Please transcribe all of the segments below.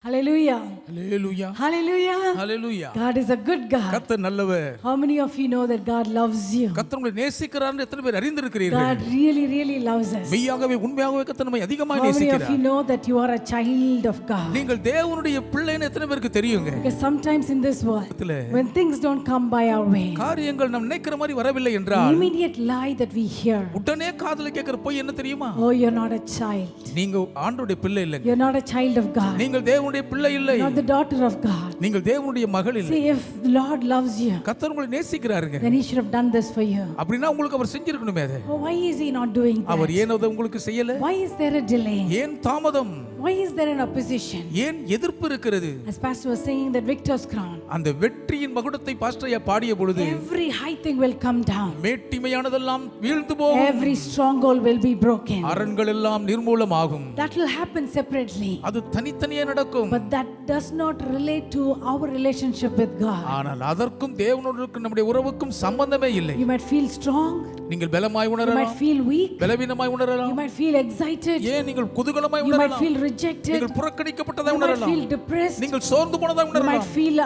Hallelujah. Hallelujah. Hallelujah. Hallelujah. God is a good God. கர்த்தர் நல்லவர். How many of you know that God loves you? கர்த்தர் உங்களை நேசிக்கிறார்னு எத்தனை பேர் அறிந்திருக்கிறீர்கள்? God really loves us. மெய்யாகவே உண்மையாகவே கர்த்தர் நம்மை அதிகமாக How many of நேசிக்கிறார். you know that you are a child of God? நீங்கள் தேவனுடைய பிள்ளைன்னு எத்தனை பேருக்கு தெரியுங்க? Because sometimes in this world, when things don't come by our way, காரியங்கள் நாம் நினைக்கிற மாதிரி வரவில்லை என்றால், the immediate lie that we hear, உடனே காதுல கேட்கிற பொய் என்ன தெரியுமா? oh, you're not a child. நீங்க ஆண்டவருடைய பிள்ளை இல்லைங்க. You're not a child of God. நீங்கள் தேவனுடைய பிள்ளை இல்லை. You're not the daughter of God. நீங்கள் தேவனுடைய மகள் இல்லை. See, if the Lord loves you, கர்த்தர் உங்களை நேசிக்கிறாருங்க. then he should have done this for you. அப்படினா உங்களுக்கு அவர் செஞ்சிருக்கணுமே அது. Oh, why is he not doing that? அவர் ஏன் அதை உங்களுக்கு செய்யல? Why is there a delay? ஏன் தாமதம்? Why is there an opposition? ஏன் எதிர்ப்பு இருக்கிறது? As pastor was saying, that victor's crown, அந்த வெற்றியின் மகுடத்தை பாஸ்டர் பாடிய பொழுது, every high thing will come down. மேட்டிமையானதெல்லாம் வீழ்ந்து போகும். Every stronghold will be broken. அரண்கள் எல்லாம் நிர்மூலமாகும். That will happen separately. அது தனித்தனியே நடக்கும். But that does not relate to our relationship with God. ஆனால் அதற்கும் தேவனோடு நம்முடைய உறவுக்கும் சம்பந்தமே இல்லை. You might feel strong. நீங்கள் பலமாய் You உணரலாம். might feel weak. பலவீனமாய் உணரலாம். You might feel excited. ஏன் நீங்கள் குதூகலமாய் You might உணரலாம். feel rejected. நீங்கள் புறக்கணிக்கப்பட்டதாய் You might உணரலாம். feel depressed. நீங்கள் சோர்ந்து போனதாய் You உணரலாம். might feel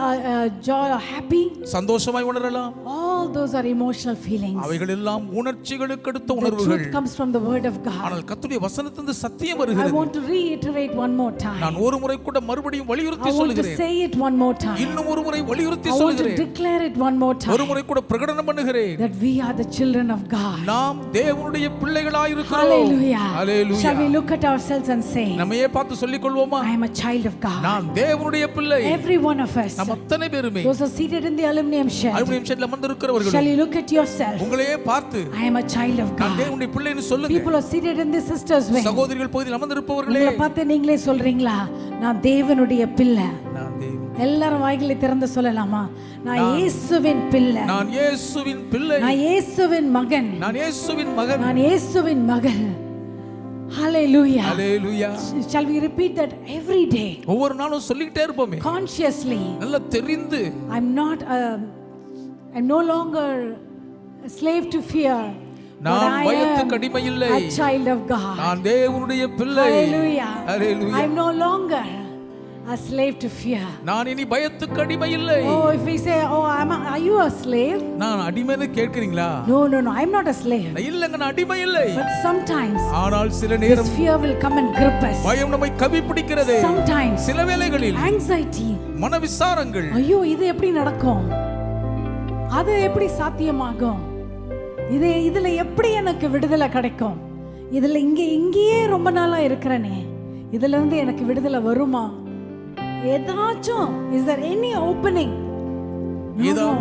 joy or happy. சந்தோஷமாய் உணரலாம். All those are emotional feelings. அவைகள் எல்லாம் உணர்ச்சிகளுக்கு அடுத்த The உணர்வுகள். truth comes from the word of God. ஆனால் கர்த்தருடைய வசனத்திலிருந்து சத்தியம் I வருகிறது. want to reiterate one more time. நான் ஒரு முறை கூட மறுபடியும் வலியுறுத்தி I want to சொல்கிறேன். say it one more time. இன்னும் ஒரு முறை வலியுறுத்தி I want to சொல்கிறேன். declare it one more ஒரு time. முறை கூட பிரகடனம் பண்ணுகிறேன். That we are the children of God. நாம் தேவனுடைய பிள்ளைகளாய் இருக்கிறோம். Hallelujah. Hallelujah. Shall we look at ourselves and say, நம்மையே பார்த்து சொல்லிக் கொள்வோமா? I am a child of God. நான் தேவனுடைய பிள்ளை. Every one of us. நாம் அத்தனை பேருமே. Those are seated in the aluminum shed. Aluminium ஷெட்ல அமர்ந்திருக்கிறவர்கள். Shall you look at yourself? உங்களையே பார்த்து I am a child of நான் God. தேவனுடைய பிள்ளைன்னு சொல்லுங்க. People are seated in the sisters wing. சகோதரிகள் பகுதியில் அமர்ந்திருப்பவர்களே, உங்களை பார்த்து நீங்களே சொல்றீங்களா, நான் தேவனுடைய பிள்ளை? நான் தேவன். எல்லாரும் வாய்களை திறந்து சொல்லலாமா? நான் இயேசுவின் பிள்ளை. நான் இயேசுவின் பிள்ளை. நான் இயேசுவின் மகன். நான் இயேசுவின் மகன். நான் இயேசுவின் மகள். Hallelujah. Hallelujah. Shall we repeat that every day? ஒவ்வொரு நாளும் சொல்லிட்டே இருப்போமே. Consciously. நல்லா தெரிந்து. I'm no longer a slave to fear. நான் பயத்துக்கு அடிமை இல்லை. A child of God. நான் தேவனுடைய பிள்ளை. Hallelujah. Hallelujah. I'm no longer a slave to fear. நான் இனி பயத்துக்கு அடிமை இல்லை. Oh, if we say, oh, are you a slave? நான் அடிமைன்னு கேட்கிறீங்களா? No, I'm not a slave. இல்லங்க, நான் அடிமை இல்லை. But sometimes ஆனால் சில நேரம் this fear will come and grip us. பயம் நம்மை கவி பிடிக்கிறது. Sometimes சில வேளைகளில் anxiety. மனவிசாரங்கள். ஐயோ, இது எப்படி நடக்கும்? அது எப்படி சாத்தியமாகும்? இதுல எப்படி எனக்கு விடுதலை கிடைக்கும்? இதுல இங்கேயே ரொம்ப நாளா இருக்கிறனே, இதுல இருந்து எனக்கு விடுதலை வருமா? ஏதாச்சும் is there any opening?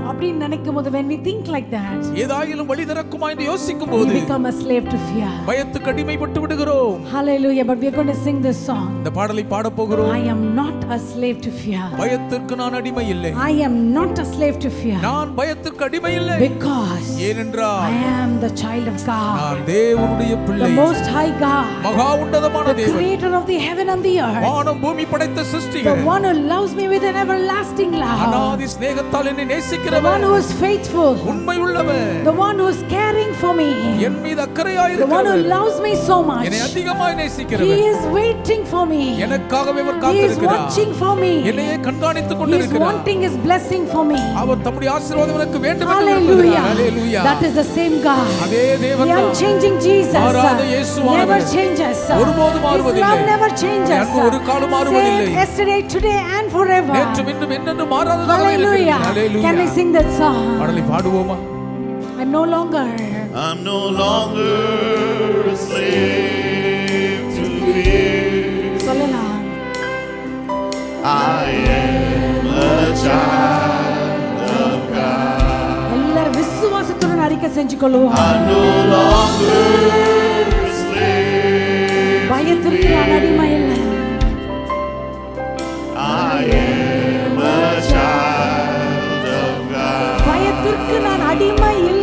அப்படின்னு நினைக்கும் போது, when we think like that, ஏதாயிலும் வழி திறக்குமா என்று யோசிக்கும் போது, we become a slave to fear. பயத்துக்கு அடிமைப்பட்டு விடுகிறோம். Hallelujah. But we are going to sing this song. இந்த பாடலை பாட போகிறோம். I am not a slave to fear. பயத்திற்கு நான் அடிமை இல்லை. I am not a slave to fear. நான் பயத்திற்கு அடிமை இல்லை. Because ஏனென்றால் I am the child of God. நான் தேவனுடைய பிள்ளை. The most high God. மகா உன்னதமான The தேவன். creator of the heaven and the earth. வானம் பூமி படைத்த சிருஷ்டிகர். The one who loves me with an everlasting love. அநாதி சிநேகத்தால் என்னை The நேசிக்கிறவர். one who is faithful. உண்மை உள்ளவர். The one who is caring for me. என் மீது அக்கறையாய் The one who இருக்கிறவர். loves me so much. என்னை அதிகமாய் He நேசிக்கிறவர். is waiting for me. எனக்காகவே அவர் He is காத்திருக்கிறார். watching for me. என்னையே கண்காணித்துக் He is கொண்டிருக்கிறார். wanting his blessing for me. அவர் தம்முடைய ஆசீர்வாதம் எனக்கு வேண்டும் என்று Hallelujah. விரும்புகிறார். Hallelujah. That is the same God. அதே தேவன் The தான். unchanging Jesus மாறாத இயேசுவானவர். never changes. ஒருபோதும் His மாறுவதில்லை. love never changes. அன்பு ஒரு காலம் மாறுவதில்லை. Same yesterday, today and forever. நேற்றும் இன்றும் என்றென்றும் மாறாததாக Hallelujah. இருக்கிறது. Can we Hallelujah. sing that song? பாடலை பாடுவோமா? I'm no longer a slave to fear. சொல்லலாம். I am a child of God. எல்லாரும் விசுவாசத்துடன் அறிக்கை செஞ்சுக்கொள்வோம். I'm no longer a slave. பயத்திற்கு நான் அடிமை இல்லை. I am a child of God. பயத்திற்கு நான் அடிமை இல்லை.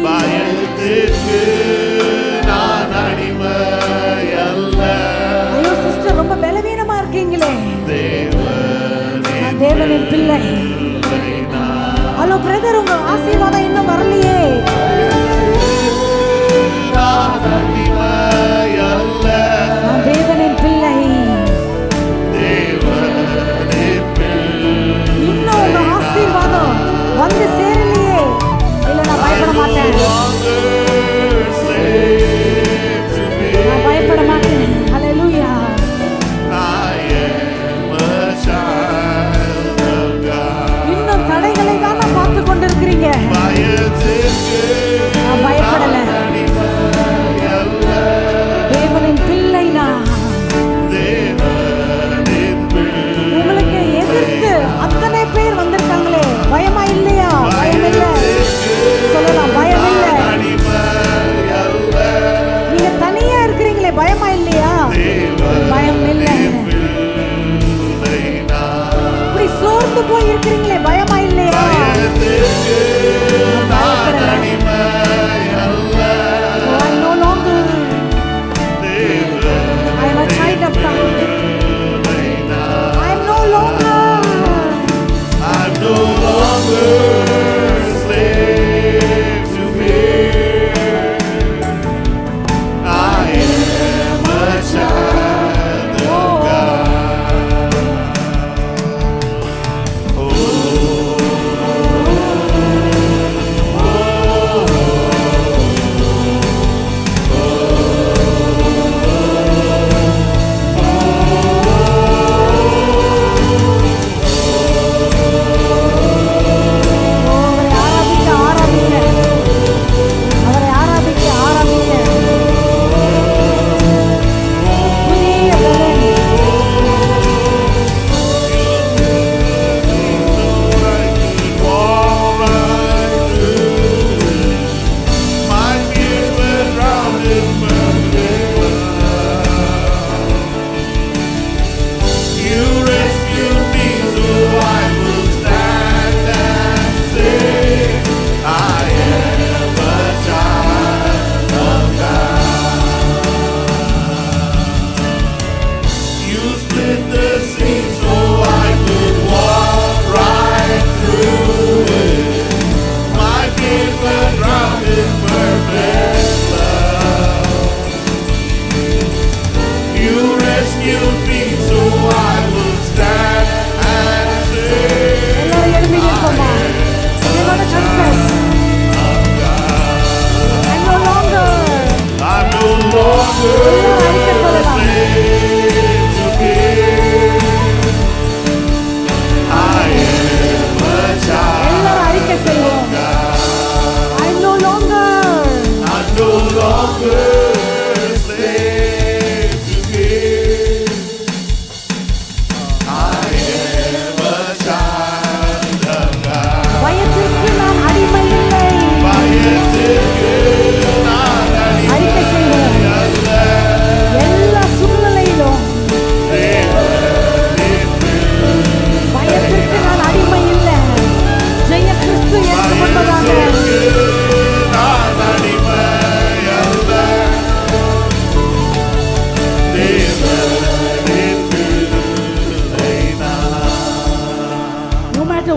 பயத்திற்கு நான் அடிமை அல்ல. ஐயோ சிஸ்டர், ரொம்ப பலவீனமா இருக்கீங்களே. நான் தேவனின் பிள்ளை. ஹலோ பிரதர், உங்க ஆசீர்வாதம் இன்னும் வரலையே. நான் அடிமை அல்ல. நான் தேவனின் பிள்ளை. தேவன்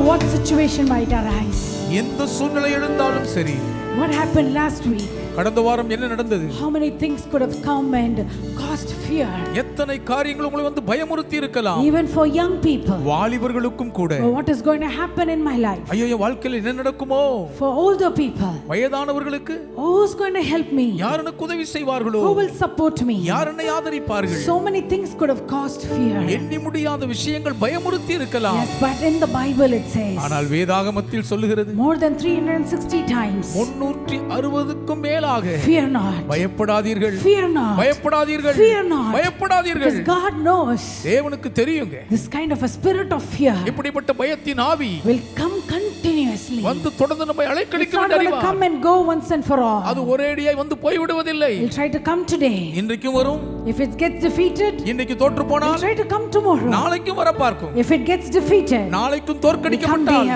what situation might arise. எந்த சூழ்நிலை எழுந்தாலும் சரி. What happened last week? கடந்த வாரம் என்ன நடந்தது? How many things could have come and caused fear? எத்தனை காரியங்கள் உங்களை வந்து பயமுறுத்தி இருக்கலாம். Even for young people. வாலிபர்களுக்கும் கூட. What is going to happen in my life? ஐயோ என் வாழ்க்கையில் என்ன நடக்குமோ? For older people. வயதானவர்களுக்கு. Who's going to help me? யார் எனக்கு உதவி செய்வார்களோ? Who will support me? யார் என்னை ஆதரிப்பார்கள்? So many things could have caused fear. எண்ணி முடியாத விஷயங்கள் பயமுறுத்தி இருக்கலாம். Yes, but in the Bible it says. ஆனால் வேதாகமத்தில் சொல்லுகிறது. More than 360 times. 360க்கும் மேலாக. Fear not. பயப்படாதீர்கள். Fear not. பயப்படாதீர்கள். Fear not. பயப்படாதீர்கள். Because God knows. தேவனுக்கு தெரியுங்க. This kind of a spirit of fear. இப்படிப்பட்ட பயத்தின் ஆவி will come continuously. வந்து தொடர்ந்து நம்மை அலைக்கழிக்க It's not going to come and go once and for all. அது ஒரேடியாய் வந்து போய் விடுவதில்லை. It'll try to come today. இன்றைக்கும் வரும். If it gets defeated, இன்னைக்கு தோற்று போனால் it'll try to come tomorrow. நாளைக்கும் வர பார்க்கும். If it gets defeated, நாளைக்கும் தோற்கடிக்கப்பட்டால்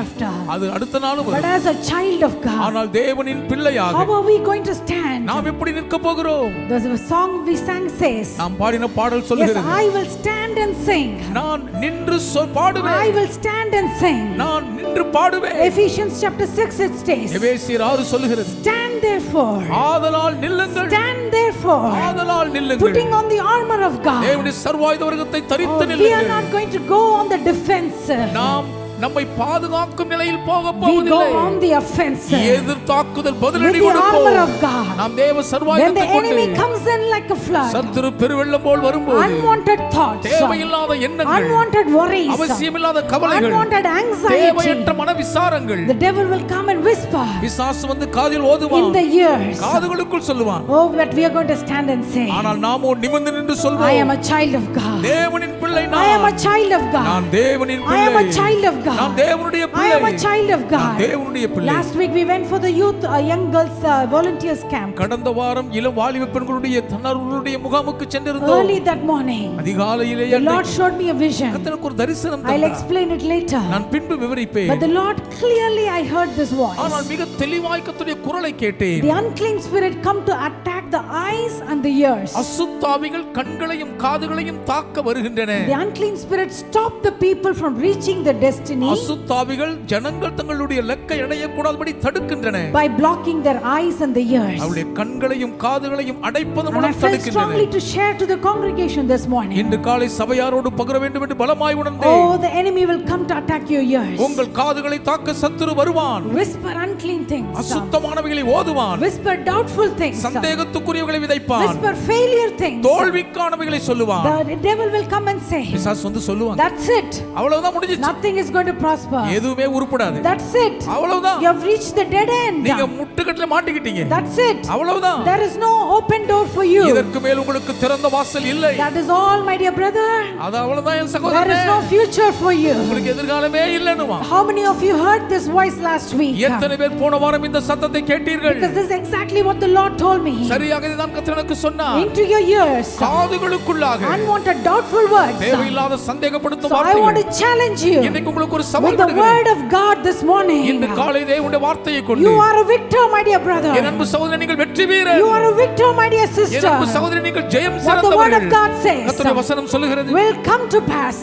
அது அடுத்த நாளும் வரும். But as a child of God, ஆனால் தேவனின் பிள்ளையாக how are we going to stand? நாம் எப்படி நிற்க போகிறோம்? There's a song we sang says, நாம் பாடின பாடல் சொல்கிறது. Yes, I will stand and sing. நான் நின்று பாடுவேன். I will stand and sing. நான் நின்று பாடுவேன். Ephesians chapter 6 it states. எபேசியர் 6 சொல்கிறது. Stand therefore. ஆதலால் நில்லுங்கள். Stand therefore. ஆதலால் நில்லுங்கள். Putting on the armor of God. தேவனுடைய சர்வாயுத வர்க்கத்தை தரித்து நில்லுங்கள். We are not going to go on the defensive. நாம் நம்மை பாதுகாக்கும் நிலையில் போக We போவதில்லை. go on the offensive. எதிர்த்தாக்குதல் பதிலடி With the கொடுப்போம். armor of God. நாம் தேவ When சர்வாயுதத்தை the கொண்டு enemy comes in like a flood, சத்துரு பெருவெள்ளம் போல் வரும்போது unwanted thoughts, தேவையில்லாத எண்ணங்கள், unwanted worries, அவசியமில்லாத கவலைகள், unwanted anxiety, தேவையற்ற மனவிசாரங்கள், the devil will come and whisper பிசாசு வந்து காதில் ஓதுவான், in the ears, காதுகளுக்குள் சொல்லுவான். oh, but we are going to stand and say, ஆனால் நாமோ நிமிர்ந்து நின்று I சொல்வோம், am a child of God. தேவனின் பிள்ளை I am a நான். child of God. நான் தேவனின் I am பிள்ளை. a child of God. நான் தேவனுடைய I am a பிள்ளை. child of God. நான் தேவனுடைய பிள்ளை. Last week we went for the youth young girls volunteers camp. கடந்த வாரம் இளம் வாலிப பெண்களுடைய தன்னருடைய முகாமுக்கு சென்றிருந்தோம். Early that morning, அதிகாலையிலே the Lord showed me a vision. கர்த்தருக்கு ஒரு தரிசனம் I'll தந்தார். explain it later. நான் பின்பு விவரிப்பேன். But the Lord clearly I heard this voice. ஆனால் மிக தெளிவாய் கர்த்தருடைய குரலை கேட்டேன். The unclean spirit come to attack the eyes and the ears. அசுத்தாவிகள் கண்களையும் காதுகளையும் தாக்க வருகின்றன. The unclean spirit stop the people from reaching their destiny அசுத்தாவிகள் ஜனங்கள் தங்களுடைய இலக்கை அடைய கூடாதபடி தடுக்கின்றன. by blocking their eyes and the ears. அவருடைய கண்களையும் காதுகளையும் அடைப்பது And I மூலம் felt தடுக்கின்றன. strongly to share to the congregation this morning. இன்று காலை சபையாரோடு பகிர வேண்டும் என்று பலமாய் உணர்ந்தேன். Oh, the enemy will come to attack your ears. உங்கள் காதுகளை தாக்க சத்துரு வருவான். Whisper unclean things. அசுத்தமானவைகளை ஓதுவான். Whisper doubtful things. சந்தேகத்துக்குரியவைகளை விதைப்பான். Whisper failure things. தோல்விக்கானவைகளை சொல்லுவான். The devil will come and say, பிசாசு வந்து சொல்லுவான், that's it. அவ்வளவுதான் முடிஞ்சிச்சு. Nothing is going to prosper. எதுவுமே உருப்படாது. That's it. அவ்வளவுதான். You have reached the dead end. நீங்க முட்டுக்கட்டில மாட்டிக்கிட்டீங்க. That's it. அவ்வளவுதான். There is no open door for you. இதற்கு மேல் உங்களுக்கு திறந்த வாசல் இல்லை. That is all, my dear brother. அது அவ்வளவுதான் என் There சகோதரனே. is no future for you. உங்களுக்கு எதிர்காலமே இல்லைன்னுமா. How many of you heard this voice last week? எத்தனை பேர் போன வாரம் இந்த சத்தத்தை கேட்டீர்கள்? Because this is exactly what the Lord told me. சரியாக இதுதான் கர்த்தர் எனக்கு சொன்னார். Into your ears, காதுகளுக்குள்ளாக unwanted doubtful words. தேவையில்லாத சந்தேகப்படுத்தும் So I want வார்த்தைகள். to challenge you இன்னைக்கு உங்களுக்கு ஒரு with சவால் the விடுகிறேன். word of God this morning. இந்த காலை தேவனுடைய வார்த்தையை கொண்டு You are a victor, my dear brother. என் அன்பு சகோதரனே, நீங்கள் வெற்றி வீரர். You are a victor, my dear N sister. அன்பு சகோதரனே, நீங்கள் ஜெயம் What the word of சிறந்தவர்கள். God says கர்த்தருடைய வசனம் சொல்லுகிறது, will come to pass.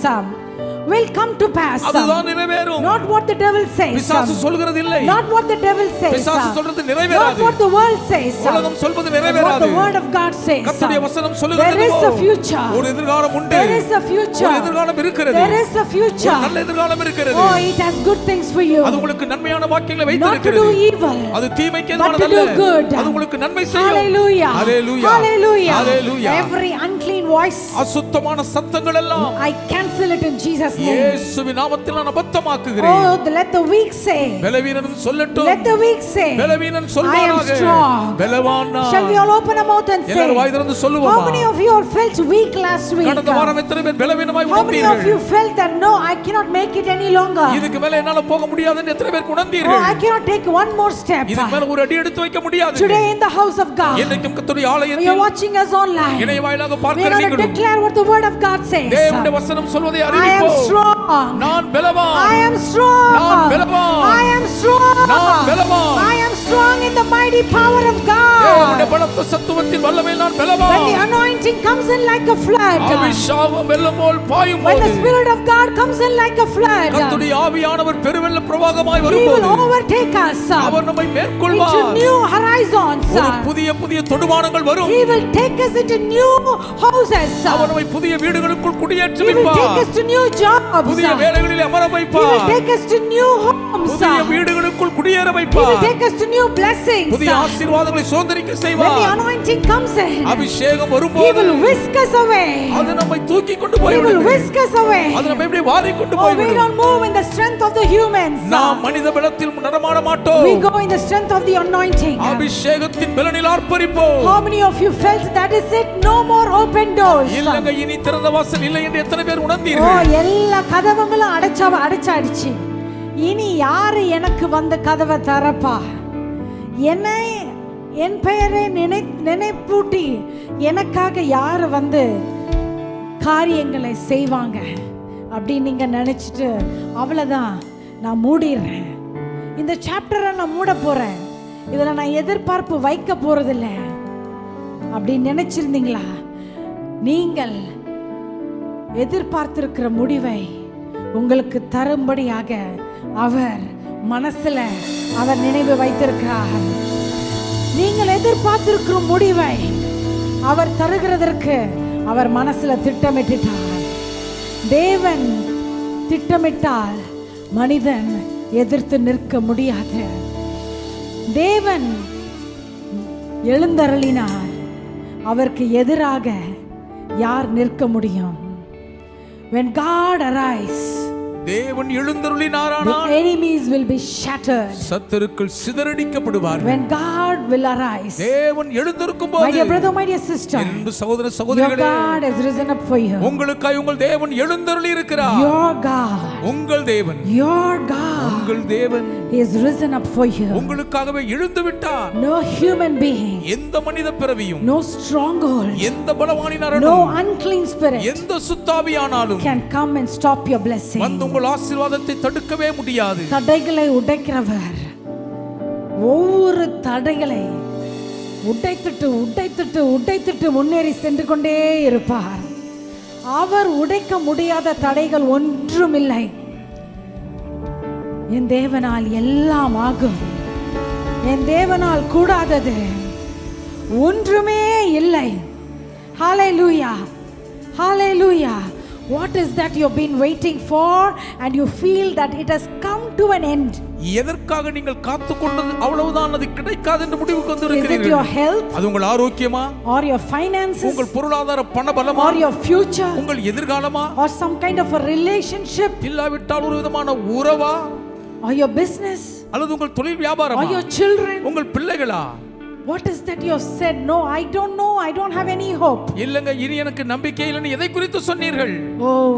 Will come to pass. அதுதான் நிறைவேறும். Not what the devil says. பிசாசு சொல்கிறது இல்லை. Not what the devil says. பிசாசு சொல்றது Not நிறைவேறாது. what the world says. உலகம் சொல்வது What நிறைவேறாது. the word of God says. கர்த்தருடைய வசனம் There சொல்லுகிறது, is a future. ஒரு எதிர்காலம் உண்டு. There is a future. ஒரு எதிர்காலம் இருக்கிறது. There is a future. ஒரு நல்ல எதிர்காலம் இருக்கிறது. Oh, it has good things for you. அது உங்களுக்கு நன்மையான வாக்கியங்களை Not to வைத்திருக்கிறது. do evil. அது தீமைக்கு But to எதிரானதல்ல. do good. அது உங்களுக்கு நன்மை செய்யும். Hallelujah. Hallelujah. Hallelujah. Hallelujah. Every unclean voice, அசுத்தமான சத்தங்கள் எல்லாம் I cancel it in Jesus' name. இயேசுவின் நாமத்தில் நான் அபத்தமாக்குகிறேன். Oh, let the weak say. பலவீனன் சொல்லட்டும். Let the weak say. பலவீனன் I am சொல்வானாக. strong. பலவான் நான். Shall we all open our mouth and say? எல்லாரும் வாய் திறந்து சொல்லுவோமா? How many of you all felt weak last week? கடந்த வாரம் எத்தனை பேர் பலவீனமாய் How many of உணர்ந்தீர்கள்? you felt that no, I cannot make it any longer? இதுக்கு மேல என்னால போக முடியாதுன்னு எத்தனை பேர் Oh, உணர்ந்தீர்கள்? I cannot take one more step. இதுக்கு மேல ஒரு அடி எடுத்து வைக்க முடியாது. Today in the house of God, இன்னைக்கும் கர்த்தருடைய you are ஆலயத்தில் watching us online. இணைய வாயிலாக We are பார்க்கிற going to நீங்களும் declare what the word of God says. தேவனுடைய வசனம் சொல்வதை I am அறிவிப்போம். strong. நான் பலவான். I am strong. நான் பலவான். பலவான். I am strong. நான் பலவான். I am strong in the mighty power of God. தேவனுடைய பலத்த சத்துவத்தின் வல்லமையில் நான் When பலவான். the anointing comes in like a flood, அபிஷேகம் வெள்ளம் போல் பாயும் when the போது, Spirit of God comes in like a flood, கர்த்தருடைய ஆவியானவர் பெருவெள்ள பிரவாகமாய் He will வரும்போது overtake us அவர் நம்மை into மேற்கொள்வார். new horizons. ஒரு புதிய புதிய தொடுவானங்கள் வரும். He will take us into new houses. அவர் நம்மை புதிய வீடுகளுக்குள் குடியேற்றி He will take வைப்பார். us to new jobs. புதிய வேலைகளில் அமர He will வைப்பார். take us to new homes. புதிய வீடுகளுக்குள் குடியேற He will வைப்பார். take us to new blessings. புதிய ஆசீர்வாதங்களை சுதந்தரிக்க When the செய்வார். anointing comes in, அபிஷேகம் He வரும்போது will whisk us away. அது நம்மை தூக்கி கொண்டு He will போய்விடும். whisk us away. அது நம்மை இப்படி வாரி கொண்டு Oh, we போய்விடும். don't move in the strength of the humans. நாம் மனித பலத்தில் நடமாட மாட்டோம். We go in the strength of the anointing. அபிஷேகத்தின் பலனில் ஆர்ப்பரிப்போம். How many of you felt that is it? No more open doors. இல்லங்க இனி திறந்த வாசல் இல்லை என்று எத்தனை பேர் ஓ, உணர்ந்தீர்கள்? எல்லா கதவுகளும் அடைச்சாடிச்சு. இனி யாரு எனக்கு வந்து கதவை திறப்பா? என்னை என் பெயரை நினைப்பூட்டி எனக்காக யாரு வந்து காரியங்களை செய்வாங்க அப்படின்னு நீங்க நினைச்சிட்டு அவ்வளவுதான் நான் மூடிடுறேன், இந்த சாப்டரை நான் மூட போறேன், இதுல நான் எதிர்பார்ப்பு வைக்க போறதில்ல அப்படின்னு நினைச்சிருந்தீங்களா? நீங்கள் எதிர்பார்த்திருக்கிற முடிவை உங்களுக்கு தரும்படியாக அவர் மனசுல அவர் நினைவு வைத்திருக்கிறார். நீங்கள் எதிர்பார்த்திருக்கிற முடிவை அவர் தருகிறதற்கு அவர் மனசுல திட்டமிட்டார். தேவன் திட்டமிட்டால் மனிதன் எதிர்த்து நிற்க முடியாது. தேவன் எழுந்தருளினார், அவருக்கு எதிராக யார் நிற்க முடியும்? When God arise, தேவன் எழுந்தருளினாரானால் the enemies will be shattered. சத்துருக்கள் சிதறடிக்கப்படுவார்கள். When God will arise, தேவன் எழுந்திருக்கும் my dear போது brother, my dear sister, அன்பு சகோதர your சகோதரிகளே, God has risen up for you. உங்களுக்காய் உங்கள் தேவன் எழுந்தருளி இருக்கிறார். Your God, உங்கள் தேவன், your God உங்கள் தேவன் is risen up for you. உங்களுக்காகவே எழுந்து விட்டார். No human being, எந்த மனித பிறவியும், no stronghold, எந்த பலவானின் no அரணும், unclean spirit எந்த சுத்தாவியானாலும் can come and stop your blessing. வந்து உங்கள் ஆசீர்வாதத்தை தடுக்கவே முடியாது. தடைகளை உடைக்கிறவர் ஒவ்வொரு தடைகளை உடைத்துட்டு முன்னேறி சென்று கொண்டே இருப்பார். அவர் உடைக்க முடியாத தடைகள் ஒன்றுமில்லை. என் தேவனால் எல்லாம் ஆகும். என் தேவனால் கூடாதது ஒன்றுமே இல்லை. ஹalleluya, hallelujah. What is that you've been waiting for and you feel that it has come to an end? எதற்காக நீங்கள் காத்துக்கொண்டது அவ்வளவுதான், அது கிடைக்காது என்று முடிவுக்கு Is it your வந்திருக்கிறீர்கள். health அது உங்கள் ஆரோக்கியமா, or your finances உங்கள் பொருளாதார பண பலமா, or your future உங்கள் எதிர்காலமா, or some kind of a relationship இல்லாவிட்டால் ஒரு விதமான உறவா, or your business அல்லது உங்கள் தொழில் or வியாபாரமா, your children? உங்கள் பிள்ளைகளா? What is that you have said? No, I don't know, I don't have any hope. இல்லங்க இனி எனக்கு நம்பிக்கை இல்லைன்னு எதை குறித்து சொன்னீர்கள்? Oh,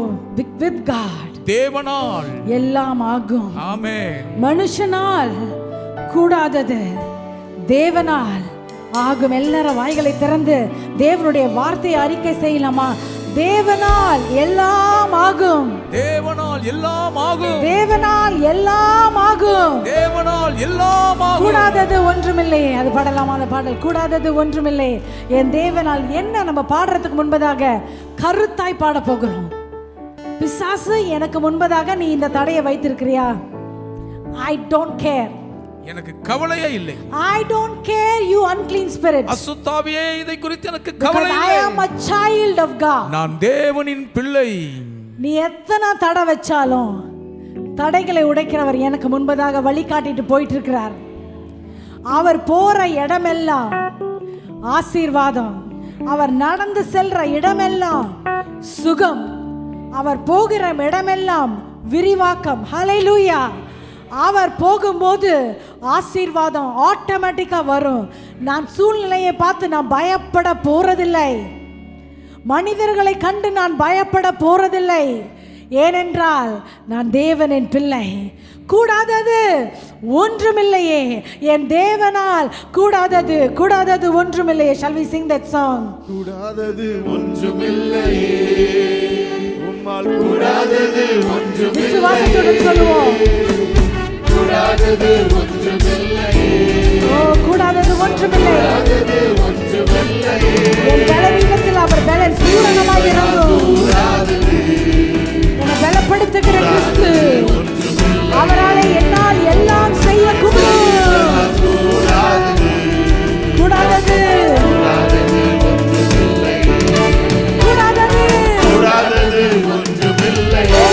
with God தேவனால் எல்லாம் ஆகும். ஆமென். மனுஷனால் கூடாதது தேவனால் ஆகும். எல்லாரும் வாய்களை திறந்து தேவனுடைய வார்த்தையை அறிக்கை செய்யலாமா? தேவனால் எல்லாம் ஆகும். தேவனால் எல்லாம் ஆகும். தேவனால் எல்லாம் ஆகும். தேவனால் எல்லாம் ஆகும். கூடாதது ஒன்றுமில்லை. அது பாடலாமா அந்த பாடல்? கூடாதது ஒன்றுமில்லை என் தேவனால். என்ன நம்ம பாடுறதுக்கு முன்பதாக கருத்தாய் பாட போகிறோம். பிசாசு எனக்கு முன்பதாக நீ இந்த தடையை வைத்திருக்கிறியா? I don't care. எனக்கு கவலையே இல்லை. I don't care you unclean spirit. அசுத்தாவியே இதை குறித்து எனக்கு Because கவலை I இல்லை. am a child of God. நான் தேவனின் பிள்ளை. நீ எத்தனை தடை வச்சாலும் தடைகளை உடைக்கிறவர் எனக்கு முன்பதாக வழி காட்டிட்டு போயிட்டு இருக்கிறார். அவர் போற இடமெல்லாம் ஆசீர்வாதம். அவர் நடந்து செல்ற இடமெல்லாம் சுகம். அவர் போகிற இடமெல்லாம் விரிவாக்கம். ஹalleluya. அவர் போகும்போது ஆசீர்வாதம் ஆட்டோமேட்டிக்கா வரும். நான் சூழ்நிலையை பார்த்து நான் பயப்பட போறதில்லை. மனிதர்களை கண்டு நான் பயப்பட போறதில்லை. ஏனென்றால் நான் தேவனின் பிள்ளை. கூடாதது ஒன்றுமில்லையே என் தேவனால். கூடாதது ஒன்றுமில்லையே. Shall we sing that song? கூடாதது ஒன்றுமில்லையே, உம்மால் கூடாதது ஒன்றுமில்லையே. விசுவாசத்துடன் சொல்லுவோம். கூடாதது ஒன்றுமில்லையே ஓ கூடாதது ஒன்றுமில்லை. கூடாதது ஒன்றுமில்லையே என் பலவீனத்தில் அவர் பலன் பூரணமாய் இறங்கும். கூடாதது என்னை பலப்படுத்துகிற கிறிஸ்து அவராலே என்னால் எல்லாம் செய்யக்கூடும். கூடாதது கூடாதது கூடாதது கூடாதது ஒன்றுமில்லையே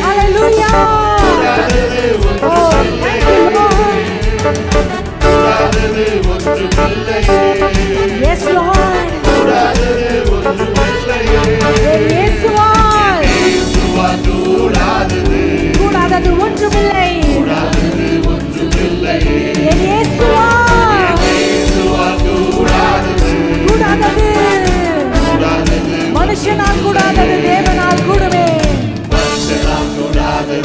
ஹalleluya. Oh thank you Lord. கூடாதது ஒன்றுமில்லையே Yes Lord. கூடாதது ஒன்றுமில்லையே இயேசுவால் இயேசுவா கூடாதது கூடாதது ஒன்றுமில்லை. கூடாதது ஒன்றுமில்லையே என் இயேசுவால் இயேசுவா கூடாதது கூடாதது கூடாதது மனுஷனால் கூடாதது தேவனால் கூடுமே. மனுஷனால் கூடாதது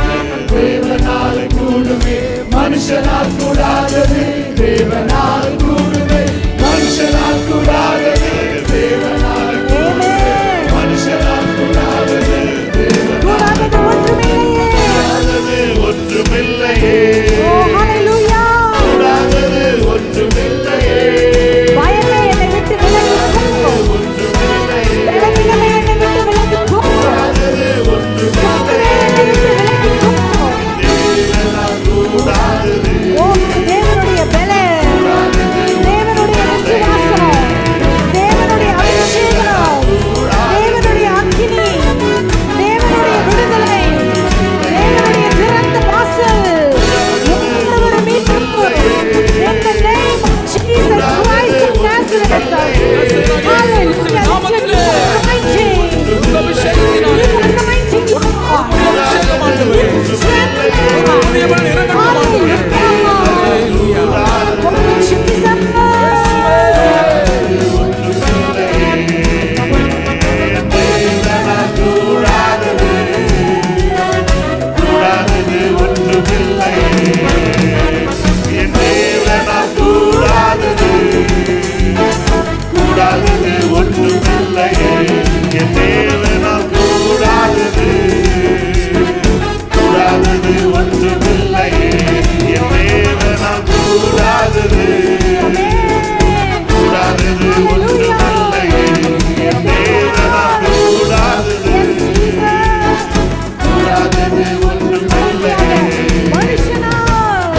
தேவனால் கூடுமே மனுஷனால் கூடாதது தேவனால் கூடுமே மனுஷனால் கூடாதது தேவனால் Amen. மனுஷனால் கூடாதது கூடாதது ஒன்றுமில்லையே. கூடாதது ஒன்றுமில்லையே Oh hallelujah. கூடாதது ஒன்றுமில்லையே பயமே என்னை விட்டு விலகி போ. ஒன்றுமில்லையே பலவீனமே என்னை விட்டு விலகி போ. கூடாதது சோதனை என்னை விட்டு விலகி போ. தேவனால் கூடாதது ஓ தேவனுடைய பலன், தேவனுடைய விசுவாசம், தேவனுடைய அபிஷேகம், தேவனுடைய அக்கினி, தேவனுடைய விடுதலை, தேவனுடைய திறந்த வாசல் ஒவ்வொருவரும் மீட்பு. In the name of Jesus Christ of Nazareth. Hallelujah. நாமத்திலே உங்க அபிஷேகத்தினாலே Anointing you, God. அபிஷேகம் ஆண்டவரே. உம்முடைய பலன் இறங்கட்டும் ஆண்டவரே. ஹalleluya. கூடாதது ஒன்றுமில்லையே என் தேவனால் கூடாதது கூடாதது ஒன்றுமில்லையே என் தேவனால் கூடாதது கூடாதது ஒன்றுமில்லையே என் தேவனால் கூடாதது கூடாதது ஒன்றுமில்லையே என் தேவனால் கூடாதது கூடாதது ஒன்றுமில்லையே மனுஷனால்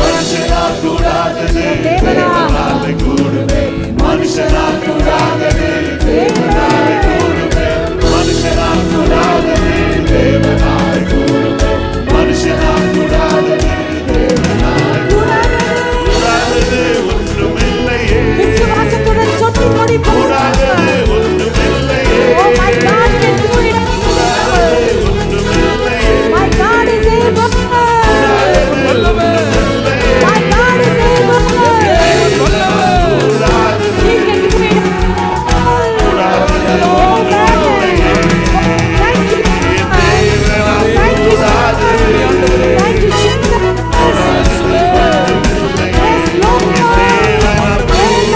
கூடாதது தேவனாலே கூடுமே மனுஷனால் கூடாதது தேவனாலே கூடுமே மனுஷனால் கூடாதது தேவனாலே கூடுமே மனுஷனால் கூடாதது தேவனாலே கூடாதது ஒன்றுமில்லையே விசுவாசத்துடன் சொல்லி முடிப்போம். கூடாதது ஒன்றுமில்லையே Oh my God can do it. கூடாதது ஒன்றுமில்லையே My God is able. வல்லவர். My God is able. வல்லவர். கூடாதது He can do it. Oh man. Thank you. Thank you. Thank you Jesus. Yes Lord. Amen.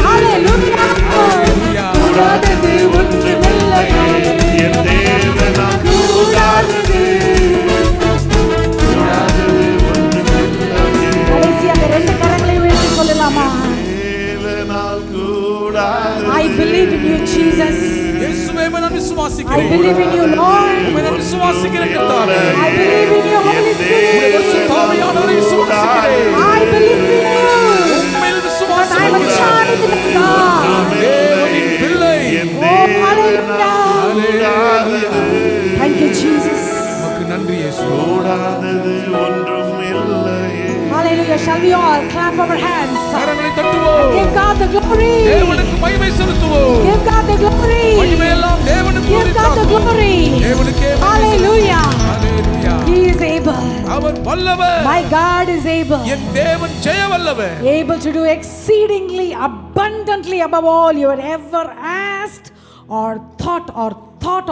Hallelujah. கூடாதது ஒன்றுமில்லையே என் தேவனால் கூடாதது கூடாதது ஒன்றுமில்லையே கடைசி அந்த ரெண்டு கரங்களையும் உயர்த்தி சொல்லலாமா? தேவனால் கூடாதது I believe in you Jesus. இயேசுவே நான் I விசுவாசிக்கிறேன். believe in you Lord. உம்மை நான் விசுவாசிக்கிறேன் கர்த்தாவே. I believe in you Holy Spirit. பரிசுத்தாவியானவரை விசுவாசிக்கிறேன். I believe in you. உம்மில் But I am a விசுவாசிக்கிறேன். child of God. தேவனின் பிள்ளை. Oh hallelujah. Thank you Jesus. உமக்கு நன்றி இயேசுவே. கூடாதது ஒன்றுமில்லையே Hallelujah. Shall we all clap our hands? கரங்களை தட்டுவோம். Give God the glory. தேவனுக்கு மகிமை செலுத்துவோம். Give God the glory. மகிமை எல்லாம் தேவனுக்கு Give God the உரித்தாக்குவோம். glory. தேவனுக்கே மகிமை Hallelujah. செலுத்துவோம். ஹalleluya. He is able. அவர் வல்லவர். My God is able. என் தேவன் ஜெய வல்லவர். Able to do exceedingly abundantly above all you had ever asked or thought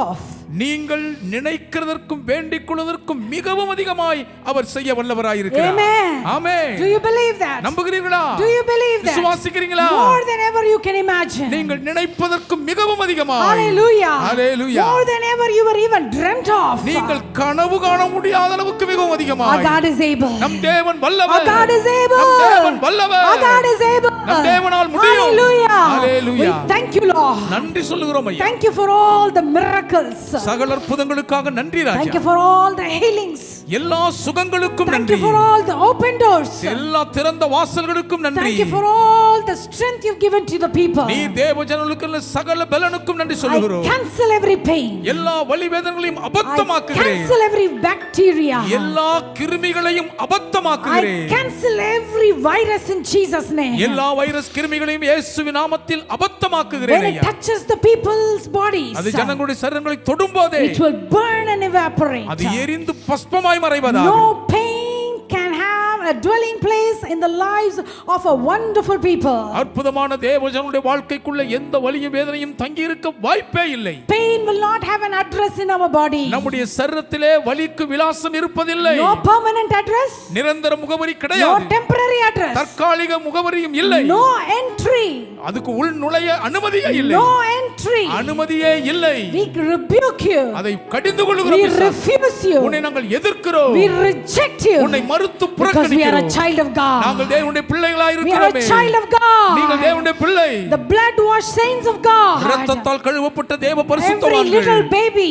of. நீங்கள் நினைக்கிறதற்கும் வேண்டிக் கொள்வதற்கும் மிகவும் அதிகமாய் அவர் செய்ய வல்லவராய் இருக்கிறார். Amen. Amen. Do you believe that? நம்புகிறீர்களா? Do you believe that? விசுவாசிக்கிறீங்களா? More than ever you can imagine. நீங்கள் நினைப்பதற்கும் மிகவும் அதிகமாய். Hallelujah. Hallelujah. More than ever you were even dreamt of. நீங்கள் கனவு காண முடியாத அளவுக்கு மிகவும் அதிகமாய். Our God is able. நம் தேவன் வல்லவர். Our God is able. நம் தேவன் வல்லவர். Our God is able. நம் தேவனால் முடியும். Hallelujah. Hallelujah. We thank you, Lord. நன்றி சொல்லுகிறோம் ஐயா. Thank you for all the miracles. சகல அற்புதங்களுக்காக நன்றி ராஜா. Thank you for all the healings. எல்லா சுகங்களுக்கும் Thank நன்றி. you for all the open doors. எல்லா திறந்த வாசல்களுக்கும் நன்றி. Thank you for all the strength you've given to the people. நீ தேவஜனங்களுக்கு சகல பலனுக்கும் நன்றி சொல்லுகிறோம். I cancel every pain. எல்லா வலி வேதனைகளையும் I அபத்தமாக்குகிறேன். cancel every bacteria. எல்லா கிருமிகளையும் I அபத்தமாக்குகிறேன். cancel every virus in Jesus' name. எல்லா வைரஸ் கிருமிகளையும் இயேசுவின் நாமத்தில் When அபத்தமாக்குகிறேன் it ஐயா. touches the people's bodies, அது ஜனங்களுடைய சரீரங்களை தொடும்போதே it will burn and evaporate. அது எரிந்து பஸ்பமாய் மறைவதாக. No pain can have a dwelling place in the lives of a wonderful people. அற்புதமான தேவஜனங்களுடைய வாழ்க்கைக்குள்ள எந்த வலியும் வேதனையும் தங்கி இருக்க வாய்ப்பே இல்லை. Pain will not have an address in our body. நம்முடைய சரீரத்திலே வலிக்கு விலாசம் இருப்பதில்லை. No permanent address. நிரந்தர முகவரி No கிடையாது. temporary address. தற்காலிக முகவரியும் இல்லை. No entry. அதுக்கு உள் நுழைய அனுமதியே இல்லை. No entry. அனுமதியே இல்லை. We rebuke you. அதை கடிந்து We கொள்கிறோம். refuse you. உன்னை நாங்கள் எதிர்க்கிறோம். We reject you. உன்னை மறுத்து Because we are a புறக்கணிக்கிறோம். child of God. நாங்கள் தேவனுடைய பிள்ளைகளாய் We are இருக்கிறோமே. a child of God. நீங்கள் தேவனுடைய பிள்ளை. The blood washed saints of God. இரத்தத்தால் கழுவப்பட்ட தேவ Every பரிசுத்தவான்கள். little baby.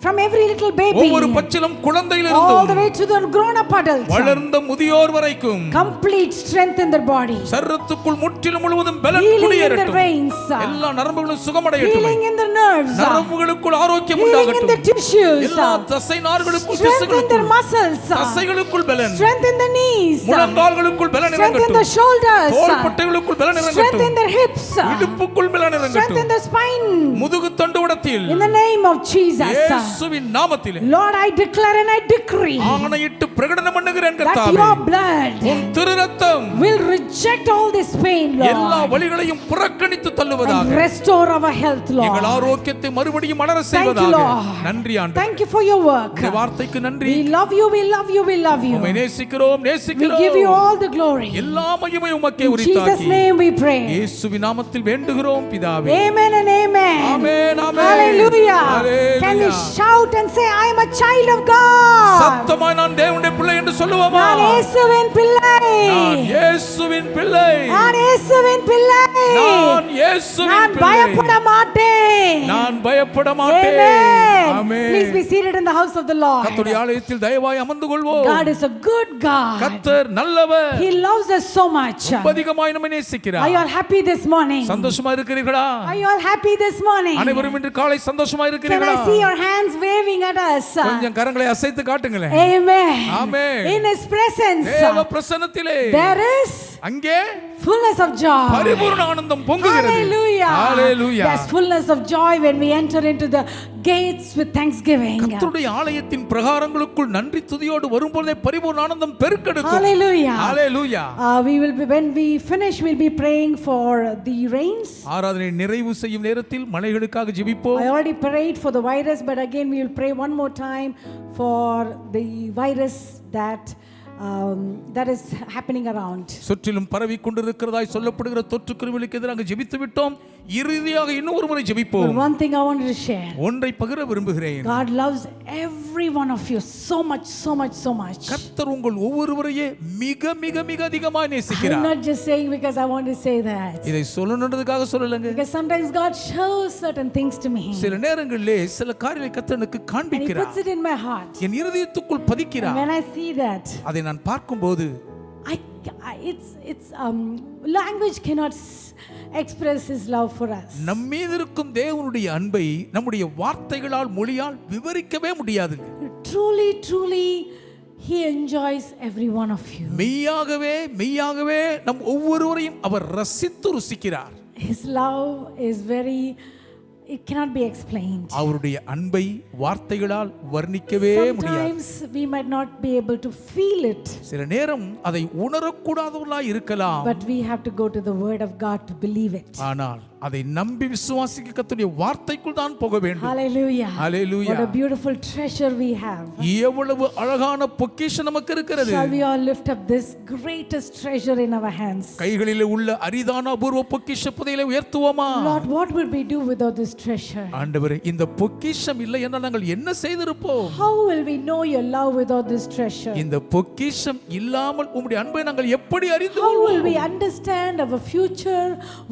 From every little baby. ஒவ்வொரு பச்சிலம் All the குழந்தையிலிருந்து way to the grown up adults. வளர்ந்த முதியோர் வரைக்கும் Complete strength in their body. சரீரத்துக்குள் முற்றிலும் முழுவதும் பலன் Healing in their குடியேறட்டும். veins. எல்லா நரம்புகளும் சுகமடையட்டும். Healing in their nerves. நரம்புகளுக்குள் ஆரோக்கியம் Healing in உண்டாகட்டும். their tissues. எல்லா தசை நார்களுக்குள் Strength in their திசுகளுக்குள் muscles. தசைகளுக்குள் பலன். Strength in the knees. முழங்கால்களுக்குள் பலன் Strength in the இறங்கட்டும். shoulders. தோள்பட்டைகளுக்குள் பலன் Strength in இறங்கட்டும். their hips. இடுப்புக்குள் பலன் Strength in இறங்கட்டும். the spine. முதுகு தண்டுவடத்தில் In the name of Jesus. இயேசுவின் நாமத்திலே Lord, I declare and I decree ஆணையிட்டு பிரகடனம் பண்ணுகிறேன் that கர்த்தாவே. your blood உன் திரு ரத்தம் will reject all this pain, எல்லா Lord, வலிகளையும் புறக்கணித்து and தள்ளுவதாக. restore our health, எங்கள் Lord. ஆரோக்கியத்தை மறுபடியும் மலர Thank you, செய்வதாக. Lord. நன்றி ஆண்டவரே. Thank you for your work. உம்முடைய வார்த்தைக்கு நன்றி. We love you, we love you, we love you. உம்மை நேசிக்கிறோம் We நேசிக்கிறோம். give you all the glory. எல்லா மகிமை உமக்கே In Jesus' உரித்தாக்கி name we pray. இயேசுவின் நாமத்தில் வேண்டுகிறோம் பிதாவே. Amen and amen. Amen amen. Hallelujah. Hallelujah. Can we shout and say, I am a child of God? சத்தமாய் நான் தேவனுடைய பிள்ளை என்று சொல்லுவோமா? நான் இயேசுவின் பிள்ளை. நான் இயேசுவின் பிள்ளை. நான் இயேசுவின் பிள்ளை. நான் இயேசுவின் நான் பிள்ளை. பயப்பட மாட்டேன். நான் பயப்பட மாட்டேன். Amen. Amen. Please be seated in the house of the Lord. கர்த்தருடைய ஆலயத்தில் தயவாய் அமர்ந்து கொள்வோம். God is a good God. கர்த்தர் நல்லவர். He loves us so much. அதிகமாய் நம்மை நேசிக்கிறார். Are you all happy this morning? சந்தோஷமா இருக்கிறீர்களா? Are you all happy this morning? அனைவரும் இன்று காலை சந்தோஷமா Can இருக்கிறீர்களா? I see your hands waving at us? கொஞ்சம் கரங்களை அசைத்து காட்டுங்களேன். Amen. Amen. In His presence, தேவ பிரசன்னத்திலே there is அங்கே fullness of joy. பரிபூரண ஆனந்தம் பொங்குகிறது. Hallelujah. Hallelujah. There's fullness of joy when we enter into the gates with thanksgiving. கர்த்தருடைய ஆலயத்தின் பிரகாரங்களுக்குள் நன்றி துதியோடு வரும்போதே பரிபூரண ஆனந்தம் பெருக்கெடுக்கும். Hallelujah. Hallelujah. When we finish, we'll be praying for the rains. ஆராதனை நிறைவு செய்யும் நேரத்தில் மழைகளுக்காக ஜெபிப்போம். I already prayed for the virus, but again we will pray one more time for the virus that is happening around. சுற்றிலும் பரவி கொண்டிருக்கிறதாய் சொல்லப்படுகிற தொற்று கிருமிகளுக்கு எதிராக ஜெபித்து விட்டோம். இறுதியாக இன்னும் ஒரு முறை But ஜெபிப்போம். one thing I wanted to share. ஒன்றை பகிர விரும்புகிறேன். God loves every one of you so much, so much, so much. கர்த்தர் உங்கள் ஒவ்வொருவரையே மிக மிக மிக அதிகமாக I'm நேசிக்கிறார். not just saying because I want to say that. இதை சொல்லணுன்றதுக்காக சொல்லலங்க. Because sometimes God shows certain things to me. சில நேரங்களிலே சில காரியங்களை கர்த்தர் எனக்கு And He காண்பிக்கிறார். puts it in my heart. N இருதயத்துக்குள் And பதிக்கிறார். when I see that, அதை நான் பார்க்கும்போது it's language cannot express His love for us. நம்மீது இருக்கும் தேவனுடைய அன்பை நம்முடைய வார்த்தைகளால் மொழியால் விவரிக்கவே முடியாதுங்க. Truly He enjoys every one of you. மெய்யாகவே நம் ஒவ்வொருவரையும் அவர் ரசித்து ருசிக்கிறார். His love is it cannot be explained. அவருடைய அன்பை வார்த்தைகளால் வர்ணிக்கவே முடியாது. Sometimes we might not be able to feel it. சில நேரம் அதை உணரக்கூடாதவர்களாய் இருக்கலாம். But we have to go to the word of God to believe it. ஆனால் அதை நம்பி விசுவாசிக்க கர்த்தருடைய வார்த்தைக்குள் தான் போக வேண்டும். Hallelujah. Hallelujah. What a beautiful treasure we have. எவ்வளவு அழகான பொக்கிஷம் நமக்கு இருக்கிறது. Shall we all lift up this greatest treasure in our hands? கைகளிலே உள்ள அரிதான அபூர்வ பொக்கிஷ புதையலை உயர்த்துவோமா? Lord, what would we do without this treasure? ஆண்டவரே, இந்த பொக்கிஷம் இல்லை என்றால் நாங்கள் என்ன செய்திருப்போம்? How will we know your love without this treasure? இந்த பொக்கிஷம் இல்லாமல் உம்முடைய அன்பை நாங்கள் எப்படி அறிந்து How will கொள்வோம்? we understand our future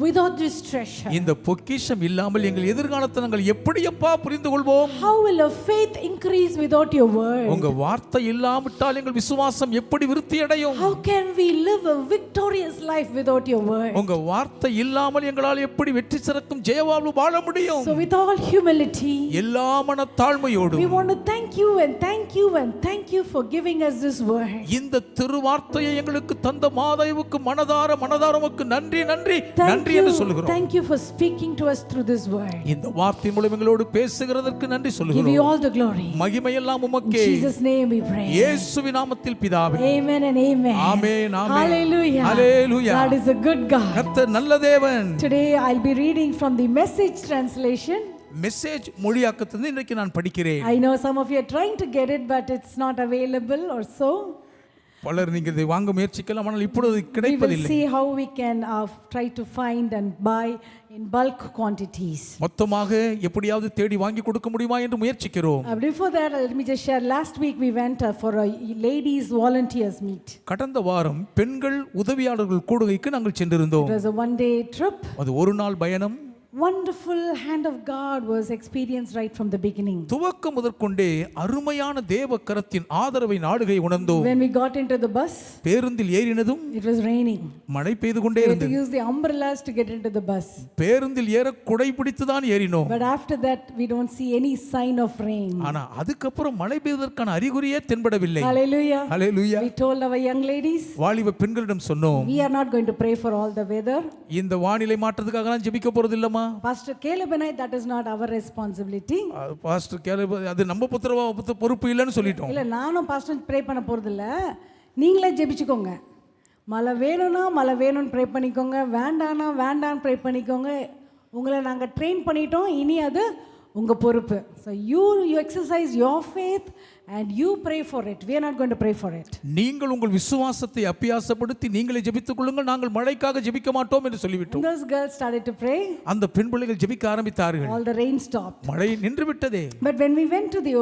without this treasure? இந்த பொக்கிஷம் இல்லாமல் எங்கள் எதிர்காலத்தை நாங்கள் எப்படியப்பா புரிந்து கொள்வோம்? How will our faith increase without your word? உங்க வார்த்தை இல்லாவிட்டால் எங்கள் விசுவாசம் எப்படி விருத்தி அடையும்? How can we live a victorious life without your word? உங்க வார்த்தை இல்லாமல் எங்களால் எப்படி வெற்றி சிறக்கும் ஜெயவாழ்வு வாழ முடியும்? So with all humility, எல்லா மனத்தாழ்மையோடும் we want to thank you and thank you and thank you for giving us this word. இந்த திருவார்த்தையை எங்களுக்கு தந்த மாதேவுக்கு மனதார உமக்கு நன்றி நன்றி Thank நன்றி you, என்று சொல்லுகிறோம். thank you for speaking to us through this word. இந்த வார்த்தை மூலம் எங்களோடு பேசுகிறதற்கு நன்றி Give you சொல்லுகிறோம். all the glory. மகிமை எல்லாம் In உமக்கே. Jesus' name we pray. இயேசுவின் நாமத்தில் பிதாவே. Amen and amen. Amen, amen. Hallelujah. Hallelujah. God is a good God. கர்த்தர் நல்ல தேவன். Today I'll be reading from the Message translation. Message மொழியாக்கத்திலிருந்து இன்றைக்கு நான் படிக்கிறேன். I know some of you are trying to get it, but it's not available or so. பலர் நீங்கள் இதை வாங்க முயற்சிக்கலாம், ஆனால் இப்பொழுது We will கிடைப்பதில்லை. see how we can try to find and buy in bulk quantities. மொத்தமாக எப்படியாவது தேடி வாங்கி கொடுக்க முடியுமா என்று முயற்சிக்கிறோம். Before that, let me just share. Last week we went for a ladies volunteers meet. கடந்த வாரம் பெண்கள் உதவியாளர்கள் கூடுகைக்கு நாங்கள் சென்றிருந்தோம். It was a one-day trip. அது ஒரு நாள் பயணம். Wonderful hand of God was experienced right from the beginning. துவக்கம் முதற்கொண்டே அருமையான தேவ கரத்தின் ஆதரவை நாடுகை உணர்ந்தோம். When we got into the bus, பேருந்தில் ஏறினதும் it was raining. மழை பெய்து கொண்டே We had to இருந்தது. use the umbrellas to get into the bus. பேருந்தில் ஏற குடை பிடித்து தான் ஏறினோம். But after that, we don't see any sign of rain. ஆனா அதுக்கப்புறம் மழை பெய்வதற்கான அறிகுறியே தென்படவில்லை. Hallelujah. Hallelujah. We told our young ladies, வாலிப பெண்களிடம் சொன்னோம், we are not going to pray for all the weather. இந்த வானிலை மாற்றத்துக்காக நான் ஜெபிக்க போறது இல்லம்மா. Pastor Caleb and I, that is not our responsibility. Pastor Caleb, அது நம்ம பொறுப்பு இல்லைன்னு சொல்லிட்டோம். இல்லை, நானும் பாஸ்டர் ப்ரே பண்ண போகிறதில்ல, நீங்களே ஜெபிச்சுக்கோங்க. மழை வேணும்னா மழை வேணும்னு ப்ரே பண்ணிக்கோங்க, வேண்டானா வேண்டான்னு ப்ரே பண்ணிக்கோங்க. உங்களை நாங்கள் ட்ரெயின் பண்ணிட்டோம், இனி அது உங்கள் பொறுப்பு. So you exercise your faith and you pray for it. We are not going to pray for it. நீங்கள் உங்கள் விசுவாசத்தை அபியாசப்படுத்தி நீங்களே ஜெபித்துக் கொள்ளுங்கள், நாங்கள் மழைக்காக ஜெபிக்க மாட்டோம் என்று சொல்லிவிட்டோம். Those girls started to pray. அந்த பெண் பிள்ளைகள் ஜெபிக்க ஆரம்பித்தார்கள். All the rain stopped. மழை நின்று விட்டதே. But when we went to the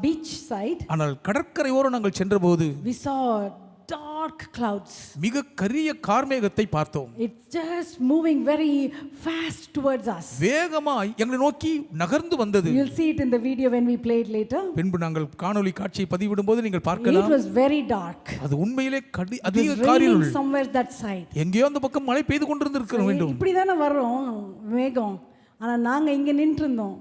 beach side, ஆனால் கடற்கரையோரம் நாங்கள் சென்றபோது we saw dark clouds. மிக கரிய கார்மேகத்தை பார்த்தோம். It's just moving very fast towards us. வேகமாய் எங்களை நோக்கி நகர்ந்து வந்தது. You'll see it in the video when we play it later. பின்பு நாங்கள் காணொளி காட்சியை பதிவிடும்போது நீங்கள் பார்க்கலாம். It was very dark. அது உண்மையிலே அதிக It was காரிருள். raining somewhere that side. எங்கேயோ அந்த பக்கம் மழை பெய்து கொண்டிருந்திருக்க வேண்டும். இப்படி தானே வரும் மேகம், ஆனா நாங்க இங்க நின்று இருந்தோம்.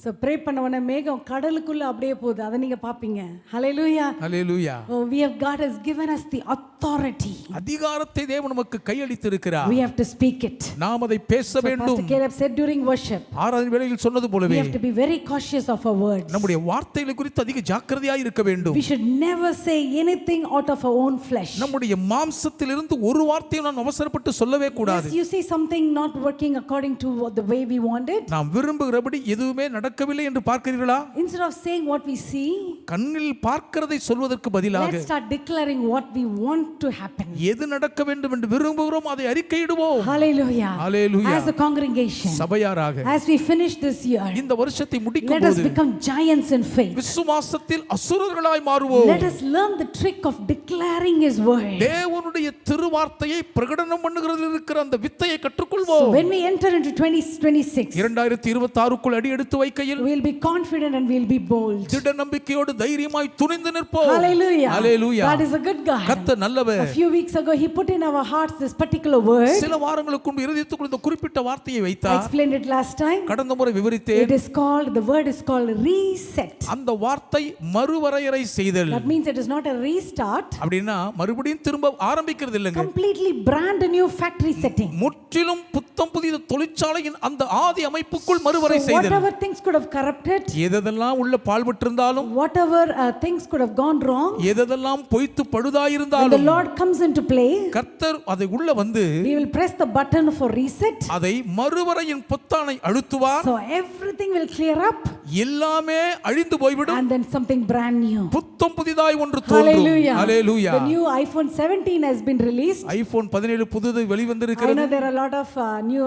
ஸோ ப்ரே பண்ண உடனே மேகம் கடலுக்குள்ள அப்படியே போகுது, அதை நீங்க பாப்பீங்க. ஹல்லேலூயா. ஹல்லேலூயா. Oh, God has given us the authority. அதிகாரத்தை தேவன் நமக்கு கையளித்திருக்கிறார். We have to speak it. நாம் அதை பேச வேண்டும். Pastor Caleb said during worship, ஆராதனை வேளையில் சொன்னது we போலவே have to be very cautious of our words. நம்முடைய வார்த்தைகளை குறித்து அதிக ஜாக்கிரதையாய் இருக்க வேண்டும். We should never say anything out of our own flesh. நம்முடைய மாம்சத்திலிருந்து ஒரு வார்த்தையை நாம் அவசரப்பட்டு சொல்லவே கூடாது. Yes, you see something not working according to the way we want it. நாம் விரும்புகிறபடி எதுவுமே நடக்கவில்லை என்று பார்க்கிறீர்களா? Instead of saying what we see, கண்ணில் பார்க்கிறதை சொல்வதற்கு பதிலாக let's start declaring what we want to happen. எது நடக்க வேண்டும் என்று விரும்புகிறோம் அதை அறிக்கையிடுவோம். Hallelujah. Hallelujah. As a congregation, சபையாராக as we finish this year, இந்த வருஷத்தை let முடிக்கும் us போது become giants in faith. விசுவாசத்தில் அசுரர்களாய் மாறுவோம். Let us learn the trick of declaring his word. தேவனுடைய திருவார்த்தையை பிரகடனம் பண்ணுகிறதில் இருக்கிற அந்த வித்தையை So கற்றுக்கொள்வோம். when we enter into 2026, 2026க்குள் அடி எடுத்து வைக்கையில் we'll be confident and we'll be bold. திட நம்பிக்கையோடு தைரியமாய் துணிந்து நிற்போம். Hallelujah. Hallelujah. God is a good God. கர்த்தர் நல்லவர். A few weeks ago he put in our hearts this particular word. சில வாரங்களுக்கு முன்பு இருதயத்துக்குள் இந்த குறிப்பிட்ட வார்த்தையை I வைத்தார். explained it last time. கடந்த முறை விவரித்தேன். It is called, the word is called reset. அந்த வார்த்தை மறுவரையறை செய்தல். That means it is not a restart. அப்படினா மறுபடியும் திரும்ப ஆரம்பிக்கிறது இல்லங்க. Completely brand new factory setting. முற்றிலும் புத்தம் புதிய தொழிற்சாலையின் அந்த ஆதி அமைப்புக்குள் மறுவரை செய்தல். Whatever things could have corrupted, எதெல்லாம் உள்ள பாழ்பட்டிருந்தாலும், whatever things could have gone wrong, எதெல்லாம் பொய்த்து பழுதாயிருந்தாலும், when the Lord comes into play, கர்த்தர் அதை உள்ள வந்து we will press the button for reset. அதை மறுவரையின் பொத்தானை அழுத்துவார். So everything will clear up எல்லாமே அழிந்து போய்விடும். and then something brand new. புத்தம் புதிதாய் ஒன்று தோன்றும். Hallelujah. Hallelujah. The new iPhone 17 has been released. IPhone 17 புதுது I வெளிவந்திருக்கிறது. know there are a lot of new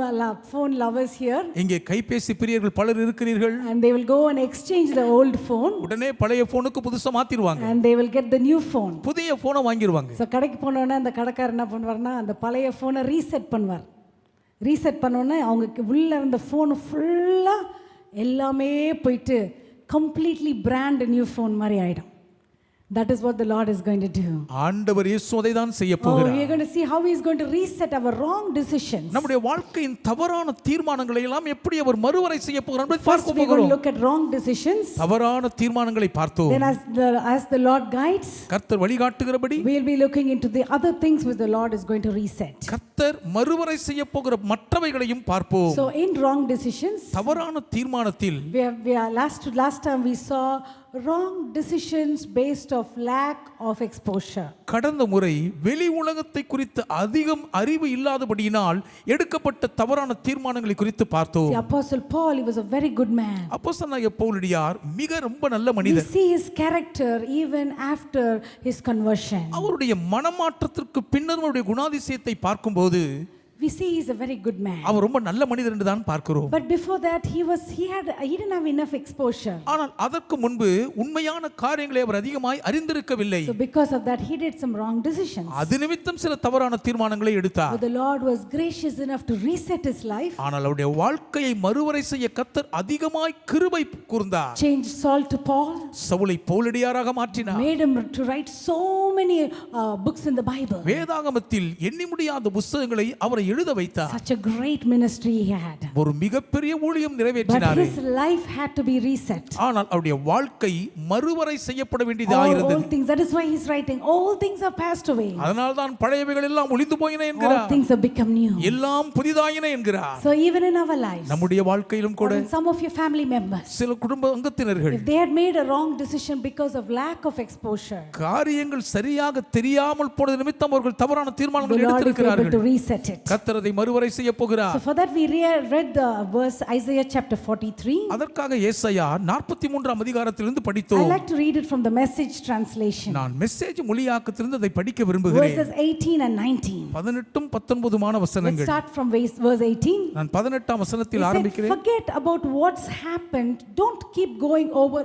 phone lovers here, இங்கே கைபேசி பிரியர்கள் பலர் இருக்கிறீர்கள். and they will go and exchange the old phone உடனே பழைய போனுக்கு புதுசா மாத்திடுவாங்க. and they will get the new phone. புதிய போனை வாங்கிடுவாங்க. ஸோ கடைக்கு போனோன்னே அந்த கடைக்காரர் என்ன பண்ணுவார்னா அந்த பழைய ஃபோனை ரீசெட் பண்ணுவார். ரீசெட் பண்ணோன்னே அவங்க உள்ள இருந்த ஃபோனு ஃபுல்லாக எல்லாமே போயிட்டு கம்ப்ளீட்லி பிராண்ட் நியூ ஃபோன் மாதிரி ஆகிடும். That is what the Lord is going to do. ஆண்டவர் இயேசு அதை தான் செய்ய Oh, போகிறார். we are going to see how he is going to reset our wrong decisions. நம்முடைய வாழ்க்கையின் தவறான தீர்மானங்களை எல்லாம் எப்படி அவர் மறுவரை செய்ய போகிறார் என்பதை First பார்க்க we are going to போகிறோம். look at wrong decisions. தவறான தீர்மானங்களை பார்த்தோம். Then as the Lord guides, கர்த்தர் வழிகாட்டுகிறபடி we will be looking into the other things which the Lord is going to reset. கர்த்தர் மறுவரை செய்ய போகிற மற்றவைகளையும் பார்ப்போம். So in wrong decisions, தவறான தீர்மானத்தில் we are last time we saw wrong decisions based of lack of exposure. கடந்த முறை வெளி உலகத்தை குறித்து அதிகம் அறிவு இல்லாதபடியினால் எடுக்கப்பட்ட தவறான தீர்மானங்களை குறித்து பார்த்தோம். The Apostle Paul, he was a very good man. அப்போஸ்தலனாகிய பவுலடியார் மிக ரொம்ப நல்ல We மனிதர். see his character even after his conversion. அவருடைய மனமாற்றத்திற்கு பின்னர் அவருடைய குணாதிசயத்தை பார்க்கும்போது We see he's a very good man. அவர் ரொம்ப நல்ல மனிதர் என்று தான் பார்க்கிறோம். But before that he didn't have enough exposure. ஆனால் அதற்கு முன்பு உண்மையான காரியங்களை அவர் அதிகமாய் அறிந்திருக்கவில்லை. So because of that he did some wrong decisions. அது நிமித்தம் சில தவறான தீர்மானங்களை எடுத்தார். But the Lord was gracious enough to reset his life. ஆனால் அவருடைய வாழ்க்கையை மறுவரை செய்ய கர்த்தர் அதிகமாய் கிருபை கூர்ந்தார். Changed Saul to Paul. சவுலை பவுலடியாராக மாற்றினார். Made him to write so many books in the Bible. வேதாகமத்தில் எண்ணி முடியாத புத்தகங்களை அவரை எழுத வைத்தார். Such a great ministry he had. ஒரு மிகப்பெரிய ஊழியம் But நிறைவேற்றினார். his life had to be reset. ஆனால் அவருடைய வாழ்க்கை மறுவரை செய்யப்பட வேண்டியதாக All இருந்தது. things, that is why he's writing, all things are passed away. அதனால் தான் பழையவைகள் எல்லாம் ஒளிந்து போயின All என்கிறார். things have become new. எல்லாம் புதிதாயின என்கிறார். So even in our lives, நம்முடைய வாழ்க்கையிலும் or கூட in some of your family members, சில குடும்ப அங்கத்தினர்கள் if they had made a wrong decision because of lack of exposure, காரியங்கள் சரியாக தெரியாமல் போனது நிமித்தம் அவர்கள் தவறான the தீர்மானங்கள் Lord is able எடுத்திருக்கிறார்கள். to reset it. கர்த்தர் அதை மறுவரை செய்ய போகிறார். So for that we read the verse Isaiah chapter 43. அதற்காக ஏசாயா 43ஆம் அதிகாரத்திலிருந்து I படித்தோம். like to read it from the Message translation. நான் மெசேஜ் மொழியாக்கத்திலிருந்து அதை படிக்க விரும்புகிறேன். Verses 18 and 19. 18 19 Let's வசனங்கள். start from verse 18. நான் 18ஆம் வசனத்தில் He said, ஆரம்பிக்கிறேன். forget about what's happened. Don't keep going over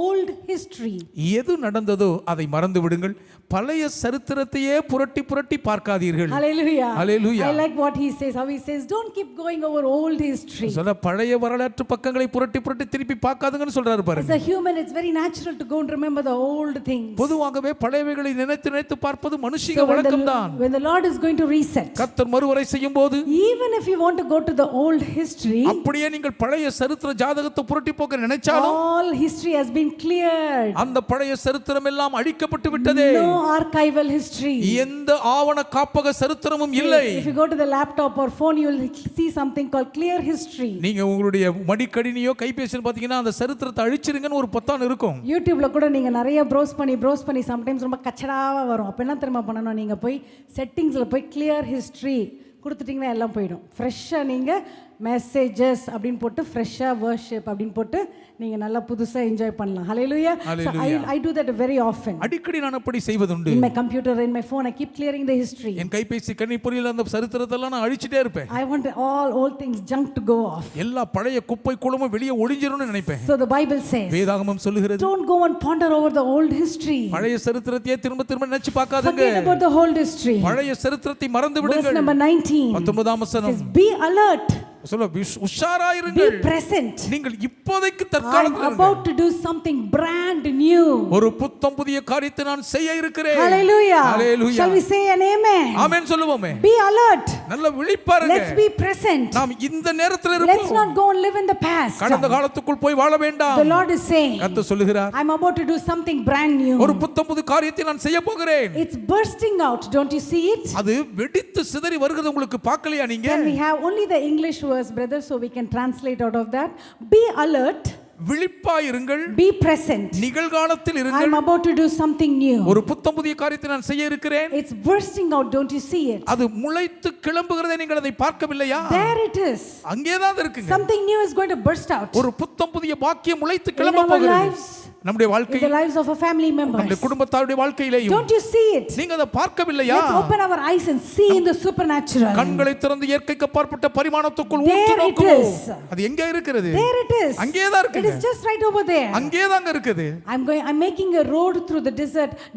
old history. எது நடந்ததோ அதை மறந்து விடுங்கள். பழைய சரித்திரத்தையே புரட்டி புரட்டி பார்க்காதீர்கள். Hallelujah. Hallelujah. I like what he says. How he says, don't keep going over old history. சொல்ல பழைய வரலாற்று பக்கங்களை புரட்டி புரட்டி திருப்பி பார்க்காதுங்கன்னு சொல்றாரு As பாருங்க. a human, it's very natural to go and remember the old things. பொதுவாகவே பழையவைகளை நினைத்து நினைத்து பார்ப்பது மனுஷிக So when வழக்கம்தான். when the Lord is going to reset, கர்த்தர் மறுவரை செய்யும் போது even if you want to go to the old history, அப்படியே நீங்கள் பழைய சரித்திர ஜாதகத்தை புரட்டி போக்க நினைச்சாலும் all history has been cleared. அந்த பழைய சரித்திரம் எல்லாம் அழிக்கப்பட்டு விட்டதே. No archival history. எந்த ஆவண காப்பக சரித்திரமும் இல்லை. If you go to the laptop or phone, you will see something called clear history. நீங்க உங்களுடைய மடிக்கணினியோ கைபேசியில் பாத்தீங்கன்னா அந்த சரித்திரத்தை அழிச்சிருங்கன்னு ஒரு பொத்தான் இருக்கும். யூடியூப்ல கூட நீங்க நிறைய ப்ரௌஸ் பண்ணி சம்டைம்ஸ் ரொம்ப கச்சடாவா வரும். அப்ப என்ன தெரியுமா பண்ணணும், நீங்க போய் செட்டிங்ஸ்ல போய் clear history கொடுத்துட்டீங்கன்னா எல்லாம் போயிடும். ஃப்ரெஷ்ஷாக நீங்கள் மெசேஜஸ் அப்படின்னு போட்டு ஃப்ரெஷ்ஷாக வர்ஷிப் அப்படின்னு போட்டு நீங்கள் நல்லா புதுசாக என்ஜாய் பண்ணலாம். Hallelujah. So I do that very often. அடிக்கடி நான் அப்படி செய்வதுண்டு. In my computer, in my phone, I keep clearing the history. என் கைபேசி கணிப்பொறியில் அந்த சரித்திரத்தை எல்லாம் நான் அழிச்சிட்டே இருப்பேன். I want all old things, junk to go off. எல்லா பழைய குப்பை குளமும் வெளியே ஒளிஞ்சிரும்னு நினைப்பேன். So the Bible says, வேதாகமம் சொல்லுகிறது, don't go and ponder over the old history. பழைய சரித்திரத்தையே திரும்ப திரும்ப நினைச்சு பார்க்காதீங்க. Forget about the old history. பழைய சரித்திரத்தை மறந்து விடுங்கள். Verse number 19. 19ஆம் வசனம் says, be alert. சொல்ல உஷாராயிருங்கள். Be present. நீங்கள் இப்போதைக்கு I'm தற்காலத்தில் about to do something brand new. ஒரு புத்தம் புதிய காரியத்தை நான் செய்ய இருக்கிறேன். Hallelujah. Hallelujah. Shall we say an amen? ஆமென் சொல்லுவோமே. Be alert. நல்ல விழிப்பாருங்க. Let's be present. நாம் இந்த நேரத்தில் Let's இருப்போம். not go and live in the past. கடந்த காலத்துக்குள் போய் வாழ வேண்டாம். The Lord is saying, கர்த்தர் சொல்லுகிறார், I'm about to do something brand new. ஒரு புத்தம் புது காரியத்தை நான் செய்ய போகிறேன். It's bursting out. Don't you see it? அது வெடித்து சிதறி வருகிறது உங்களுக்கு பார்க்கலையா நீங்க? Then we have only the English verse, brother, so we can translate out of that. Be alert. விழிப்பாயிருங்கள், Be present. நிகழ்காலத்தில் I'm இருங்கள். about to do something new. ஒரு புத்தம் புதிய காரியத்தை நான் செய்ய இருக்கிறேன். It's bursting out. Don't you see it? அது முளைத்து கிளம்புகிறதை நீங்கள் அதை பார்க்கவில்லையா? There it is. அங்கேதான் இருக்குங்க. Something new is going to burst out. ஒரு புத்தம் புதிய பாக்கியம் முளைத்து In கிளம்ப our போகிறது. lives, நம்முடைய in வாழ்க்கை, the lives of our family நம்முடைய members. குடும்பத்தாருடைய வாழ்க்கையிலேயும் Don't you see it? நீங்க அதை பார்க்கவில்லையா? Let's open our eyes and see in the supernatural. கண்களை திறந்து இயற்கைக்கு அப்பாற்பட்ட பரிமாணத்துக்குள் There ஊற்று it நோக்குவோம். is. அது எங்க இருக்கிறது? There it is. அங்கேதான் It இருக்குங்க. is just right over there. அங்கேதான் இருக்குது. I'm making a road through the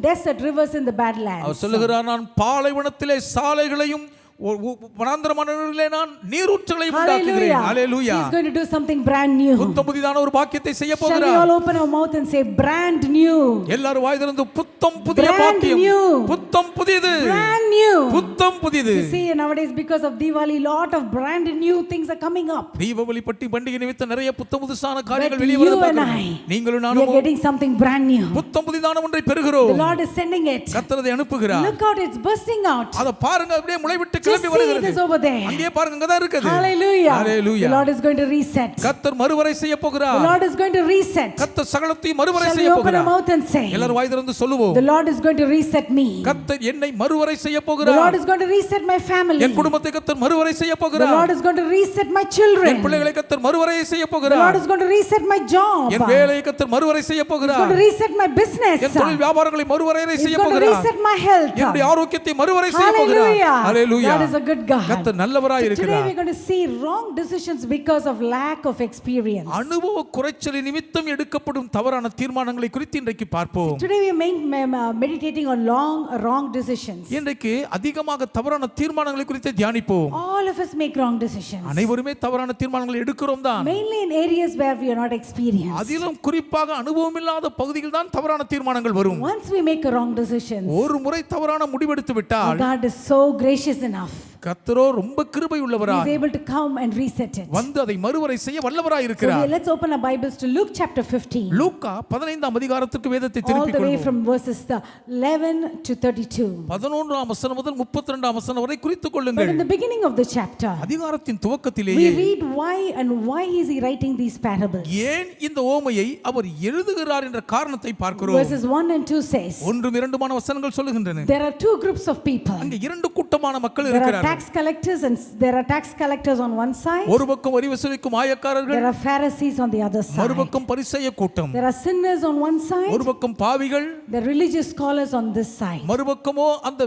desert rivers in the Badlands. அவர் சொல்லுகிறார், நான் பாலைவனத்திலே சாலைகளையும் வனாந்தரமானவர்களிலே நான் நீரூற்றுகளையும் உண்டாக்குகிறேன். ஹalleluya. He's going to do something brand new. புத்தம் புதிதான ஒரு பாக்கியத்தை செய்ய Shall we போகிறார். all open our mouth and say brand new? எல்லாரும் வாய் திறந்து புத்தம் புதிய Brand பாக்கியம், new. புத்தம் புதியது, Brand new. புத்தம் புதியது. You see, nowadays because of Diwali, lot of brand new things are coming up. Deepavali பட்டி பண்டிகை நிமித்த நிறைய புத்தம் புதுசான But காரியங்கள் வெளியே you and வருகிறது. I, நீங்களும் we are நானும் getting something brand new. புத்தம் புதிதான ஒன்றை The பெறுகிறோம். Lord is sending it. கர்த்தர் அதை அனுப்புகிறார். Look out, it's bursting out. அத பாருங்க, அப்படியே முளைவிட்டு Just கிளம்பி see it வருகிறது. is over there. அங்கே பாருங்க, அங்கதான் இருக்குது. Hallelujah. Hallelujah. The Lord is going to reset. கர்த்தர் மறுவரை செய்ய The போகிறார். Lord is going to reset. கர்த்தர் சகலத்தையும் மறுவரை Shall we செய்ய open our போகிறார். mouth and say, எல்லாரும் வாய் திறந்து சொல்லுவோம், the Lord is going to reset me. கர்த்தர் என்னை மறுவரை செய்ய The போகிறார். Lord is going to reset my family. என் குடும்பத்தை கர்த்தர் மறுவரை செய்ய The போகிறார். Lord is going to reset my children. என் பிள்ளைகளை கர்த்தர் மறுவரை செய்ய The Lord போகிறார். is going to reset my job. என் வேலையை கர்த்தர் மறுவரை செய்ய He's going போகிறார். to reset my business. என் தொழில் வியாபாரங்களை மறுவரை He's செய்ய going to போகிறார். reset my health. என்னுடைய ஆரோக்கியத்தை மறுவரை செய்ய போகிறார். Hallelujah. Hallelujah. God is a good God. கர்த்தர் நல்லவராய் So today இருக்கிறார். we're going to see wrong decisions because of lack of experience. அனுபவ குறைச்சலின் நிமித்தம் எடுக்கப்படும் தவறான தீர்மானங்களை குறித்து இன்றைக்கு பார்ப்போம். Today we are meditating on wrong decisions. இன்றைக்கு அதிகமாக தவறான தீர்மானங்களை குறித்து தியானிப்போம். All of us make wrong decisions. அனைவருமே தவறான தீர்மானங்களை எடுக்கிறோம் தான். Mainly in areas where we are not experienced. அதிலும் குறிப்பாக அனுபவம் இல்லாத பகுதிகள் தான் தவறான தீர்மானங்கள் வரும். Once we make a wrong decision, ஒரு முறை தவறான முடிவெடுத்து our விட்டால் God is so gracious enough. கர்த்தரோ ரொம்ப கிருபை He உள்ளவராய் is able to come and reset it. வந்து அதை மறுவரை செய்ய வல்லவராய் So இருக்கிறார். let's open our Bibles to Luke chapter 15. லூக்கா 15ஆம் அதிகாரத்துக்கு வேதத்தை All திருப்பிக் the way கொள்வோம். from verses 11 to 32. 11ஆம் வசனம் முதல் 32ஆம் வசனம் வரை குறித்துக் But கொள்ளுங்கள். in the beginning of the chapter, அதிகாரத்தின் we துவக்கத்திலேயே read why is he writing these parables. ஏன் இந்த ஓமையை அவர் எழுதுகிறார் என்ற காரணத்தை பார்க்கிறோம். Verses 1 and 2 says, ஒன்றும் இரண்டுமான வசனங்கள் சொல்லுகின்றன. there are two groups of people. அங்கே இரண்டு கூட்டமான மக்கள் There are இருக்கிறார்கள். tax collectors and there are tax collectors on one side. ஒரு பக்கம் வரி வசூலிக்கும் ஆயக்காரர்கள், There are Pharisees on the other side. மறுபக்கம் பரிசேய கூட்டம். There are sinners on one side. ஒரு பக்கம் பாவிகள், The religious scholars on this side. மறுபக்கமோ அந்த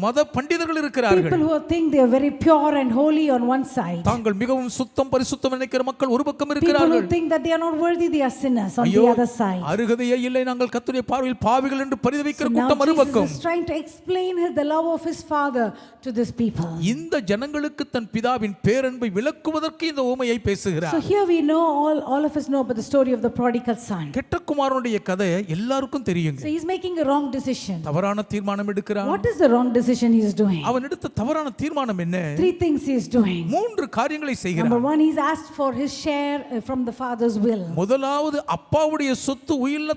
மத பண்டிதர்கள் இருக்கிறார்கள். People who think they are very pure and holy on one side. தாங்கள் மிகவும் சுத்தம் பரிசுத்தம் நினைக்கிற மக்கள் ஒரு பக்கம் People இருக்கிறார்கள். who think that they are not worthy, they are sinners on ஐயோ, the other side. அருகதையே இல்லை, நாங்கள் கர்த்தருடைய பார்வையில் பாவிகள் என்று பரிதவிக்கிற So now கூட்டம் மறுபக்கம். Jesus is trying to explain the love of his Father to this people. இந்த ஜனங்களுக்கு தன் பிதாவின் பேரன்பை விளக்குவதற்கு இந்த ஓமையை So பேசுகிறார். here we know, all of us know about the story of the prodigal son. கெட்ட குமாரனுடைய கதை எல்லாருக்கும் தெரியுங்க. So he's making a wrong decision. தவறான தீர்மானம் எடுக்கிறான். What is the wrong decision he is doing? அவன் எடுத்த தவறான தீர்மானம் என்ன? Three things he is doing. மூன்று காரியங்களை Number செய்கிறான். one, he's asked for his share from the father's will. முதலாவது அப்பாவுடைய சொத்து உயில்ல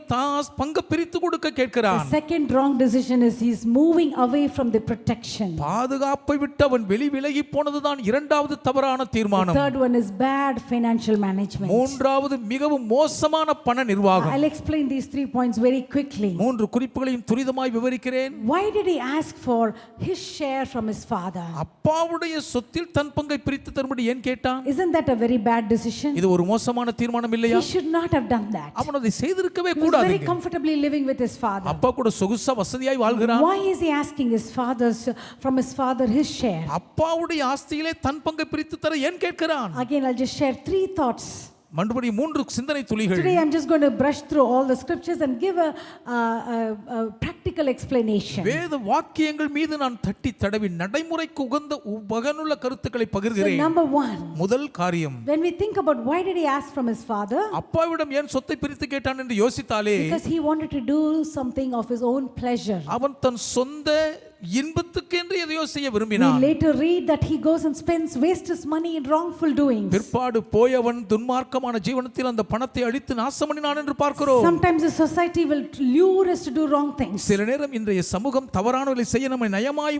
பங்கு பிரித்து கொடுக்க The கேட்கிறான். second wrong decision is he's moving away from the protection. பாதுகாப்பை விட்டு அவன் விலகி போனதுதான் இரண்டாவது தவறான The தீர்மானம். third one is bad financial management. மூன்றாவது மிகவும் மோசமான பண நிர்வாகம். I'll explain these 3 points very quickly. மூன்று குறிப்புகளையும் துரிதமாய் விவரிக்கிறேன். Why did he ask for his share from his father? அப்பாவுடைய சொத்தில் தன் பங்கை பிரித்து தரும்படி ஏன் கேட்டான்? Isn't that a very bad decision? இது ஒரு மோசமான தீர்மானம் இல்லையா? He should not have done that. அவன் அதை செய்திருக்கவே He was கூடாது. very comfortably living with his father. அப்பா கூட சொகுசா வசதியாய் வாழ்கிறான். Why is he asking from his father his share? அப்பாவுடைய ஆஸ்தியிலே தன் பங்கை பிரித்து தர ஏன் கேட்கிறான்? Again, I'll just share 3 thoughts. மறுபடி மூன்று சிந்தனை துளிகள். Today I'm just going to brush through all the scriptures and give a practical explanation. வேத வாக்கியங்கள் மீது நான் தட்டி தடவி நடைமுறைக்கு உகந்த உபகனுள்ள கருத்துக்களை So பகிர்கிறேன். number one, முதல் காரியம், when we think about why did he ask from his father? அப்பாவிடம் ஏன் சொத்தை பிரித்து கேட்டான் என்று யோசித்தாலே, Because he wanted to do something of his own pleasure. அவன் தன் சொந்த இன்பத்துக்கு என்று எதையோ செய்ய We விரும்பினான். later read that he goes and wastes his money in wrongful doings. பிற்பாடு போயவன் துன்மார்க்கமான ஜீவனத்தில் அந்த பணத்தை அழித்து நாசம் பண்ணினான் என்று பார்க்கிறோம். Sometimes the society will lure us to do wrong things. சில நேரம் இன்றைய சமூகம் தவறானவர்களை செய்ய நம்மை நயமாய்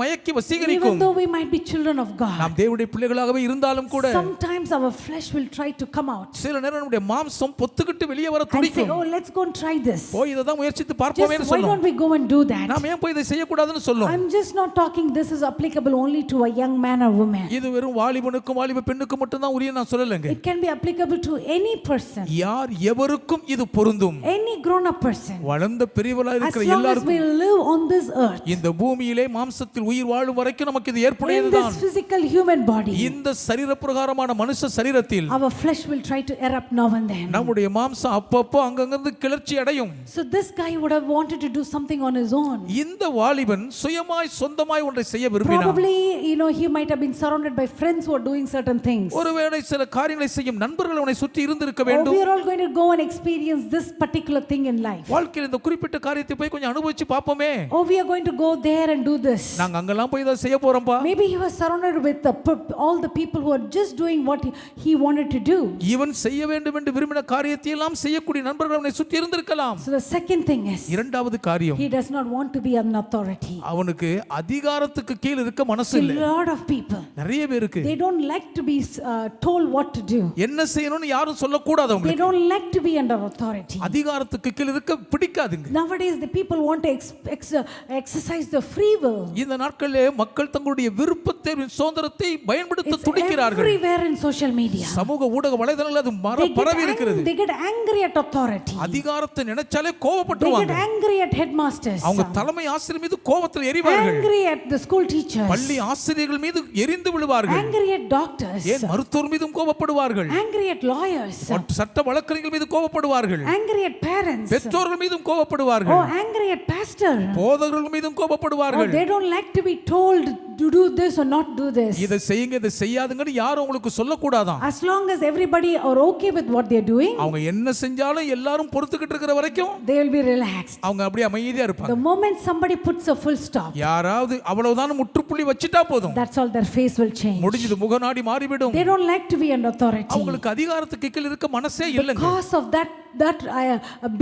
மயக்கி Even வசீகரிக்கும். though we might be children of God, நாம் தேவனுடைய பிள்ளைகளாகவே இருந்தாலும் கூட sometimes our flesh will try to come out சில நேரம் நம்முடைய மாம்சம் பொத்துக்கிட்டு வெளியே வர and say, துடிக்கும். oh, let's go and try this. போய் இதை தான் முயற்சித்து பார்ப்போமே Just why சொல்லும். don't we go and do that? நாம் ஏன் போய் இதை செய்யக்கூடாதுன்னு சொல்லும். I'm just not talking this is applicable only to a young man or woman. இது வெறும் வாலிபனுக்கும் வாலிப பெண்ணுக்கும் மட்டும் தான் உரிய நான் சொல்லலைங்க. It can be applicable to any person, யார் எவருக்கும் இது பொருந்தும். any grown up person. வளர்ந்த பெரியவர்களா As இருக்கிற long as எல்லாருக்கும் we live on this earth, இந்த பூமியிலே மாம்சத்தில் உயிர் வாழும் வரைக்கும் நமக்கு இது in ஏற்புடையதுதான். this physical human body, இந்த சரீரப்பிரகாரமான மனுஷ சரீரத்தில் our flesh will try to erupt now and then. நம்முடைய மாம்சம் அப்பப்போ அங்கங்கிருந்து கிளர்ச்சி அடையும். So this guy would have wanted to do something on his own. இந்த வாலிபன் சுயமாய் சொந்தமாய் ஒன்றை செய்ய விரும்பினான். Probably, he might have been surrounded by friends who are doing certain things. ஒருவேளை சில காரியங்களை செய்யும் நண்பர்கள் அவனை சுற்றி இருந்திருக்க Oh, வேண்டும். we are all going to go and experience this particular thing in life. வாழ்க்கையில் இந்த குறிப்பிட்ட காரியத்தை போய் கொஞ்சம் அனுபவிச்சு பாப்போமே. Oh, we are going to go there and do this. நாங்க அங்கெல்லாம் போய் இதை செய்ய போறோம்பா. Maybe he was surrounded with all the people who are just doing what he wanted to do. இவன் செய்ய வேண்டும் என்று விரும்பின காரியத்தை எல்லாம் செய்யக்கூடிய நண்பர்கள் அவனை சுற்றி இருந்திருக்கலாம். So the second thing is, இரண்டாவது காரியம், he does not want to be an authority. அவனுக்கு அதிகாரத்துக்கு கீழ் இருக்க மனசு A இல்ல. lot of people, நிறைய பேருக்கு they don't like to be told what to do. என்ன செய்யணும்னு யாரும் சொல்லக்கூடாது They அவங்களுக்கு. don't like to be under authority. அதிகாரத்துக்கு கீழ் இருக்க பிடிக்காதுங்க. Nowadays, the people want to exercise the free will. இந்த நாட்களிலே மக்கள் தங்களுடைய விருப்பத்தை சுதந்திரத்தை பயன்படுத்த It's துடிக்கிறார்கள். everywhere in social media. சமூக ஊடக வலைதளங்கள் அது பரவி இருக்கிறது. They get angry at authority. அதிகாரத்தை நினைச்சாலே They get கோபப்பட்டுருவாங்க. angry at headmasters. அவங்க தலைமை ஆசிரியர் மீது கோபத்தில் எரிவார்கள். Angry at the school teachers. பள்ளி ஆசிரியர்கள் மீது எரிந்து விழுவார்கள். Angry at doctors. ஏன் மருத்துவர் மீதும் கோபப்படுவார்கள். Angry at lawyers. சட்ட வழக்கறிஞர்கள் மீது கோபப்படுவார்கள். Angry at parents. பெற்றோர்கள் மீதும் கோபப்படுவார்கள். Oh, angry at pastor. போதகர்கள் மீதும் Oh, கோபப்படுவார்கள். they don't like to be told to do this or not do this. இதை செய்யுங்க இதை செய்யாதுங்கன்னு யாரும் உங்களுக்கு சொல்லக்கூடாதான். As long as everybody are okay with what they're doing, அவங்க என்ன செஞ்சாலும் எல்லாரும் பொறுத்துக்கிட்டு இருக்கிற வரைக்கும் they will be relaxed. அவங்க அப்படியே அமைதியா இருப்பாங்க. The moment somebody puts a full stop, யாராவது அவ்வளவுதான் முற்றுப்புள்ளி வச்சிட்டா போதும், that's all, their face will change. முடிஞ்சது, முகநாடி மாறிவிடும். They don't like to be under authority. அவங்களுக்கு அதிகாரத்துக்கு கீழ் இருக்க மனசே இல்லைங்க. Because of that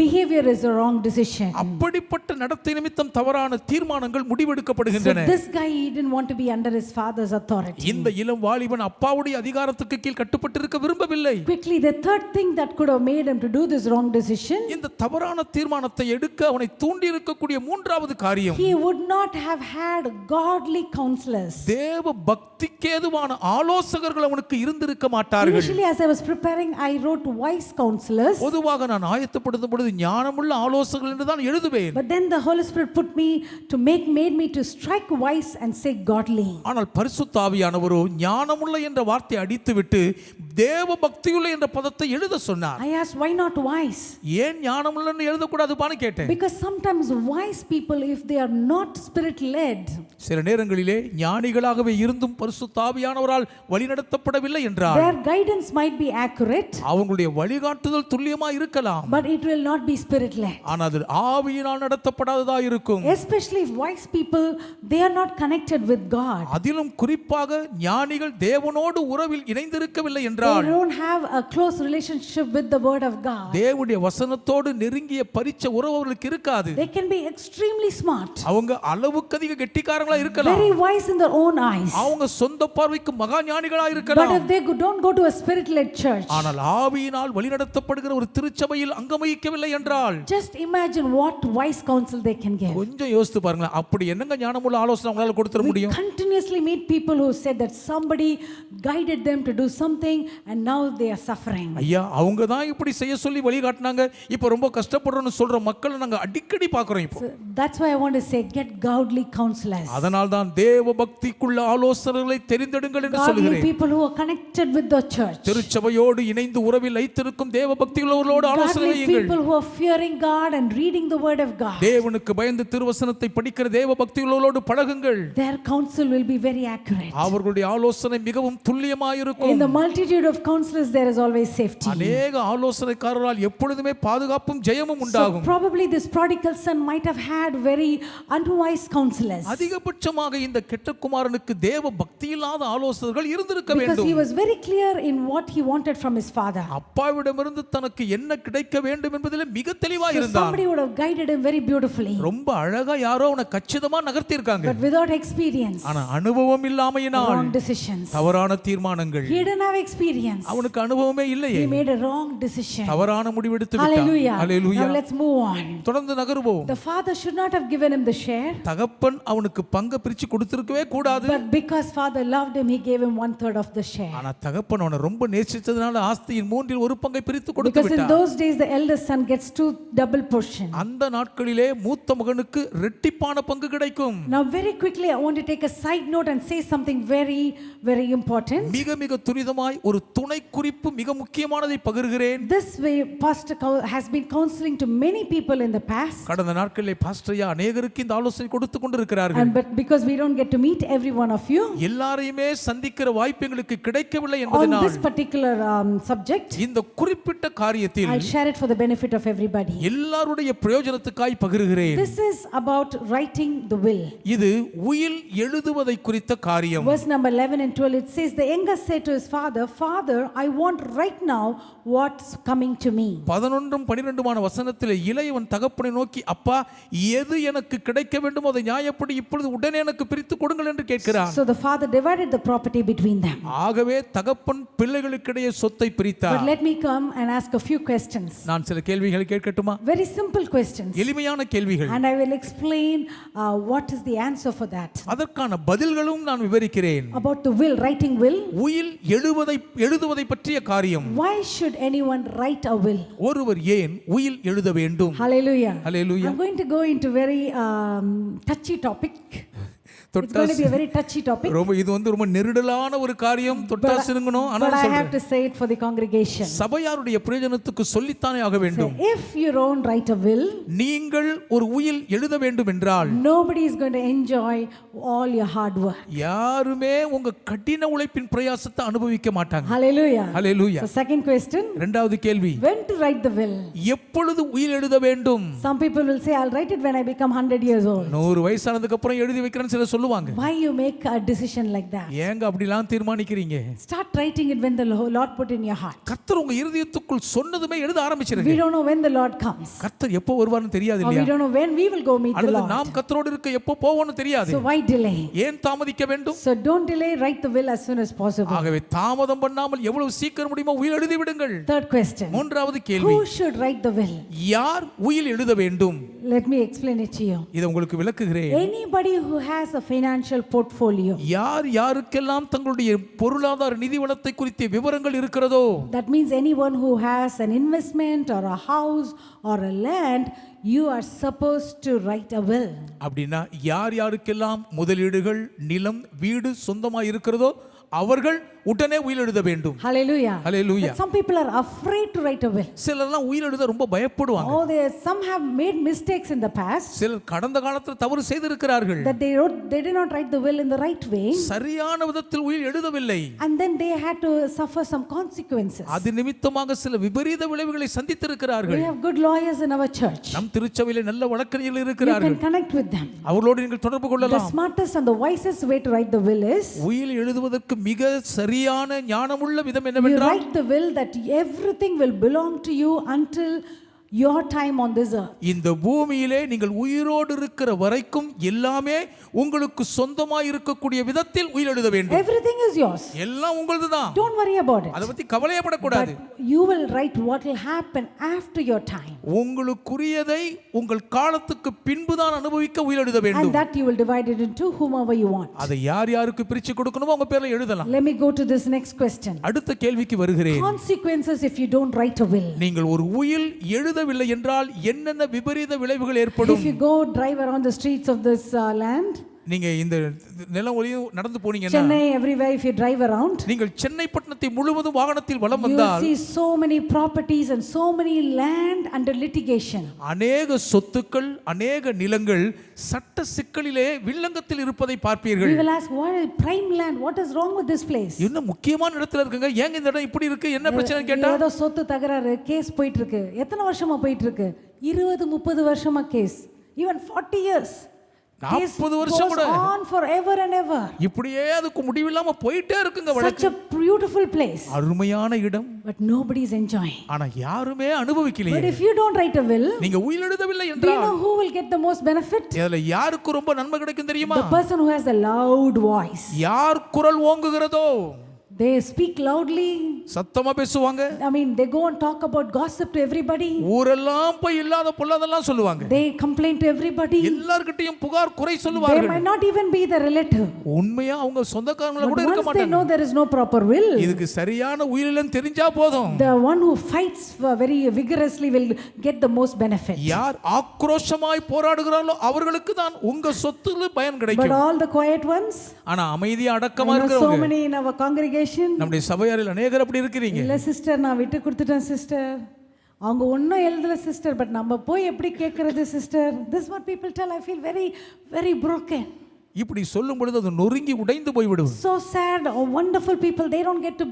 behavior is a wrong decision. அப்படிப்பட்ட நடத்தை நிமித்தம் தவறான தீர்மானங்கள் So முடிவெடுக்கப்படுகின்றன. this guy, he didn't want to be under his father's authority. இந்த இளம் வாலிபன் அப்பாவுடைய அதிகாரத்துக்கு கீழ் கட்டுப்பட்டிருக்க விரும்பவில்லை. Quickly, the third thing that could have made him to do this wrong decision, இந்த தவறான தீர்மானத்தை எடுக்க அவனை தூண்டி இருக்கக்கூடிய மூன்றாவது காரியம், he would not have had godly counselors. தேவ பக்திக்கு ஏதுவான ஆலோசகர்கள் அவனுக்கு இருந்திருக்க மாட்டார்கள். Initially, as I was preparing, I wrote wise counselors. பொதுவாக நான் ஆயத்தப்படுத்தும் பொழுது ஞானமுள்ள ஆலோசகர்கள் என்று தான் எழுதுவேன். But then the Holy Spirit made me to strike wise and say godly. ஆனால் பரிசுத்த ஆவியானவரோ ஞானமுள்ள என்ற வார்த்தையை அடித்துவிட்டு தேவ பக்தியுள்ள என்ற பதத்தை எழுத சொன்னார். I asked, why not wise? ஏன் ஞானமுள்ளன்னு எழுதக்கூடாதுப்பான்னு கேட்டேன். Because sometimes wise people, if they are not spirit led, சில நேரங்களிலே ஞானிகளாகவே இருந்தும் பரிசுத்த ஆவியானவரால் வழிநடத்தப்படவில்லை என்றால் their guidance might be accurate, அவங்களுடைய வழிகாட்டுதல் துல்லியமா இருக்கலாம், but it will not be spirit led. ஆனால் அது ஆவியினால் நடத்தப்படாததா இருக்கும். Especially if wise people, they are not connected with God. அதிலும் குறிப்பாக ஞானிகள் தேவனோடு உறவில் இணைந்திருக்கவில்லை They என்றால், don't have a close relationship with the word of God. தேவனுடைய வசனத்தோடு நெருங்கிய பரிச்ச உறவு அவர்களுக்கு இருக்காது. They can be extremely smart, அவங்க அளவுக்கு அதிக கெட்டிக்காரங்களா இருக்கலாம், very wise in their own eyes, அவங்க சொந்த பார்வைக்கு மகா ஞானிகளா but இருக்கலாம். if they don't go to a spirit led church, ஆனால் ஆவியினால் வழிநடத்தப்படுகிற ஒரு திருச்சபையில் அங்கமயிக்கவில்லை என்றால், just imagine what wise counsel they can give. கொஞ்சம் யோசித்து பாருங்களேன், அப்படி என்னங்க ஞானமுள்ள ஆலோசனை அவங்களால கொடுத்துட We முடியும்? continuously meet people who said that somebody guided them to do something and now they are suffering. ஐயா, அவங்க தான் இப்படி செய்ய சொல்லி வழிகாட்டினாங்க, இப்போ ரொம்ப கஷ்டப்படுறோம்னு சொல்ற மக்களை நாங்க அடிக்கடி பார்க்கிறோம். இப்போ So that's why I want to say, get godly counselors. அதனால் தான் தேவ பக்திக்குள்ள ஆலோசகர்களை தெரிந்தெடுங்கள் என்று Godly சொல்கிறேன். people who are connected with the church. திருச்சபையோடு இணைந்து உறவில் வைத்திருக்கும் தேவ பக்தியுள்ளவர்களோடு ஆலோசனை Godly வையுங்கள். people who are fearing God and reading the word of God. தேவனுக்கு பயந்து திருவசனத்தை படிக்கிற தேவ பக்தியுள்ளவர்களோடு பழகுங்கள். Their counsel will be very accurate. அவர்களுடைய ஆலோசனை மிகவும் துல்லியமாயிருக்கும். In the multitude of counselors, there is always safety. அநேக ஆலோசனைக்காரரால் எப்பொழுதுமே பாதுகாப்பும் ஜெயமும் So உண்டாகும். probably this prodigal son might have had very unwise counselors. அதிகபட்சமாக இந்த கெட்ட குமாரனுக்கு தேவ பக்தியில்லாத ஆலோசகர்கள் இருந்திருக்க Because வேண்டும். he was very clear in what he wanted from his father. அப்பாவிடமிருந்து தனக்கு என்ன கிடைக்க வேண்டும் என்பதிலே மிக தெளிவா So இருந்தான். somebody would have guided him very beautifully. ரொம்ப அழகா யாரோ அவனை கச்சிதமா நகர்த்தி இருக்காங்க. But without experience, ஆனா அனுபவம் இல்லாமையினால் wrong decisions. தவறான தீர்மானங்கள். He didn't have experience. அவனுக்கு அனுபவமே இல்லையே. He made a wrong decision. தவறான முடிவெடுத்து விட்டான். Hallelujah. Hallelujah. Now let's move on. தொடர்ந்து நகருவோம். The father should not have given him the share. தகப்பன் அவனுக்கு பங்கு பிரிச்சு கொடுத்திருக்கவே கூடாது. But because father loved him, he gave him 1/3 of the share. ஆனா தகப்பன் அவனை ரொம்ப நேசிச்சதனால ஆஸ்தியின் 3 1 பங்கை பிரித்து கொடுத்து Because in விட்டார். those days the eldest son gets 2 double portion. அந்த நாட்களிலே மூத்த மகனுக்கு இரட்டிப்பான பங்கு கிடைக்கும். Now very quickly I want to take a side note and say something very very important. மிக மிக துரிதமாய் ஒரு துணை குறிப்பு மிக முக்கியமானதை பகிர்கிறேன். This way pastor has been counseling to many people in the past. கடந்த நாட்களிலே பாஸ்டர்யா அநேகருக்கு இந்த ஆலோசனை கொடுத்து கொண்டிருக்கிறார்கள். And but because we don't get to meet every one of you எல்லாரையுமே சந்திக்கிற வாய்ப்பு எங்களுக்கு கிடைக்கவில்லை on என்பதனால் this particular subject, இந்த குறிப்பிட்ட காரியத்தில் I'll share it for the benefit of everybody. எல்லாருடைய பிரயோஜனத்துக்காய் பகிர்கிறேன். This is about writing the will. இது உயில் எழுதுவதை குறித்த காரியம். Verse number 11 and 12, it says, the younger said to his father, Father, I want right now what's coming to me. 11 12 வசனத்திலே இளையவன் தகப்பனை நோக்கி, அப்பா எது எனக்கு கிடைக்க வேண்டுமோ அதை நியாயப்படி இப்பொழுது உடனே எனக்கு பிரித்து கொடுங்கள் என்று கேட்கிறான். So the father divided the property between them. ஆகவே தகப்பன் பிள்ளைகளுக்கிடையே சொத்தை பிரித்தார். But let me come and ask a few questions. நான் சில கேள்விகளை கேட்கட்டுமா? Very simple questions. எளிமையான கேள்விகள். And I will explain what is the answer for that. அதற்கான பதில்களும் நான் விவரிக்கிறேன். About the will, writing will. உயில் எழுதுவதை பற்றிய காரியம். Why should anyone write a will? ஒருவர் ஏன் உயில் எழுத வேண்டும்? Hallelujah. Hallelujah. I'm going to go into very touchy topic. It's going to be a very touchy topic. ரொம்ப இது ரொம்ப நெருடலான ஒரு காரியம். தொட்டா சினுங்கணும். But I have to say it for the congregation. சபையாருடைய பிரயோஜனத்துக்கு சொல்லித்தானே ஆக வேண்டும். So if you don't write a will, நீங்கள் ஒரு உயில் எழுத வேண்டும் என்றால் nobody is going to enjoy all your hard work. யாருமே உங்க கடின உழைப்பின் பிரயாசத்தை அனுபவிக்க மாட்டாங்க. Hallelujah. Hallelujah. So second question, இரண்டாவது கேள்வி, when to write the will? எப்பொழுது உயில் எழுத வேண்டும்? Some people will say, I'll write it when I become 100 years old. 100 வயசானதுக்கு அப்புறம் எழுதி வைக்கிறேன்னு சிலர் சொல்லுவாங்க. Why you make a decision like that? ஏங்க அப்படிலாம் தீர்மானிக்கிறீங்க? Start writing it when the Lord put in your heart. கர்த்தர் உங்க இருதயத்துக்குள் சொன்னதுமே எழுத ஆரம்பிச்சிருங்க. We don't know when the Lord comes. கர்த்தர் எப்போ வருவார்னு தெரியாது Or we இல்லையா? don't know when we will go meet the அல்லது Lord. நாம் கர்த்தரோடு இருக்க எப்போ போவோம்னு தெரியாது. So why delay? ஏன் தாமதிக்க வேண்டும்? So don't delay, write the will as soon as possible. ஆகவே தாமதம் பண்ணாமல் எவ்வளவு சீக்கிரம் முடியுமோ உயில் எழுதி விடுங்கள். Third question, மூன்றாவது கேள்வி, who should write the will? யார் உயில் எழுத வேண்டும்? Let me explain it to you. இதை உங்களுக்கு விளக்குகிறேன். Anybody who has a financial portfolio. யாருக்கெல்லாம் தங்களுடைய பொருளாதார நிதி வளத்தை குறித்த விவரங்கள் இருக்கிறதோ, That means anyone who has an investment or a house or a land, you are supposed to write a will. அப்படின்னா யாருக்கெல்லாம் முதலீடுகள், நிலம், வீடு சொந்தமா இருக்கிறதோ அவர்கள் உடனே உயில் எழுத வேண்டும். Hallelujah. Hallelujah. But some people are afraid to write a will. சிலர்லாம் உயில் எழுத ரொம்ப பயப்படுவாங்க. Oh, some have made mistakes in the past. சிலர் கடந்த காலத்தில் தவறு செய்திருக்கிறார்கள். That they did not write the will in the right way. சரியான விதத்தில் உயில் எழுதவில்லை. And then they had to suffer some consequences. அது நிமித்தமாக சில விபரீத விளைவுகளை சந்தித்திருக்கிறார்கள். We have good lawyers in our church. நம் திருச்சபையிலே நல்ல வழக்கறிஞர்கள் You இருக்கிறார்கள். can connect with them. அவர்களோடு நீங்கள் தொடர்பு The கொள்ளலாம். smartest and the wisest way to write the will is உயில் எழுதுவதற்கு மிக சரியான ஞானமுள்ள விதம் you என்னவென்றால், write the will that everything will belong to you until your time on this earth. இந்த பூமியிலே நீங்கள் உயிரோடு இருக்கிற வரைக்கும் எல்லாமே உங்களுக்கு சொந்தமாய் இருக்கக்கூடிய விதத்தில் உயில் எழுத வேண்டும். Everything is yours. எல்லாம் உங்களுதுதான். Don't worry about it. அதை பத்தி கவலையப்படக்கூடாது. But you will write what will happen after your time. உங்களுக்குரியதை உங்கள் காலத்துக்கு பின்புதான் அனுபவிக்க உயில் எழுத வேண்டும். And that you will divide it into whomever you want. அதை யாருக்கு பிரிச்சு கொடுக்கணுமோ உங்க பேர்ல எழுதலாம். Let me go to this next question. அடுத்த கேள்விக்கு வருகிறேன். Consequences if you don't write a will. நீங்கள் ஒரு உயில் எழுதவில்லை என்றால் என்னென்ன விபரீத விளைவுகள் ஏற்படும்? If you go drive around the streets of this land, நீங்க இந்த நிலம் ஒளியும் நடந்து போனீங்கன்னா Chennai, everywhere if you drive around, நீங்கள் சென்னை பட்டணத்தை முழுவதும் வாகனத்தில் வலம் you will வந்தால் see so many properties and so many land under litigation. அநேக சொத்துக்கள் அநேக நிலங்கள் சட்ட சிக்கலிலே வில்லங்கத்தில் இருப்பதை பார்ப்பீர்கள். We will ask, what is prime land? What is wrong with this place? என்ன முக்கியமான இடத்துல இருக்குங்க, ஏங்க இந்த இடம் இப்படி இருக்கு, என்ன பிரச்சனை கேட்டா ஏதோ சொத்து தகராறு கேஸ் போயிட்டு இருக்கு. எத்தனை வருஷமா போயிட்டு இருக்கு? 20-30 வருஷமா கேஸ். Even 40 years. 40 வருஷம் கூட on forever and ever. இப்படியே அதுக்கு முடிவில்லாம போயிட்டே இருக்குங்க வழக்கு. Such a beautiful place. அருமையான இடம். But nobody is enjoying. ஆனா யாருமே அனுபவிக்கலையே. But if you don't write a will, நீங்க உயில் எழுதவில்லை do you என்றால் know who will get the most benefit? இதுல யாருக்கு ரொம்ப நன்மை கிடைக்கும் தெரியுமா? The person who has the loud voice. யார் குரல் ஓங்குகிறதோ, They speak loudly. சத்தமா பேசுவாங்க. I mean, they go and talk about gossip to everybody. ஊரெல்லாம் போய் இல்லாத பொல்லாதெல்லாம் சொல்லுவாங்க. They complain to everybody. எல்லார்கிட்டயும் புகார் குறை They சொல்லுவார்கள். might not even be the relative. உண்மையா அவங்க சொந்தக்காரங்கள But கூட இருக்க once they மாட்டாங்க. know there is no proper will, இதுக்கு சரியான உயில் இல்லைன்னு தெரிஞ்சா போதும். the one who fights very vigorously will get the most benefit. யார் ஆக்ரோஷமாய் போராடுகிறார்களோ அவர்களுக்கு தான் உங்க சொத்துல பயன் But கிடைக்கும். all the quiet ones, ஆனா அமைதியா I அடக்கமா know so இருக்கிறவங்க, many in our congregation. நம்முடைய சபையாரில் அநேகர் அப்படி இருக்கிறீங்க. இல்ல சிஸ்டர், நான் விட்டு கொடுத்துட்டேன் சிஸ்டர், அவங்க ஒன்றும் எழுதல சிஸ்டர், பட் நம்ம போய் எப்படி கேட்கறது sister? This what people tell. I feel very very broken. இப்படி சொல்லும் பொழுது அது நொறுங்கி உடைந்து போய்விடும். So sad. Oh, wonderful people, they don't get to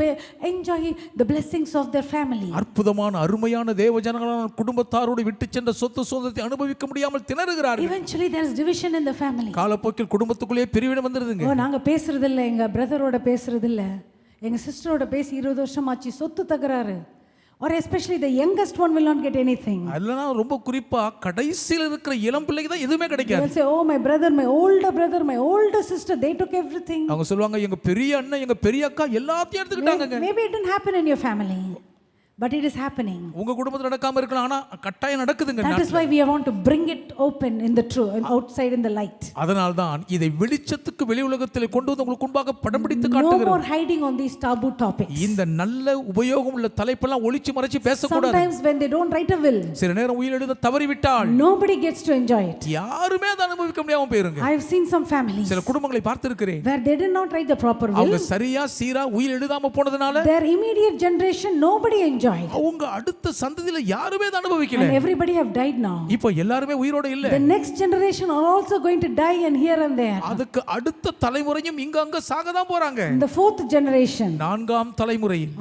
enjoy the blessings of their family. அற்புதமான அருமையான தேவ ஜனங்களான குடும்பத்தாரோடு விட்டு சென்ற சொத்து சுதந்திரத்தை அனுபவிக்க முடியாமல் திணறுகிறார்கள். Eventually there is division in the family. காலப்போக்கில் குடும்பத்துக்குள்ளே பிரிவினை வந்துருதுங்க. ஓ, நாங்க பேசுறது இல்ல, எங்க பிரதரோட பேசுறது இல்ல, எங்க சிஸ்டரோட பேசி 20 வருஷம் ஆச்சு, சொத்து தகராறு. Or especially the youngest one will not get anything. அதெல்லாம் ரொம்ப குறிப்பா கடைசியில் இருக்கிற இளம் பிள்ளைக்கு தான் எதுவுமே They கிடைக்காது. will say, oh, my brother, my older sister, they took everything. அவங்க சொல்லுவாங்க, எங்க பெரிய அண்ணன் எங்க பெரிய அக்கா எல்லாத்தையும் எடுத்துக்கிட்டாங்க. Maybe it didn't happen in your family, but it is happening. உங்க குடும்பத்துல நடக்காம இருக்கலாம், ஆனா கட்டாயம் நடக்குதுங்க. That is why we want to bring it open in the truth and outside in the light. அதனால் தான் இதை வெளிச்சத்துக்கு வெளி உலகத்தில் கொண்டு வந்து உங்களுக்கு முன்பாக படம் பிடித்து No காட்டுகிறோம். more hiding on these taboo topics. இந்த நல்ல உபயோகம் உள்ள தலைப்பெல்லாம் ஒளிச்சு மறைச்சு பேசக்கூடாது. Sometimes when they don't write a will, சில நேரம் உயில் எழுத தவறிவிட்டால் nobody gets to enjoy it. யாருமே அதை அனுபவிக்க முடியாம போயிருங்க. I have seen some families சில குடும்பங்களை பார்த்திருக்கிறேன், where they did not write the proper will. அவங்க சரியா சீரா உயில் எழுதாம போனதுனால Their immediate generation, nobody enjoyed. அவங்க அடுத்த சந்ததியில யாருமே அதை அனுபவிக்கல. And everybody have died now. இப்போ எல்லாருமே உயிரோட இல்ல. The next generation are also going to die and here and there. அதுக்கு அடுத்த தலைமுறையும் இங்க அங்க சாகதான் போறாங்க. In the fourth generation, நான்காம் தலைமுறையில்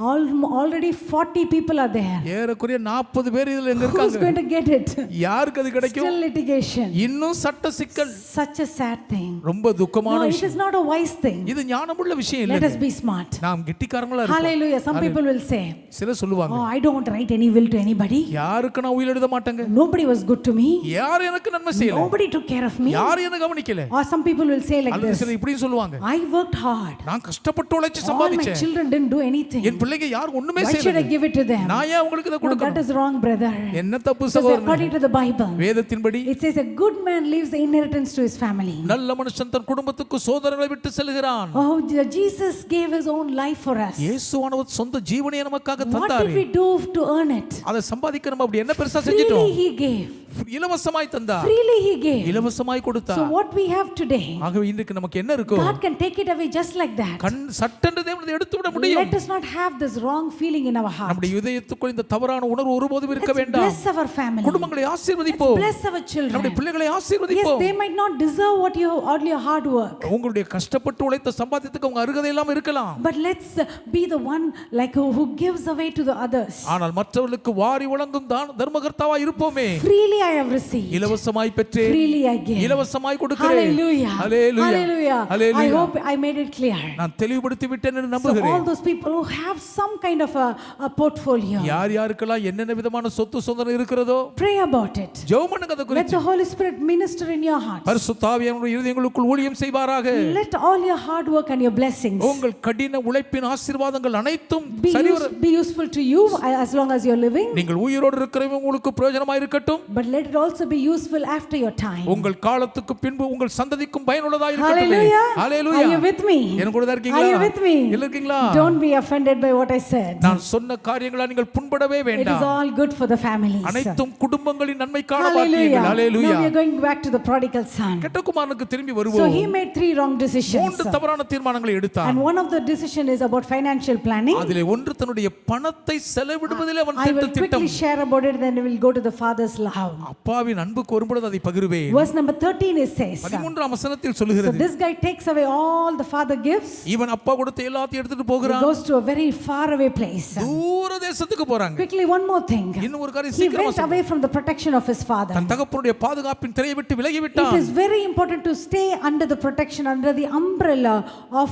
already 40 people are there. ஏறக்குறைய 40 பேர் இதுல எங்க Who's இருக்காங்க? going to get it? யாருக்கு அது கிடைக்கும்? Still litigation. இன்னும் சட்ட சிக்கல். Such a sad thing. ரொம்ப துக்கமான No, it விஷயம். is not a wise thing. இது ஞானமுள்ள விஷயம் Let இல்ல. us be smart. நாம் கெட்டிக்காரங்களா இருப்போம். Hallelujah. Some people will say, சில சொல்லுவாங்க, oh, I don't write any will to anybody. யாருக்கு நான் உயில் எழுத மாட்டேங்க, Nobody was good to me. யார் எனக்கு நன்மை செய்யல, Nobody took care of me. யார் என்ன கவனிக்கல. Or some people will say like அல்லது this, சில இப்படி சொல்லுவாங்க, I worked hard. நான் கஷ்டப்பட்டு உழைச்சு All my சம்பாதிச்சேன், children didn't do anything. என் பிள்ளைங்க யார் ஒண்ணுமே Why should I செய்யல, give it to them? நான் ஏன் உங்களுக்கு இத No, that கொடுக்கணும்? is wrong, brother. என்ன தப்பு Because சகோதரனே? according to the Bible, வேதத்தின்படி it says a good man leaves the inheritance to his family. நல்ல மனுஷன் தன் குடும்பத்துக்கு சோதரங்களை விட்டு செல்கிறான். Oh, Jesus gave his own life for us. இயேசுவானவர் சொந்த ஜீவனை நமக்காக What did தந்தார். we do to earn it? அதை சம்பாதிக்க நம்ம அப்படி என்ன பெருசா Freely செஞ்சிட்டோம்? he gave. இலவசமாய் தந்தார், Freely he gave. இலவசமாய் So கொடுத்தார். what we have today, ஆகவே இன்றைக்கு நமக்கு என்ன இருக்கோ God can take it away just like that. கண் சட்டென்று தேவன் அதை எடுத்து விட முடியும். Let us not have this wrong feeling in our heart. நம்முடைய இதயத்துக்குள் இந்த தவறான உணர்வு ஒருபோதும் இருக்க Let's வேண்டாம். bless our family. குடும்பங்களை ஆசீர்வதிப்போம், Bless our children. நம்முடைய பிள்ளைகளை Yes, ஆசீர்வதிப்போம். they might not deserve what all your hard work, உங்களுடைய கஷ்டப்பட்டு உழைத்த சம்பாத்தியத்துக்கு அவங்க அருகதை எல்லாம் இருக்கலாம், but let's be the one like who gives away to the others. ஆனால் மற்றவர்களுக்கு வாரி வழங்கும் தர்மகர்த்தாவா இருப்போமே. Freely I have received, இலவசமாய் பெற்றேன், freely I give. இலவசமாய் கொடுக்கிறேன். Hallelujah. Hallelujah, Hallelujah. I hallelujah. hope I made it clear. நான் தெளிவுபடுத்தி விட்டேன் என்று So நம்புகிறேன். all those people who have some kind of a portfolio, யார் யாருக்கெல்லாம் என்னென்ன விதமான சொத்து சுதந்திரம் இருக்கிறதோ pray about it. ஜெபம் பண்ணுங்க. அதை Let குறித்து the Holy Spirit minister in your heart. பரிசுத்த ஆவியானவர் இருதயங்களுக்குள் ஊழியம் செய்வாராக. Let all your hard work and your blessings உங்கள் கடின உழைப்பின் ஆசீர்வாதங்கள் அனைத்தும் be சரிவர useful to you as long as you're living, நீங்கள் உயிரோடு இருக்கிறவங்க உங்களுக்கு பிரயோஜனமா இருக்கட்டும். but let it also be useful after your time. உங்கள் காலத்துக்கு பின்பு உங்கள் சந்ததிக்கும் பயனுள்ளதா இருக்கட்டும். Hallelujah. Hallelujah. Are you with me? என் கூட தான் இருக்கீங்களா? Are you with me? இல்ல இருக்கீங்களா? Don't be offended by what I said. நான் சொன்ன காரியங்களா நீங்கள் புண்படவே It is வேண்டாம். all good for the families. அனைத்தும் குடும்பங்களின் நன்மைக்கான Hallelujah. வார்த்தைகள். ஹalleluya. Now we are going back to the prodigal son. கெட்ட குமாரனுக்கு திரும்பி So வருவோம். he made 3 wrong decisions. 3 தவறான தீர்மானங்களை எடுத்தான். And one of the decision is about financial planning. அதிலே ஒன்று தன்னுடைய பணத்தை செலவிடுவதிலே அவன் I will திட்டம். quickly share about it, then we will go to the father's love. அப்பாவின் அன்புக்கு வரும்பொழுது அதை பகிர்வேன். Verse number 13 it says. 13ஆம் வசனத்தில் So சொல்லுகிறது. this guy takes away all the father gives. இவன் அப்பா கொடுத்த எல்லாத்தையும் எடுத்துட்டு He போகிறான். goes to a very far away place. தூர தேசத்துக்கு போறாங்க. Quickly, one more thing. இன்னும் ஒரு காரியம் He சீக்கிரமா went away from the protection of his father. தன் தகப்பனுடைய பாதுகாப்பின் திரையை விட்டு விலகி It விட்டான். is very important to stay under the protection, under the umbrella of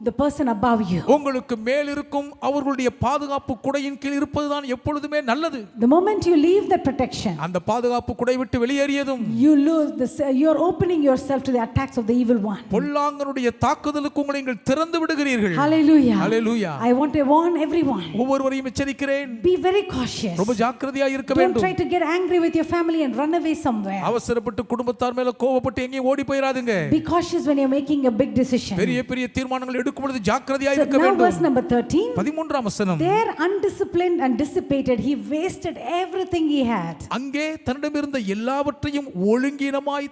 the person above you. உங்களுக்கு மேல் இருக்கும் அவர்களுடைய பாதுகாப்பு குடையின் கீழ் இருப்பதுதான் எப்பொழுதுமே நல்லது. The moment you leave that protection, அந்த பாதுகாப்பு குடை விட்டு வெளியேறியதும் you lose this, you are opening yourself to the attacks of the evil one. பொல்லாங்கனுடைய தாக்குதலுக்கு உங்களை நீங்கள் திறந்து விடுகிறீர்கள். Hallelujah. Hallelujah. I want to warn everyone. ஒவ்வொருவரையும் எச்சரிக்கிறேன். Be very cautious. ரொம்ப ஜாக்கிரதையா இருக்க Don't வேண்டும். try to get angry with your family and run away somewhere. அவசரப்பட்டு குடும்பத்தார் மேல கோபப்பட்டு எங்கேயும் ஓடி போயிராதீங்க. Be cautious when you're making a big decision. பெரிய பெரிய தீர்மானங்கள் எடுக்கும் பொழுது ஜாக்கிரதையா So இருக்க now வேண்டும். verse number 13. 13ஆம் வசனம். There undisciplined and dissipated, he wasted everything he had. அங்கே தன்னிடமிருந்த எல்லாவற்றையும் ஒழுங்கீனமாய்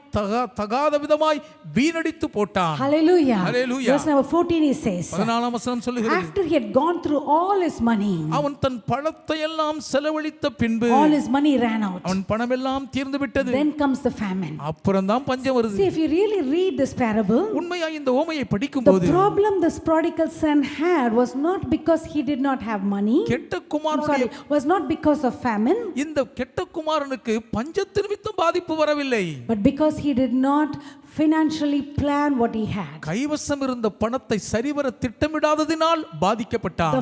தகாத விதமாய் வீணடித்து போட்டான். Hallelujah. Hallelujah. Verse number 14 he says, 14ஆம் வசனம் சொல்லுகிறது. after he had gone through all his money, அவன் தன் பணத்தை எல்லாம் செலவழித்த பின்பு all his money ran out. அவன் பணம் எல்லாம் தீர்ந்து விட்டது. Then comes the famine. அப்புறம் தான் பஞ்சம் வருது. See, if you really read this parable, உண்மையா இந்த ஓமையை the படிக்கும்போது problem this prodigal son had was not because he did not have money. கெட்ட குமாரனுடைய Was not because of famine, இந்த கெட்ட குமாரனுக்கு பஞ்சத்தின் நிமித்தம் பாதிப்பு வரவில்லை. but because he did not financially plan what he had. கைவசம் இருந்த பணத்தை சரிவர திட்டமிடாததினால் பாதிக்கப்பட்டான்.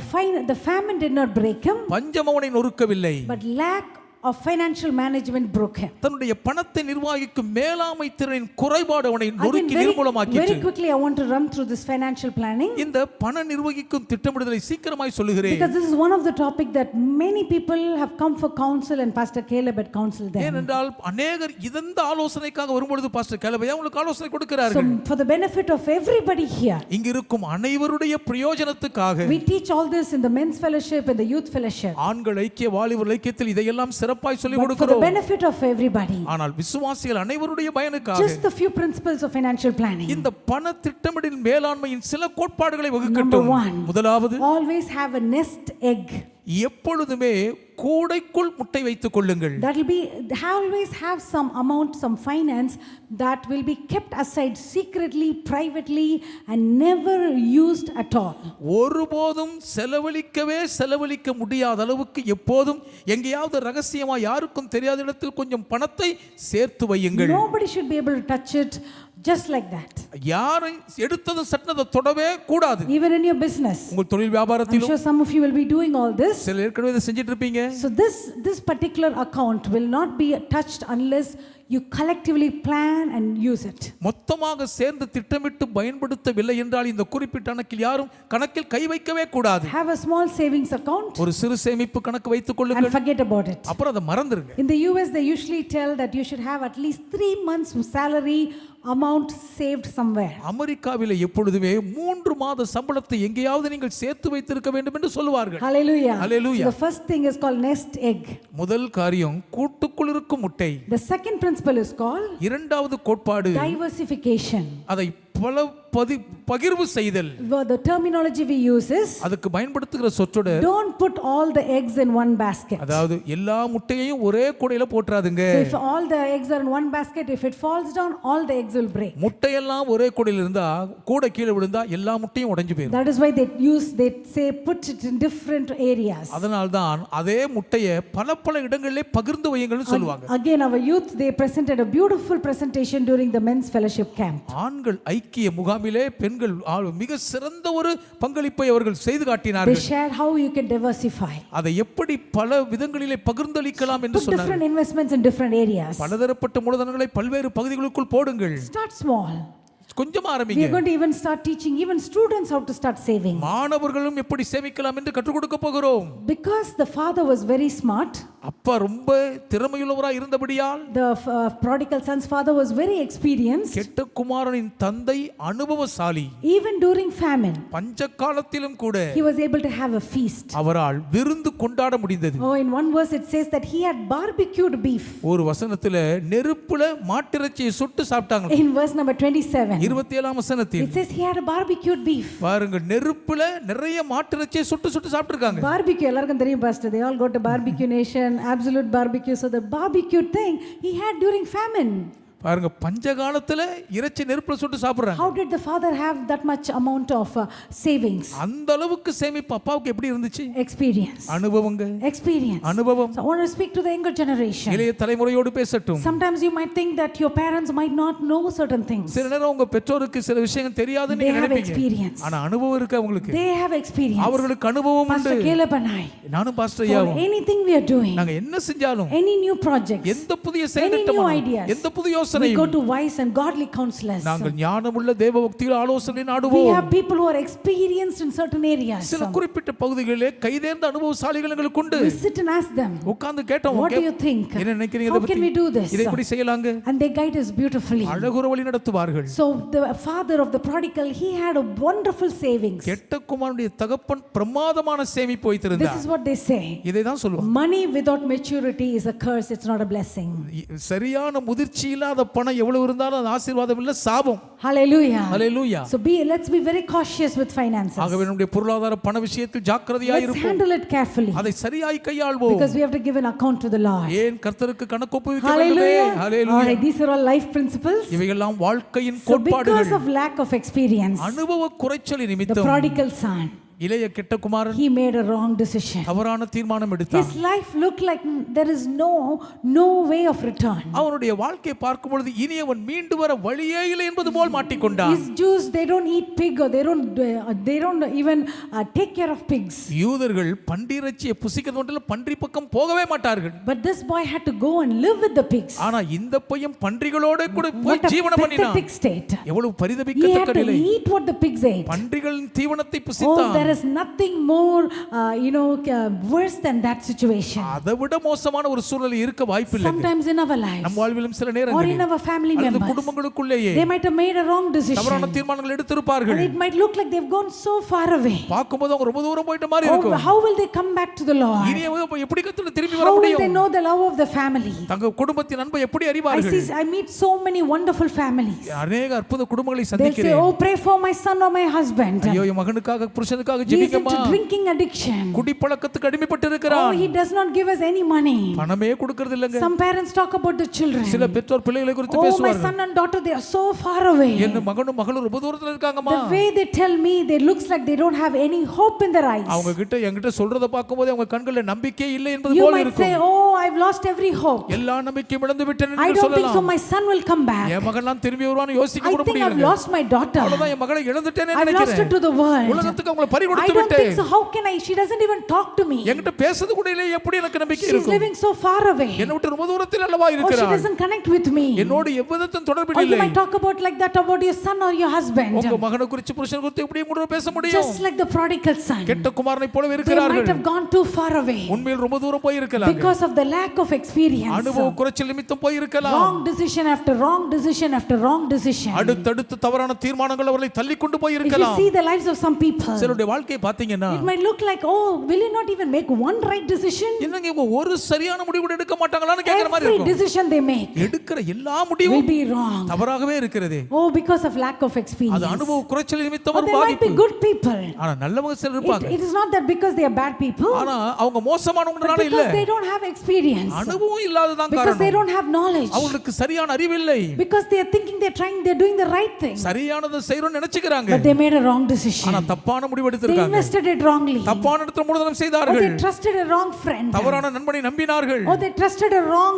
The famine did not break him, பஞ்சம் அவனை நொறுக்கவில்லை. but lack of financial management broke him. தன்னுடைய பணத்தை நிர்வகிக்கும் மேலாண்மை திறனின் குறைபாடு அவனை Again, நொறுக்கி very நிர்மூலமாக்கிற்று. quickly I want to run through this financial planning, இந்த பண நிர்வகிக்கும் திட்டமிடுதலை சீக்கிரமாய் சொல்லுகிறேன். because this is one of the topic that many people have come for counsel and Pastor Caleb had counseled them. ஏனென்றால் அநேகர் இந்த ஆலோசனைக்காக வரும்பொழுது பாஸ்டர் கேலபையா உங்களுக்கு ஆலோசனை So கொடுக்கிறார்கள். for the benefit of everybody here, இங்க இருக்கும் அனைவருடைய பிரயோஜனத்துக்காக we teach all this in the men's fellowship and the youth fellowship. ஆண்கள் ஐக்கிய வாலிபர் ஐக்கியத்தில் இதையெல்லாம் சிறப்பாய் சொல்லி But for the கொடுக்கிறோம். benefit of everybody, ஆனால் விசுவாசிகள் அனைவருடைய பயனுக்காக just the few principles of financial planning. இந்த பண திட்டமிடல் மேலாண்மையின் சில கோட்பாடுகளை வகுக்கட்டும். Number 1, முதலாவது, always have a nest egg. எப்பொழுதுமே கூடைக்குள் முட்டை வைத்துக் கொள்ளுங்கள். That will be, always have some amount, some finance that will be kept aside secretly, privately and never used at all. ஒருபோதும் செலவழிக்க முடியாத அளவுக்கு எப்போதும் எங்கேயாவது ரகசியமா யாருக்கும் தெரியாத இடத்தில் கொஞ்சம் பணத்தை சேர்த்து வையுங்கள். Nobody should be able to touch it just like that. யாரை எடுத்ததும் சட்டத்தை தொடவே கூடாது. Even in your business, உங்கள் தொழில் I'm வியாபாரத்திலும் sure some of you will be doing all this. சில ஏற்கனவே இதை செஞ்சிட்டு இருப்பீங்க. So this particular account will not be touched unless you collectively plan and use it. மொத்தமாக சேர்ந்து திட்டமிட்டு பயன்படுத்தவில்லை என்றால் இந்த குறிப்பிட்ட கணக்கில் யாரும் கணக்கில் கை வைக்கவே கூடாது. Have a small savings account ஒரு சிறு சேமிப்பு கணக்கு வைத்துக் and கொள்ளுங்கள். forget about it. அப்புறம் அதை மறந்துருங்க. In the US they usually tell that you should have at least 3 months salary amount saved somewhere. அமெரிக்காவிலே எப்பொழுதுமே 3 மாத சம்பளத்தை எங்கேயாவது நீங்கள் சேர்த்து வைத்திருக்க வேண்டும் என்று சொல்லுவார்கள். Hallelujah. Hallelujah. So the first thing is called nest egg. முதல் காரியம் கூட்டுக்குள் இருக்கும் முட்டை. The second principle is called இரண்டாவது கோட்பாடு diversification. அதை பல பகிர்வு செய்தல். The terminology we use is, அதுக்கு பயன்படுத்துகிற சொற்றொடர், don't put all the eggs in one basket. அதாவது எல்லா முட்டையையும் ஒரே கூடையில போட்றாதுங்க. So if all the eggs are in one basket, if it falls down, all the eggs will break. முட்டையெல்லாம் ஒரே கூடையில இருந்தா கூடை கீழே விழுந்தா எல்லா முட்டையும் உடைஞ்சு போயிடும். That is why they say put it in different areas. அதனால்தான் அதே முட்டையை பல இடங்களிலே பகிர்ந்து வையுங்கள்னு சொல்லுவாங்க. Again, our youth, they presented a beautiful presentation during the men's fellowship camp. ஆண்கள் ஐக்கிய முகாமிலே பெண்கள் மிக சிறந்த ஒரு பங்களிப்பை அவர்கள் செய்து They காட்டினார்கள். shared how you can diversify. அதை எப்படி பல விதங்களிலே பகிர்ந்தளிக்கலாம் என்று Put சொன்னார்கள். different investments in different areas. பலதரப்பட்ட மூலதனங்களை பல்வேறு பகுதிகளுக்குள் போடுங்கள். Start small. கொஞ்சமா We ஆரம்பிங்க. are going to even start teaching even students how to start saving. மாணவர்களும் எப்படி சேமிக்கலாம் என்று கற்றுக் கொடுக்க போகிறோம். Because the father was very smart, அப்பா ரொம்ப திறமையுள்ளவராய் இருந்தபடியால் the prodigal son's father was very experienced. கெட்ட குமாரனின் தந்தை அனுபவசாலி. Even during famine, பஞ்ச காலத்திலும் கூட he was able to have a feast. அவரால் விருந்து கொண்டாட முடிந்தது. Oh, in one verse it says that he had barbecued beef. ஒரு வசனத்துல நெருப்புல மாட்டிறைச்சியை சுட்டு சாப்பிட்டாங்க. In verse number 27, 27ஆம் வசனத்தில் it says he had a barbecued beef. பாருங்க, நெருப்புல நிறைய மாட்டிறைச்சியை சுட்டு சுட்டு சாப்பிட்டிருக்காங்க. Barbecue, எல்லாருக்கும் தெரியும் pastor, they all go to barbecue nation, absolute barbecue. So the barbecue thing he had during famine. பாருங்க, பஞ்ச காலத்துல இறைச்சி நெருப்புல சுட்டு சாப்பிடுறாங்க. How did the father have that much amount of savings? அந்த அளவுக்கு சேமிப்பு அப்பாவுக்கு எப்படி இருந்துச்சு? Experience. அனுபவங்க, Experience. அனுபவம். So I want to speak to the younger generation. இளைய தலைமுறையோடு பேசட்டும். Sometimes you might think that your parents might not know certain things. சில நேரம் உங்க பெற்றோருக்கு சில விஷயங்கள் தெரியாதுன்னு They நீங்க have நினைப்பீங்க. experience. ஆனா அனுபவம் இருக்கு அவங்களுக்கு. They have experience. அவர்களுக்கு அனுபவம் உண்டு. Pastor Caleb and I, நானும் பாஸ்டர் for ஐயாவும் anything we are doing, நாங்க என்ன செஞ்சாலும், any new projects, எந்த புதிய any செயல்திட்டமும், new ideas, எந்த புதிய we go யோசனையும், to wise and godly counselors. நாங்கள் ஞானமுள்ள தேவபக்தியில் ஆலோசனை We நாடுவோம். have people who are experienced in certain areas. சில குறிப்பிட்ட பகுதிகளிலே கைதேர்ந்த அனுபவசாலிகள் எங்களுக்கு உண்டு. We sit and ask them, உட்கார்ந்து கேட்டோம், what do you think? என்ன நினைக்கிறீங்க How இதை can பத்தி? we do this? இதை எப்படி செய்யலாங்க? And they guide us beautifully. அழகுற வழி நடத்துவார்கள். So the father of the prodigal, he had a wonderful savings. கெட்ட குமாரனுடைய தகப்பன் பிரமாதமான சேமிப்பு This வைத்திருந்தார். is what they say. இதை தான் சொல்லுவாங்க. Money without maturity is a curse, it's not a blessing. சரியான முதிர்ச்சி இல்லாத பணம் எவ்வளவு இருந்தாலும் அது ஆசீர்வாதம் இல்ல, சாபம். Hallelujah. Hallelujah. So let's be very cautious with finances. ஆகவே நம்முடைய பொருளாதார பண விஷயத்தில் ஜாக்கிரதையாய் Let's இருப்போம். handle it carefully அதை சரியாய் கையாள்வோம். because we have to give an account to the Lord. ஏன் கர்த்தருக்கு கணக்கு ஒப்புவிக்க வேண்டுமே? Hallelujah. All hallelujah. right, these are all life principles. இவைகளெல்லாம் வாழ்க்கையின் So because கோட்பாடுகள். of lack of experience, அனுபவ குறைச்சல் the நிமித்தம் prodigal son, இளைய கெட்ட குமாரன் he made a wrong decision. தவறான தீர்மானம் எடுத்தான். His life looked like there is no way of return. அவனுடைய வாழ்க்கையை பார்க்கும் பொழுது இனி அவன் மீண்டு வர வழியே இல்லை என்பது போல் மாட்டிக்கொண்டான். His Jews, they don't eat pig, or they don't even take care of pigs. யூதர்கள் பன்றியிறைச்சியை புசிக்கிறது மட்டும் இல்ல, பன்றி பக்கம் போகவே மாட்டார்கள். But this boy had to go and live with the pigs. ஆனா இந்த பையன் பன்றிகளோட கூட போய் What a ஜீவனம் பண்ணினான். pathetic state. எவ்வளவு He had பரிதபிக்கத்தக்க to நிலை. eat what the pigs ate. பன்றிகளின் தீவனத்தை Oh, புசித்தான். there is nothing more, worse than that situation. அதை விட மோசமான ஒரு சூழ்நிலை இருக்க வாய்ப்பில்லை. Sometimes in our lives, நம் வாழ்விலும் சில or in நேரங்களில் our family அல்லது members, குடும்பங்களுக்குள்ளேயே they might have made a wrong தவறான decision. தீர்மானங்கள் எடுத்திருப்பார்கள். And it might look like they've gone so far away. பார்க்கும்போது அவங்க ரொம்ப தூரம் போயிட்ட மாதிரி Oh, இருக்கும். how will they come back to the Lord? இனி அவங்க எப்படி கர்த்தரை திரும்பி வர How will they முடியும்? know the love of the family? தங்க குடும்பத்தின் அன்பை எப்படி I அறிவார்கள்? meet so many wonderful families. அநேக அற்புத குடும்பங்களை They'll say, சந்திக்கிறேன். oh, pray for my son or my husband. ஐயோ, என் மகனுக்காக புருஷனுக்காக He is ஜெபிக்கமா. into drinking addiction. குடிப்பழக்கத்துக்கு அடிமைப்பட்டு Oh, இருக்கிறான். he does not give us any money. பணமே கொடுக்கிறது இல்லங்க. Some parents talk about the children. சில பெற்றோர் பிள்ளைகளை குறித்து Oh, my பேசுவார்கள். son and daughter, they are so far away. என் மகனும் மகளும் ரொம்ப தூரத்துல இருக்காங்கம்மா. The way they tell me, they looks like they don't have any hope in their eyes. அவங்க கிட்ட என்கிட்ட சொல்றத பார்க்கும்போது அவங்க கண்கள்ல நம்பிக்கை இல்லை என்பது You போல might say, இருக்கும். oh, I've lost every hope. எல்லா நம்பிக்கையும் இழந்து விட்டேன் I என்று don't think so. சொல்லலாம். My son will come back. என் மகன்லாம் திரும்பி வருவான்னு யோசிக்க I கூட think I've முடியல. lost my daughter. அவ்வளவுதான், என் மகளை இழந்துட்டேன்னு I've lost her நினைக்கிறேன். to the world. உலகத்துக்கு அவங்களை பறி I கொடுத்து don't think விட்டேன். so. How can I? She doesn't even talk to me. என்கிட்ட பேசுறது கூட இல்லை, எப்படி எனக்கு நம்பிக்கை She's இருக்கும்? living so far away. என்னை விட்டு ரொம்ப தூரத்தில் அல்லவா Oh, she இருக்கிறார். doesn't connect with me. என்னோடு எவ்விதத்திலும் தொடர்பில் Or you இல்லை. might talk about like that about your son or your husband. உங்க மகனை குறித்து புருஷன் குறித்து எப்படி கூட பேச முடியும்? Just like the prodigal son. கெட்ட குமாரனை போல They might இருக்கிறார்கள். have gone too far away உண்மையில் ரொம்ப தூரம் போய் இருக்கலாம். because of the lack of experience. அனுபவ குறைச்சல் நிமித்தம் போய் இருக்கலாம். Wrong decision after wrong decision after wrong decision. அடுத்தடுத்து தவறான தீர்மானங்கள் அவர்களை தள்ளி கொண்டு போய் If you இருக்கலாம். see the lives of some people, சிலருடைய வாழ்க்கையை பாத்தீங்கன்னா it might look like, oh, will you not even make one right decision? என்னங்க இவங்க ஒரு சரியான முடிவு கூட எடுக்க மாட்டாங்களான்னு கேக்குற மாதிரி Every இருக்கும். decision they make எடுக்கிற எல்லா will முடிவும் be wrong. தவறாகவே இருக்கிறது. Oh, because of lack of அது experience. அனுபவ குறைச்சல் நிமித்தம் Or ஒரு they might பாதிப்பு. be good people. ஆனா நல்லவங்க சிலர் இருப்பாங்க. It is not that because they are bad people, ஆனா அவங்க மோசமானவங்கனால but இல்ல. because they don't have experience. அனுபவம் இல்லாததான் Because they காரணம். don't have knowledge. அவங்களுக்கு சரியான அறிவு இல்லை. Because they are thinking they're doing the right thing. சரியானதை செய்யறோம்னு நினைச்சுக்கிறாங்க. But they made a wrong decision. ஆனா தப்பான முடிவு They எடுத்திருக்காங்க. invested it wrongly. தப்பான இடத்துல மூலதனம் Or செய்தார்கள். they trusted a wrong friend. தவறான நண்பனை நம்பினார்கள். Or they trusted a wrong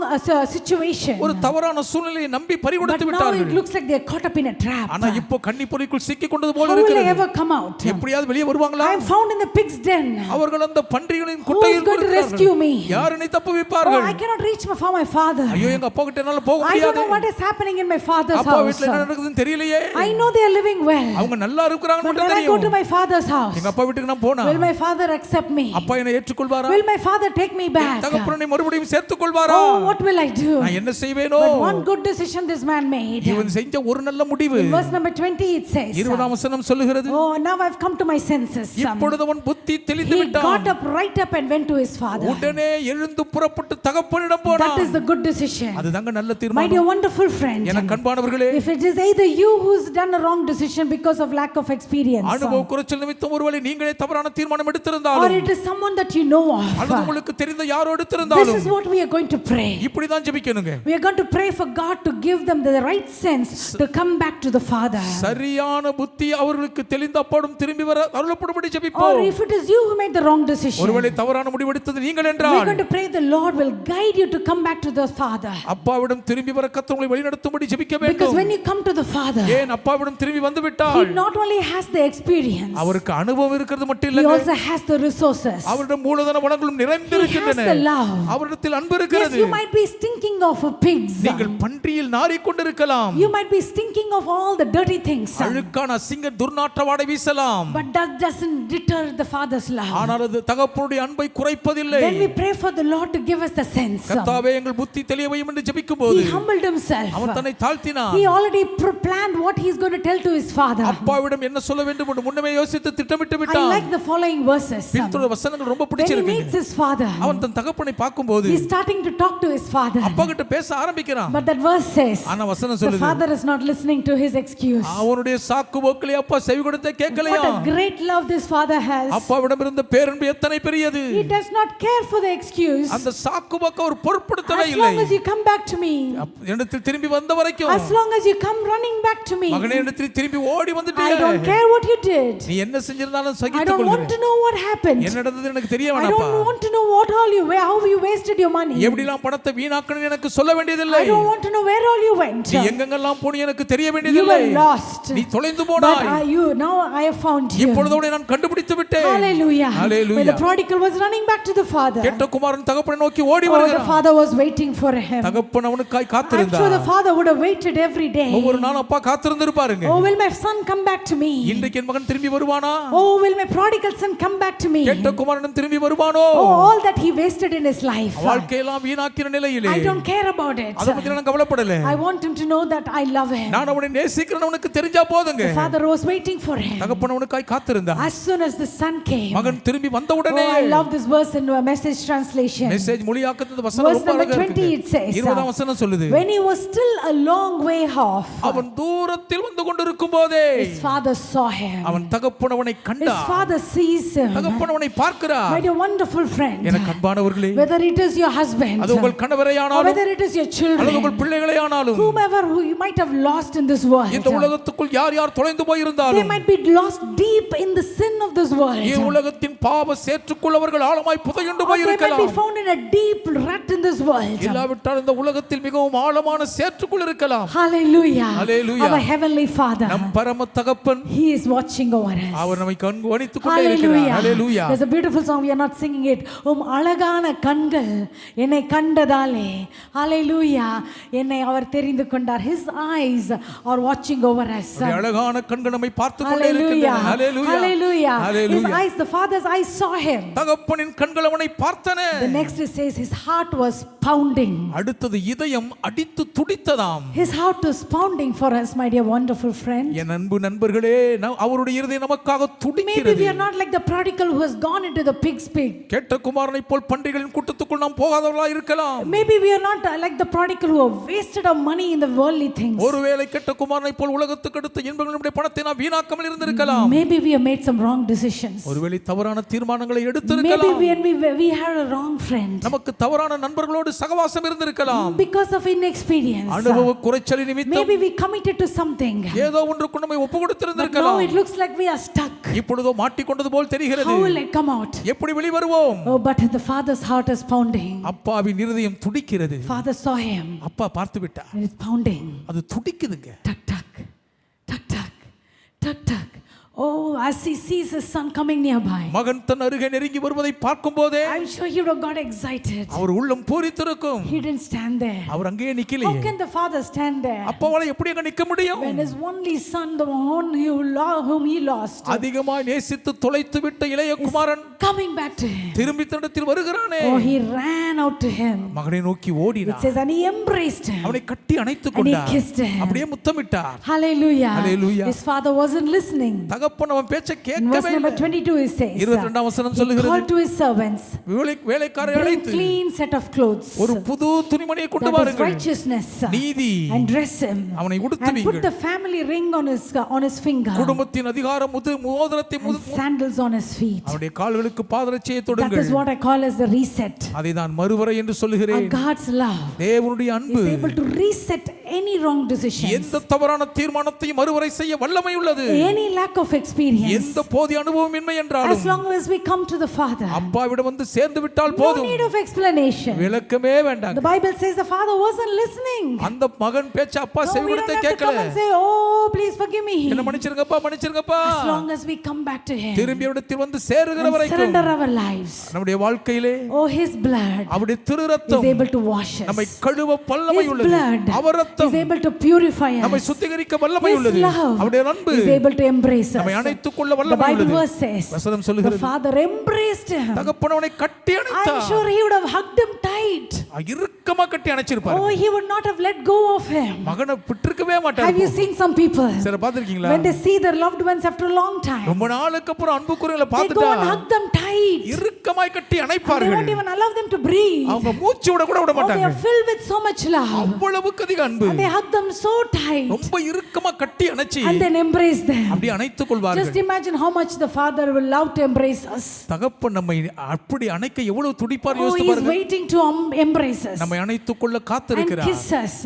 situation. ஒரு தவறான சூழ்நிலையை நம்பி பறிகொடுத்து But now விட்டார்கள். it looks like they are caught up in a trap. ஆனா இப்போ கன்னிப்பொறிக்குள் சிக்கி கொண்டது போல How will they இருக்கிறது. ever come out? எப்படியாவது வெளியே வருவாங்களா? I am found in the pig's den. அவர்கள் அந்த பன்றிகளின் Who is குட்டையில் going to இருக்கிறார்கள். rescue me? யார் என்னை தப்புவிப்பார்? நினைப்பார்கள். I cannot reach for my father. ஐயோ எங்க அப்பா கிட்ட என்னால போக I don't முடியாது. know what is happening in my father's அப்பா house. வீட்ல என்ன நடக்குதுன்னு தெரியலையே. I know they are living well. அவங்க நல்லா இருக்கறாங்கன்னு But மட்டும் when I go to தெரியும். my father's house, எங்க அப்பா வீட்டுக்கு நான் போனா will my father accept me? அப்பா என்னை ஏற்றுக்கொள்வாரா? Will my father take me back? தகப்பனை மறுபடியும் சேர்த்துக்கொள்வாரா? Oh, what will I do? நான் என்ன செய்வேனோ? But one good decision this man made. இவன் செஞ்ச ஒரு நல்ல முடிவு. In verse number 20 it says, 20ஆம் வசனம் சொல்லுகிறது, oh, now I've come to my senses. இப்பொழுது அவன் புத்தி தெளிந்து He விட்டான். got up right up and went to his father. உடனே எழுந்து புறப்பட்டு தகப்பனிடம் That போனான். is the good decision. அதுதாங்க நல்ல My தீர்மானம். dear wonderful friend, எனக்கு அன்பானவர்களே, if it is either you who's done a wrong decision because of lack of experience, அனுபவ குறைச்சல் நிமித்தம் ஒருவேளை நீங்களே தவறான தீர்மானம் or எடுத்திருந்தாலும், it is someone that you know அல்லது of, உங்களுக்கு தெரிந்த யாரோ this எடுத்திருந்தாலும், is what we are going to pray. இப்படி தான் ஜெபிக்கணுங்க. We are going to pray for God to give them the right sense to come back to the Father. சரியான புத்தி அவர்களுக்கு தெளிந்த அப்படும் திரும்பி வர அருளப்படும்படி Or ஜெபிப்போம். if it is you who made the wrong decision, ஒருவேளை தவறான முடிவு எடுத்தது நீங்கள் we are என்றால், going to pray the Lord will guide you to come back to the Father. அப்பாவிடம் திரும்பி வர கர்த்தர் உங்களை வழிநடத்தும்படி ஜெபிக்க Because வேண்டும். when you come to the Father, ஏன் அப்பாவிடம் திரும்பி வந்து He விட்டால் not only has the experience, அவருக்கு அனுபவம் இருக்கிறது மட்டும் He இல்லங்க, also has the resources. அவரிடம் மூலதன வளங்களும் He has நிறைந்திருக்கின்றன. the love. அவரிடத்தில் அன்பு Yes, இருக்கிறது. you might be stinking of pigs. நீங்கள் பன்றியில் நாறிக்கொண்டிருக்கலாம். You might be stinking of all the dirty things. அழுக்கான அசிங்க துர்நாற்ற வாடை வீசலாம். But that doesn't deter the Father's love. ஆனால் அது தகப்பனுடைய அன்பை குறைப்பதில்லை. When we pray for the Lord to give us the sense, கர்த்தாவே எங்கள் புத்தி தெளிவையும் என்று ஜெபிக்கும்போது He humbled Himself. அவன் தன்னை தாழ்த்தினான். He already planned what He's going to tell to His Father. அப்பாவிடம் என்ன சொல்ல வேண்டும் என்று முன்னமே யோசித்து திட்டமிட்டு I விட்டான். like the following verses. பின்தொடர் வசனங்கள் ரொம்ப When he பிடிச்சிருக்கு. meets his father, அவன் தன் தகப்பனை பார்க்கும்போது he's starting to talk to his father. அப்பா கிட்ட பேச ஆரம்பிக்கிறான். But that verse says, ஆனா வசனம் the சொல்லுது, father is not listening to his excuse. அவனுடைய சாக்கு போக்கிலே அப்பா செவி கொடுத்தே கேட்கலையா? What a great love this father has. அப்பாவிடம் இருந்த பேரன்பு எத்தனை பெரியது. He does not care for the excuse. அந்த சாக்கு போக்க அவர் பொருட்படுத்தவே As இல்லை. long as you come back to me, என்னிடத்தில் திரும்பி வந்த வரைக்கும், as long as you come running back to me, மகனே என்னிடத்தில் திரும்பி ஓடி I வந்துட்டியே, don't care what you did. நீ என்ன செஞ்சிருந்தாலும் I சகித்துக் don't want to கொள்கிறேன். know what happened. என்ன நடந்தது எனக்கு தெரிய I வேணாப்பா. don't want to know what all you how you wasted your money. எப்படிலாம் பணத்தை வீணாக்கணும்னு எனக்கு சொல்ல வேண்டியதில்லை. I don't want to know where all you went. நீ எங்கெங்கெல்லாம் போனி எனக்கு தெரிய You வேண்டியதில்லை. were lost. நீ தொலைந்து But போனாய். now I have found you. இப்பொழுது உன்னை நான் கண்டுபிடித்து விட்டேன். Hallelujah. Hallelujah. When the prodigal was running back to the father, கெட்ட குமாரன் தகப்பனை நோக்கி ஓடி the வருகிறான். father was waiting for him. தகப்பன் அவனுக்காய் I'm sure the காத்திருந்தான். father would have waited every day. ஒவ்வொரு நாளும் அப்பா காத்திருந்திருப்பாருங்க. Oh, will my son come back to me? இன்றைக்கு என் மகன் திரும்பி வருவானா? Oh, will my prodigal son come back to me? கெட்ட குமாரனும் திரும்பி வருவானோ? Oh, all that he wasted in his life. வாழ்க்கையெல்லாம் வீணாக்கிற நிலையிலே I don't care about it. அதை பத்தி நான் கவலைப்படல. I want him to know that I love him. நான் அவனை நேசிக்கிறேன் அவனுக்கு தெரிஞ்சா போதுங்க. The father was waiting for him. தகப்பன் அவனுக்காய் காத்திருந்தான். As soon as the son came, மகன் திரும்பி வந்த oh, உடனே, I love this verse in a Message translation. Message மொழியாக்கத்துல வசனம் Verse ரொம்ப number அழகா 20 இருக்கு. it says, 20ஆம் வசனம் சொல்லுது, when he was still a long way off, அவன் தூரத்தில் வந்து கொண்டிருக்கும் போதே his father saw him. அவன் தகப்பன் அவனை His கண்டான். father sees him. தகப்பன் அவனை My பார்க்கிறார். dear wonderful friend, எனக்கு அன்பானவர்களே, whether it is your husband அது உங்கள் கணவரே or ஆனாலும் whether it is your அல்லது உங்கள் children, பிள்ளைகளே ஆனாலும், whomever who you might have lost in this இந்த world, உலகத்துக்குள் யார் யார் தொலைந்து they போயிருந்தாலும், might be lost deep in the sin of this world, உலகத்தின் பாவ சேற்றுக்குள் அவர்கள் ஆழமாய் புதையுண்டு or they might be போயிருக்கலாம். found in a deep rut in this world. இல்லாவிட்டால் இந்த உலகத்தில் மிகவும் ஆழமான சேற்றுக்குள் இருக்கலாம். Hallelujah. Hallelujah. Our heavenly Father, நம் பரம தகப்பன் He is watching over us. அவர் நம்மை கண்காணித்துக் கொண்டே இருக்கிறார். Hallelujah. Hallelujah. There's a beautiful song, we are not singing it. அழகான கண்கள் என்னை கண்டதாலே, Hallelujah, என்னை அவர் தெரிந்து கொண்டார். His eyes are watching over us. அவருடைய அழகான கண்கள் நம்மை பார்த்துக் கொண்டே இருக்கின்றன. Hallelujah. Hallelujah. Hallelujah. His Hallelujah. eyes, the Father's eyes saw him. தகப்பனின் கண்கள் அவனை பார்த்தன. The next it says his heart was pounding. அடுத்தது இதயம் அடித்து துடித்ததாம். His heart was pounding for us, my dear wonderful friend. என் அன்பு நண்பர்களே, அவருடைய இருதயம் நமக்காக Maybe துடிக்கிறது. we are not like the prodigal who has gone into the pig's pig. கெட்ட குமாரனைப் போல் பன்றிகளின் கூட்டத்துக்குள் நாம் போகாதவர்களாய் இருக்கலாம். Maybe we are not like the prodigal who have wasted our money in the worldly things. ஒருவேளை கெட்ட குமாரனைப் போல் உலகத்துக்கு அடுத்த இன்பங்களுடைய பணத்தை நாம் வீணாக்காமல் இருந்திருக்கலாம். Maybe we have made some wrong decisions. ஒருவேளை தவறான தீர்மானங்களை Maybe எடுத்திருக்கலாம். we had a wrong friend. நமக்கு தவறான நண்பர்களோடு சகவாசம் இருந்திருக்கலாம். Because of inexperience. அனுபவ குறைச்சலின் நிமித்தம் Maybe we committed to something. ஏதோ ஒன்றுக்கு நம்மை ஒப்பு But now கொடுத்திருந்திருக்கலாம். it looks like we are stuck. இப்பொழுதோ மாட்டிக்கொண்டது போல் தெரிகிறது. How will I come out? எப்படி வெளிவருவோம்? Oh, but the father's heart is pounding. அப்பாவின் இருதயம் துடிக்கிறது. Father saw him. அப்பா பார்த்து விட்டார். And it's pounding. அது துடிக்குதுங்க. Tuck, tuck, tuck, tuck, tuck, tuck. Oh, as he sees his son coming nearby, மகன் தன் அருகே நெருங்கி வருவதை பார்க்கும் போதே I'm sure he would have got excited. அவர் உள்ளம் பூரித்திருக்கும். He didn't stand there. அவர் அங்கேயே How நிக்கலையே. can the father stand there அப்பாவால எப்படி அங்க நிக்க முடியும்? when his only son, the one whom he lost, அதிகமாய் நேசித்து தொலைத்து விட்ட இளைய குமாரன் coming back to him? திரும்பி தன்னிடத்தில் வருகிறானே. Oh, he ran out to him. மகனை நோக்கி It ஓடினார். says, and he embraced him. அவனை கட்டி அணைத்துக் And he கொண்டார். kissed him. அப்படியே முத்தமிட்டார். Hallelujah. Hallelujah. His father wasn't listening. தகப்பன் அவன் பேச்சை In verse கேட்கவே number இல்லை. 22 it says, 22ஆம் வசனம் he சொல்லுகிறது, called to his servants, வேலைக்காரரை bring அழைத்து clean set of clothes, ஒரு புது துணிமணியை கொண்டு that is வாருங்கள், righteousness, நீதி, and dress him, அவனை and put உடுத்துவீங்கள், the family ring on his finger, குடும்பத்தின் அதிகாரம் மோதிரத்தை and sandals on his feet. அவருடைய கால்களுக்கு பாதரட்சையை That தொடுங்கள். is what I call as the reset. அதை நான் மறுவரை என்று சொல்லுகிறேன். God's love தேவனுடைய அன்பு is able to reset any wrong decisions, எந்த தவறான தீர்மானத்தையும் மறுவரை செய்ய வல்லமை உள்ளது. any lack of experience, எந்த போதிய அனுபவம் இன்மை as என்றாலும் long as we come to the Father. அப்பாவிடம் வந்து சேர்ந்து விட்டால் No போதும். need of explanation. விளக்கமே வேண்டாம். The Bible says the father wasn't listening. அந்த மகன் பேச்ச அப்பா No, we செவிடுத்த don't have to கேட்கல. come and say, oh, please forgive me. என்ன மன்னிச்சிருங்கப்பா மன்னிச்சிருங்கப்பா. As long as we come back to him திரும்பி இடத்தில் வந்து சேருகிற and வரைக்கும் surrender our lives. நம்முடைய வாழ்க்கையிலே Oh, his blood அவருடைய திரு is ரத்தம் able to wash us. நம்மை கழுவ வல்லமை His உள்ளது. blood அவர் is ரத்தம் able to purify நம்மை us. சுத்திகரிக்க வல்லமை His உள்ளது. love அவருடைய அன்பு is able to embrace us. நம்மை அணைத்துக் கொள்ள The வல்லமை Bible உள்ளது. verse says வசனம் the சொல்லுகிறது, father embraced him. தகப்பன் அவனை கட்டி I'm அணைத்தார். sure he would have hugged him tight. இறுக்கமா கட்டி அணைச்சிருப்பார். Oh, he would not have let go of him. மகனை விட்டுருக்கவே மாட்டார். Have you seen some people சில பாத்திருக்கீங்களா? when they see their loved ones after a long time, ரொம்ப நாளுக்கு அப்புறம் அன்புக்குரியவங்களை they go பார்த்துட்டா and hug them tight. இறுக்கமாய் கட்டி They அணைப்பார்கள். won't even allow them to breathe. அவங்க மூச்சு விட கூட விட Oh, they மாட்டாங்க. are filled with so much love. அவ்வளவுக்கு அதிக அன்பு. And they hug them so tight ரொம்ப இறுக்கமா கட்டி அணைச்சி and then embrace them. அப்படி அணைத்துக் கொள்வார்கள். Just imagine how much the Father will love to embrace us. தகப்பன் நம்மை அப்படி அணைக்க எவ்வளவு துடிப்பார் Oh, யோசித்து he is பாருங்க. waiting to embrace us நம்மை அணைத்துக் கொள்ள and காத்திருக்கிறார். kiss us.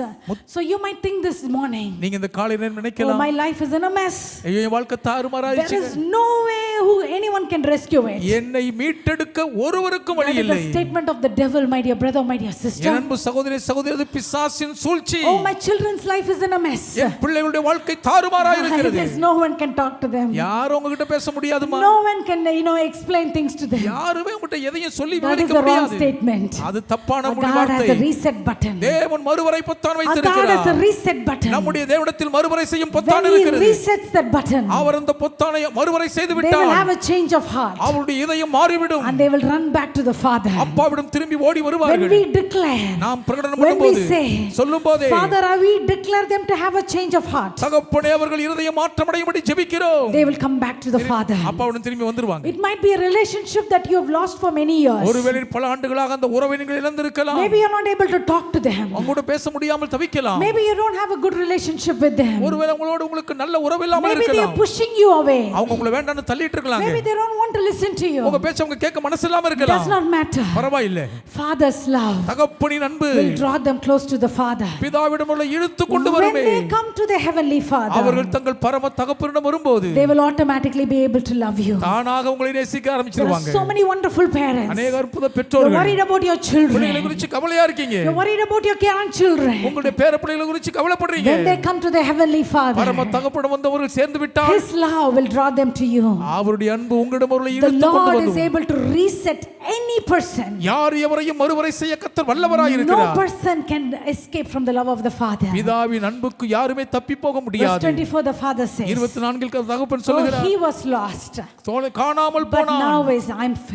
So you might think this morning, நீங்க இந்த காலையில oh, நினைக்கலாம், my life is in a mess. ஐயோ என் வாழ்க்கை There தாறுமாறாயிடுச்சு. is no way who anyone can rescue it. என்னை மீட்டெடுக்க ஒருவருக்கும் வழி That is இல்லை. the statement of the devil, my dear brother, my dear N sister. அன்பு சகோதரி சகோதரி, பிசாசின் சூழ்ச்சி. Oh, my children's life is in a mess. என் பிள்ளைகளுடைய வாழ்க்கை தாறுமாறாயிருக்கிறது. There's no one can talk to them. யாரும் உங்ககிட்ட பேச முடியாதுமா. No one can, explain things to them. யாருமே உங்ககிட்ட எதையும் சொல்லி That is விவரிக்க the wrong முடியாது. statement. அது தப்பான But God has வார்த்தை. a reset button. தேவன் மறுவரை பொத்தான் God has a வைத்திருக்கிறார். reset button. நம்முடைய தேவனிடத்தில் மறுவரை செய்யும் பொத்தான் When He இருக்கிறது. resets that button, அவர் அந்த பொத்தானை மறுவரை செய்து they will have விட்டார். a change of heart அவருடைய இதயம் மாறிவிடும். and they will run back to the Father. அப்பாவிடம் திரும்பி ஓடி When வருவார்கள். we declare, நாம் பிரகடனம் when we பண்ணும்போது say, சொல்லும்போதே, Father, we declare them to have a change of heart, தகப்பனே அவர்கள் இதயம் மாற்றமடையும்படி ஜெபிக்கிறோம். they will come back to the Father. அப்பாவிடம் திரும்பி வந்துருவாங்க. It might be a relationship that you have lost for many years. ஒருவேளை பல ஆண்டுகளாக அந்த உறவை நீங்கள் இழந்திருக்கலாம். Maybe you're not able to talk to them. அவங்களோட பேச முடியாமல் தவிக்கலாம். Maybe you don't have a good relationship with them. ஒருவேளை உங்களோட உங்களுக்கு நல்ல உறவு இல்லாமல் Maybe they are இருக்கலாம். pushing you away. அவங்க உங்களை வேண்டாம்னு தள்ளிட்டு இருக்கலாங்க. Maybe they don't want to listen to you. உங்க பேச்ச அவங்க கேட்க மனசு இல்லாம It இருக்கலாம். does not matter. பரவாயில்லை. Father's love தகப்பனின் அன்பு will draw them close to the Father. பிதாவிடம் உள்ள இழுத்து கொண்டு When வருமே. they come to the heavenly Father, அவர்கள் தங்கள் பரம தகப்பனிடம் வரும்போது they will automatically be able to love you. தானாக உங்களை நேசிக்க There are ஆரம்பிச்சிடுவாங்க. so many wonderful parents. அநேக அற்புத You're பெற்றோர்கள் worried about your பிள்ளைகளை children. குறித்து கவலையா இருக்கீங்க. You're worried about your grandchildren. உங்களுடைய பேர பிள்ளைகளை குறித்து கவலைப்படுறீங்க. When they come to the heavenly Father, பரம தகப்பனிடம் வந்தவர்கள் சேர்ந்து விட்டால் His love will draw them to you. அவருடைய அன்பு உங்களிடம் அவர்களை The இழுத்து கொண்டு Lord is வரும். able to reset any person. யார் எவரையும் மறுவரை செய்ய கர்த்தர் வல்லவராய் No இருக்கிறார். person can escape from the love of the Father. பிதாவின் அன்புக்கு யாருமே தப்பி போக Verse முடியாது. 24, the Father says, 24 தகப்பன் oh, சொல்லுகிறார், he was lost, தோலை காணாமல் but போனான், now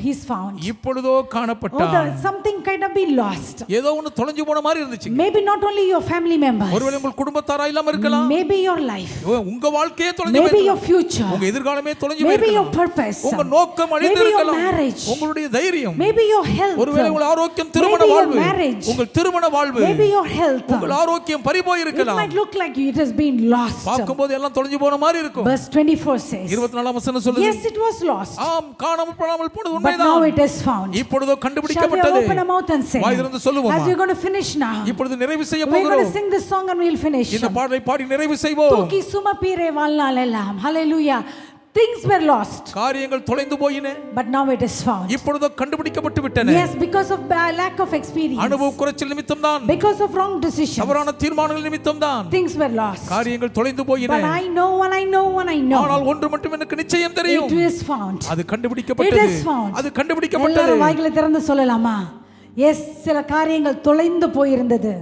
he's found. இப்பொழுதோ Oh, காணப்பட்டான். something kind of been lost. ஏதோ ஒன்னு தொலைஞ்சு போன மாதிரி இருந்துச்சு. Maybe not only your family members, ஒருவேளை உங்கள் குடும்பத்தாரா இல்லாம இருக்கலாம். maybe your life, உங்க வாழ்க்கையே தொலைஞ்சு maybe your போயிருக்கலாம். future, உங்க எதிர்காலமே தொலைஞ்சு maybe your போயிருக்கலாம். purpose, உங்க நோக்கம் அழிந்து maybe your இருக்கலாம். marriage, உங்களுடைய தைரியம், maybe your health, ஒருவேளை உங்கள் ஆரோக்கியம், திருமண maybe your வாழ்வு, marriage, உங்கள் திருமண வாழ்வு, maybe your health. உங்கள் ஆரோக்கியம் பறிபோய் It இருக்கலாம். might look like it has been lost. பார்க்கும்போது எல்லாம் தொலைஞ்சு போன மாதிரி இருக்கும். Verse 24 says, 24 வசனம் சொல்லுது, yes, it was lost, ஆம் காணாமல் போனாமல் போனது but now உண்மைதான். it is found. இப்பொழுதோ Shall we all கண்டுபிடிக்கப்பட்டது. open our mouth and say, வாய் திறந்து சொல்லுவோமா? as we're going to finish now, இப்பொழுது நிறைவு செய்ய we're going to போகிறோம். sing this song and we'll finish. இந்த பாடலை பாடி நிறைவு செய்வோம். தூக்கி சுமப்பீரே வாழ்நாளெல்லாம். Hallelujah. Things were lost, காரியங்கள் தொலைந்து போயின, but now it is found. இப்பொழுது கண்டுபிடிக்கப்பட்டு விட்டன. Yes, because of lack of experience, அனுபவ குறைச்சல் நிமித்தம் தான், because of wrong decisions, தவறான தீர்மானங்கள் நிமித்தம் தான் things were lost. காரியங்கள் தொலைந்து போயின. But I know, ஆனால் ஒன்று மட்டும் எனக்கு நிச்சயம் தெரியும், it is found. அது கண்டுபிடிக்கப்பட்டது, It is found. அது கண்டுபிடிக்கப்பட்டது. எல்லாரும் வாய்களை திறந்து சொல்லலாமா? எஸ், சில காரியங்கள் தொலைந்து போயிருந்தது.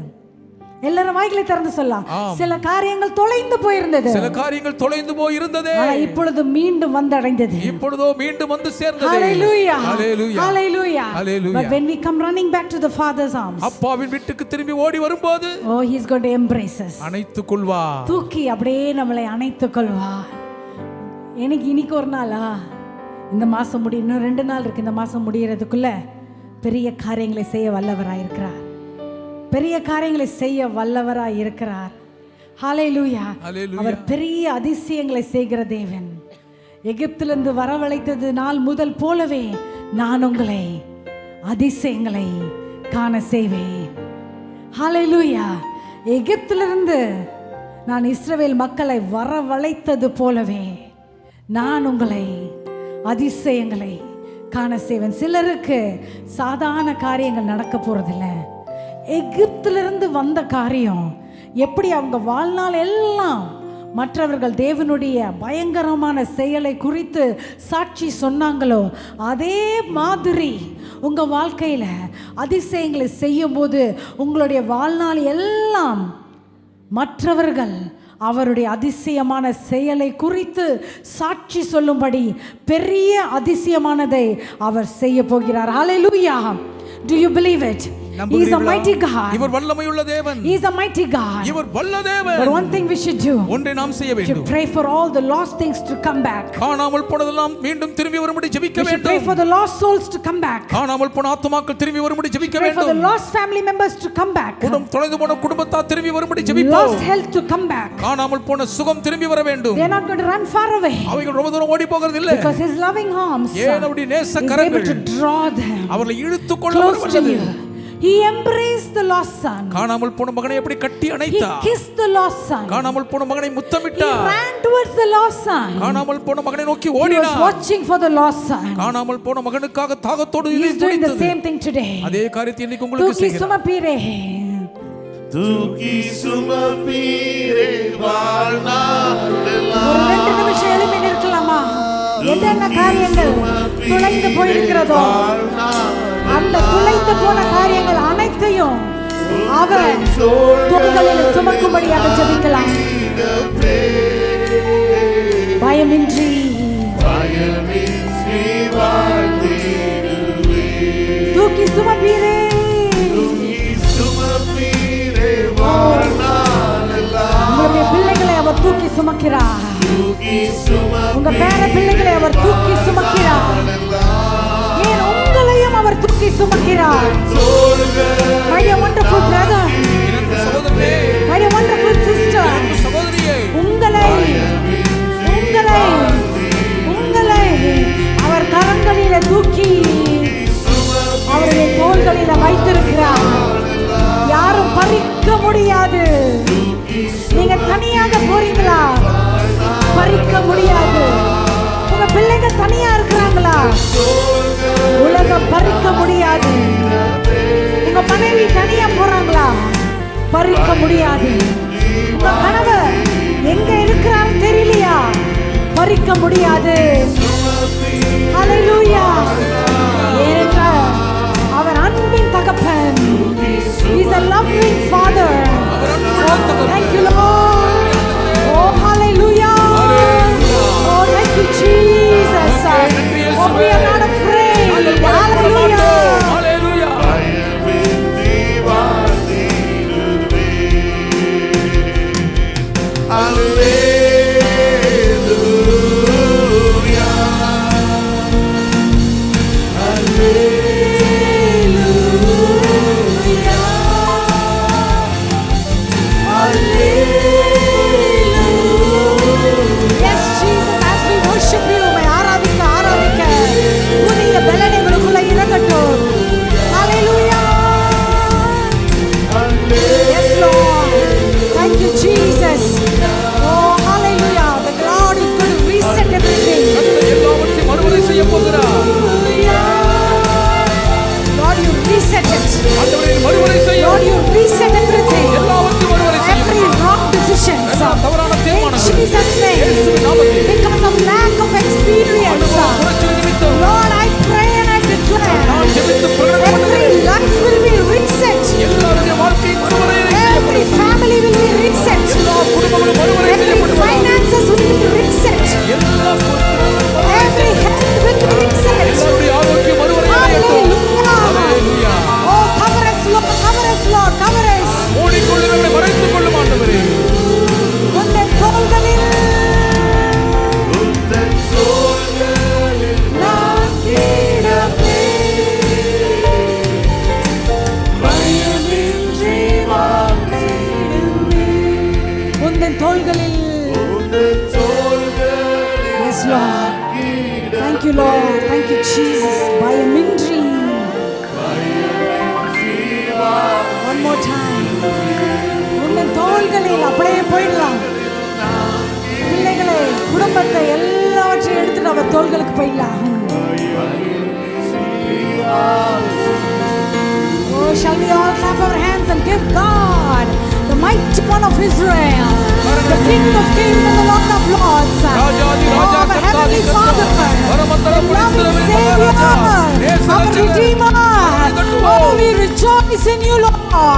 எல்லாரும் வாய்களை திறந்து சொல்லலாம். சில காரியங்கள் தொலைந்து போயிருந்தது, சில காரியங்கள் தொலைந்து போயிருந்தது, ஆனா இப்பொழுது மீண்டும் வந்தடைந்தது. இப்பொழுதோ மீண்டும் வந்து சேர்ந்தது. Hallelujah, Hallelujah, Hallelujah, Hallelujah. But when we come running back to the Father's arms, அப்பாவின் வீட்டுக்கு திரும்பி ஓடி வரும்போது, oh, he's going to embrace us. அணைத்துக் கொள்வார், தூக்கி அப்படியே நம்மளை அணைத்துக் கொள்வார். இன்னைக்கு ஒரு நாளா, இந்த மாசம் முடியும், இன்னும் 2 நாள் இருக்கு. இந்த மாசம் முடியறதுக்குள்ள பெரிய காரியங்களை செய்ய வல்லவராய் இருக்கிறார். பெரிய காரியங்களை செய்ய வல்லவராய் இருக்கிறார். ஹல்லேலூயா. அவர் பெரிய அதிசயங்களை செய்கிற தேவன். எகிப்திலிருந்து வரவழைத்தது நாள் முதல் போலவே நான் உங்களை அதிசயங்களை காண செய்வேன். ஹல்லேலூயா. எகிப்திலிருந்து நான் இஸ்ரவேல் மக்களை வரவழைத்தது போலவே நான் உங்களை அதிசயங்களை காண செய்வேன். சிலருக்கு சாதாரண காரியங்கள் நடக்க போறதில்லை. எகிப்திலிருந்து வந்த காரியம் எப்படி அவங்க வாழ்நாள் எல்லாம் மற்றவர்கள் தேவனுடைய பயங்கரமான செயலை குறித்து சாட்சி சொன்னாங்களோ, அதே மாதிரி உங்க வாழ்க்கையில அதிசயங்களை செய்யும் போது உங்களுடைய வாழ்நாள் எல்லாம் மற்றவர்கள் அவருடைய அதிசயமான செயலை குறித்து சாட்சி சொல்லும்படி பெரிய அதிசயமானதை அவர் செய்ய போகிறார். ஹல்லேலூயா. Do you believe it? He is a mighty God. இவர் வல்லமையுள்ள தேவன். He is a mighty God. இவர் வல்ல தேவன். But one thing we should do. ஒன்றை நாம் செய்ய வேண்டும். To pray for all the lost things to come back. காணாமல் போனதெல்லாம் மீண்டும் திரும்பி வரும்படி ஜெபிக்க வேண்டும். We should pray for the lost souls to come back. காணாமல் போன ஆத்துமாக்கள் திரும்பி வரும்படி ஜெபிக்க வேண்டும். Pray for the lost family members to come back. தொலைந்து போன குடும்பத்தார் திரும்பி வரும்படி ஜெபிப்போம். Lost health to come back. காணாமல் போன சுகம் திரும்பி வர வேண்டும். They are not going to run far away. அவைகள் ரொம்ப தூரம் ஓடி போகிறது இல்லை. Because his loving arms அவருடைய நேச கரங்கள் is able to draw them அவர்களை இழுத்துக் கொள்ள வல்லது. He embraced the lost son. காணாமல் போன மகனை எப்படி கட்டி அணைத்தார். He kissed the lost son. காணாமல் போன மகனை முத்தமிட்டார். He ran towards the lost son. காணாமல் போன மகனை நோக்கி He ஓடினார். was watching for the lost son. காணாமல் போன மகனுக்காக தாகத்தோடு He is doing the same thing today. அதே காரியத்தை இன்னைக்கு உங்களுக்கு செய்கிறார். சுமப்பீரே, தூக்கி சுமப்பீரே வாழ்நாளெல்லாம். ஒரு 2 நிமிஷம் எழுப்பி நிற்கலாமா? என்னென்ன காரியங்கள் துளைந்து போயிருக்கிறதோ அந்த துளைந்து போன காரியங்கள் அனைத்தையும் அவர் தோள்களில் சுமக்கும்படியாக ஜெபிக்கலாம். பயமின்றி தூக்கி சுமப்பீரே, உங்களுடைய பிள்ளைகளை அவர் தூக்கி சுமக்கிறார். உங்க பேர பிள்ளைகளை அவர் தூக்கி சுமக்கிறார். ஏன் உங்களையும் அவர் தூக்கி சுமக்கிறார். My dear wonderful brother, my dear wonderful sister, உங்களை அவர் கரங்களில தூக்கி அவருடைய தோள்களில வைத்திருக்கிறார். யாரும் பறிக்க முடியாது. நீங்க தனியாக போறீங்களா? பறிக்க முடியாது. உங்க பிள்ளைங்க தனியா இருக்கிறாங்களா? உலகம் பறிக்க முடியாது. உங்க மனைவி தனியா போறாங்களா? பறிக்க முடியாது. உங்க கணவர் எங்க இருக்கிறாரு தெரியலையா? பறிக்க முடியாது. ஹல்லேலூயா. ஏனென்றால் அவர் அன்பின் தகப்பன். He is a loving father. Oh, thank you Lord. Oh, hallelujah. Oh, thank you Jesus. Oh, we are not afraid. Hallelujah. Hallelujah. மறுவரை செய்யும். Lord, you reset everything. எல்லாவற்றையும் மறுவரை செய்யும். Every wrong decisions. எல்லா தவறான In தீர்மானங்கள் Jesus' name. இயேசுவின் நாமத்தில் Because of lack of experience. அனுபவ குறைச்சல் நிமித்தம் Lord, I pray and I declare. நான் ஜெபித்து பிரகடனம் Every பண்ணுகிறேன். life will be reset. எல்லாருடைய வாழ்க்கை மறுவரை Every செய்யப்படும். family will be reset. எல்லா குடும்பங்களும் மறுவரை Every செய்யப்படும். finances will be reset. எல்லா பொறுப்புகளும் மறுவரை Every health will be reset. எல்லாருடைய ஆரோக்கியம் மறுவரை அடையட்டும். ஹல்லேலூயா. Oh, cover us, Lord, cover us, Lord, cover us. மூடிக்கொண்டு நம்மை மறைத்துக் கொள்ளும் ஆண்டவரே. உந்தன் தோள்களில் உந்தன் தோள்களில் நான் கிடப்பேன். பயமின்றி வாழ்ந்திடுவேன். உந்தன் தோள்களில். உந்தன் தோள்களில் Yes, Lord. Thank you, Lord. Thank you, Jesus. பயமின்றி. One more time. உந்தன் தோள்களில் அப்படியே போயிடலாம். பிள்ளைகளை, குடும்பத்தை எல்லாவற்றையும் எடுத்துட்டு அவர் தோள்களுக்கு போயிடலாம். Oh, shall we all clap our hands and give God, the mighty one of Israel, the King of Kings and the Lord of Lords, Rajathi Raja, our கர்த்தாதி Heavenly கர்த்தா, Father, பரமண்டலம் the loving பரிசுத்தமே Savior, Maharaja, our நேசரட்சகர், Redeemer. Oh, we rejoice in you, Lord.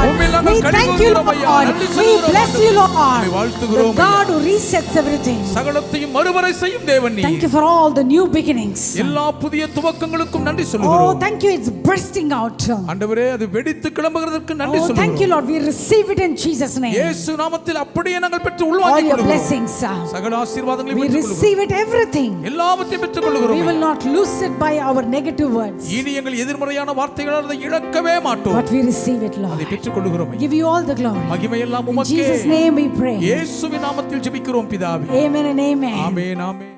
உம்மில் நாங்கள் We thank you, கனிகொள்கிறோம் ஐயா. Lord. நன்றி We சொல்கிறோம் bless you, உம்மை Lord. வாழ்த்துகிறோம் The ஐயா. God who resets everything. சகலத்தையும் மறுவரை செய்யும் தேவன் நீ. Thank you for all the new beginnings. எல்லா புதிய துவக்கங்களுக்கும் நன்றி Oh, சொல்கிறோம். thank you. It's bursting out. ஆண்டவரே அது வெடித்து கிளம்புகிறதற்கு நன்றி Oh, thank you, சொல்கிறோம். Lord. We receive it in Jesus' name. இயேசு நாமத்தில் அப்படியே நாங்கள் பெற்று All உள்வாங்கிக் your கொள்கிறோம். blessings. சகல ஆசீர்வாதங்களை We பெற்றுக் கொள்கிறோம். receive it, everything. எல்லாவற்றையும் பெற்றுக் We கொள்கிறோம். will not lose it by our negative words. இனி எங்கள் எதிர்மறையான வார்த்தைகளால் அதை இழக்கவே மாட்டோம். But we receive it, அதை Lord. பெற்றுக் கொள்கிறோம். Give you all the glory. மகிமை எல்லாம் In உமக்கே. Jesus' name we pray. இயேசுவின் நாமத்தில் ஜெபிக்கிறோம் பிதாவே. Amen and amen. Amen amen.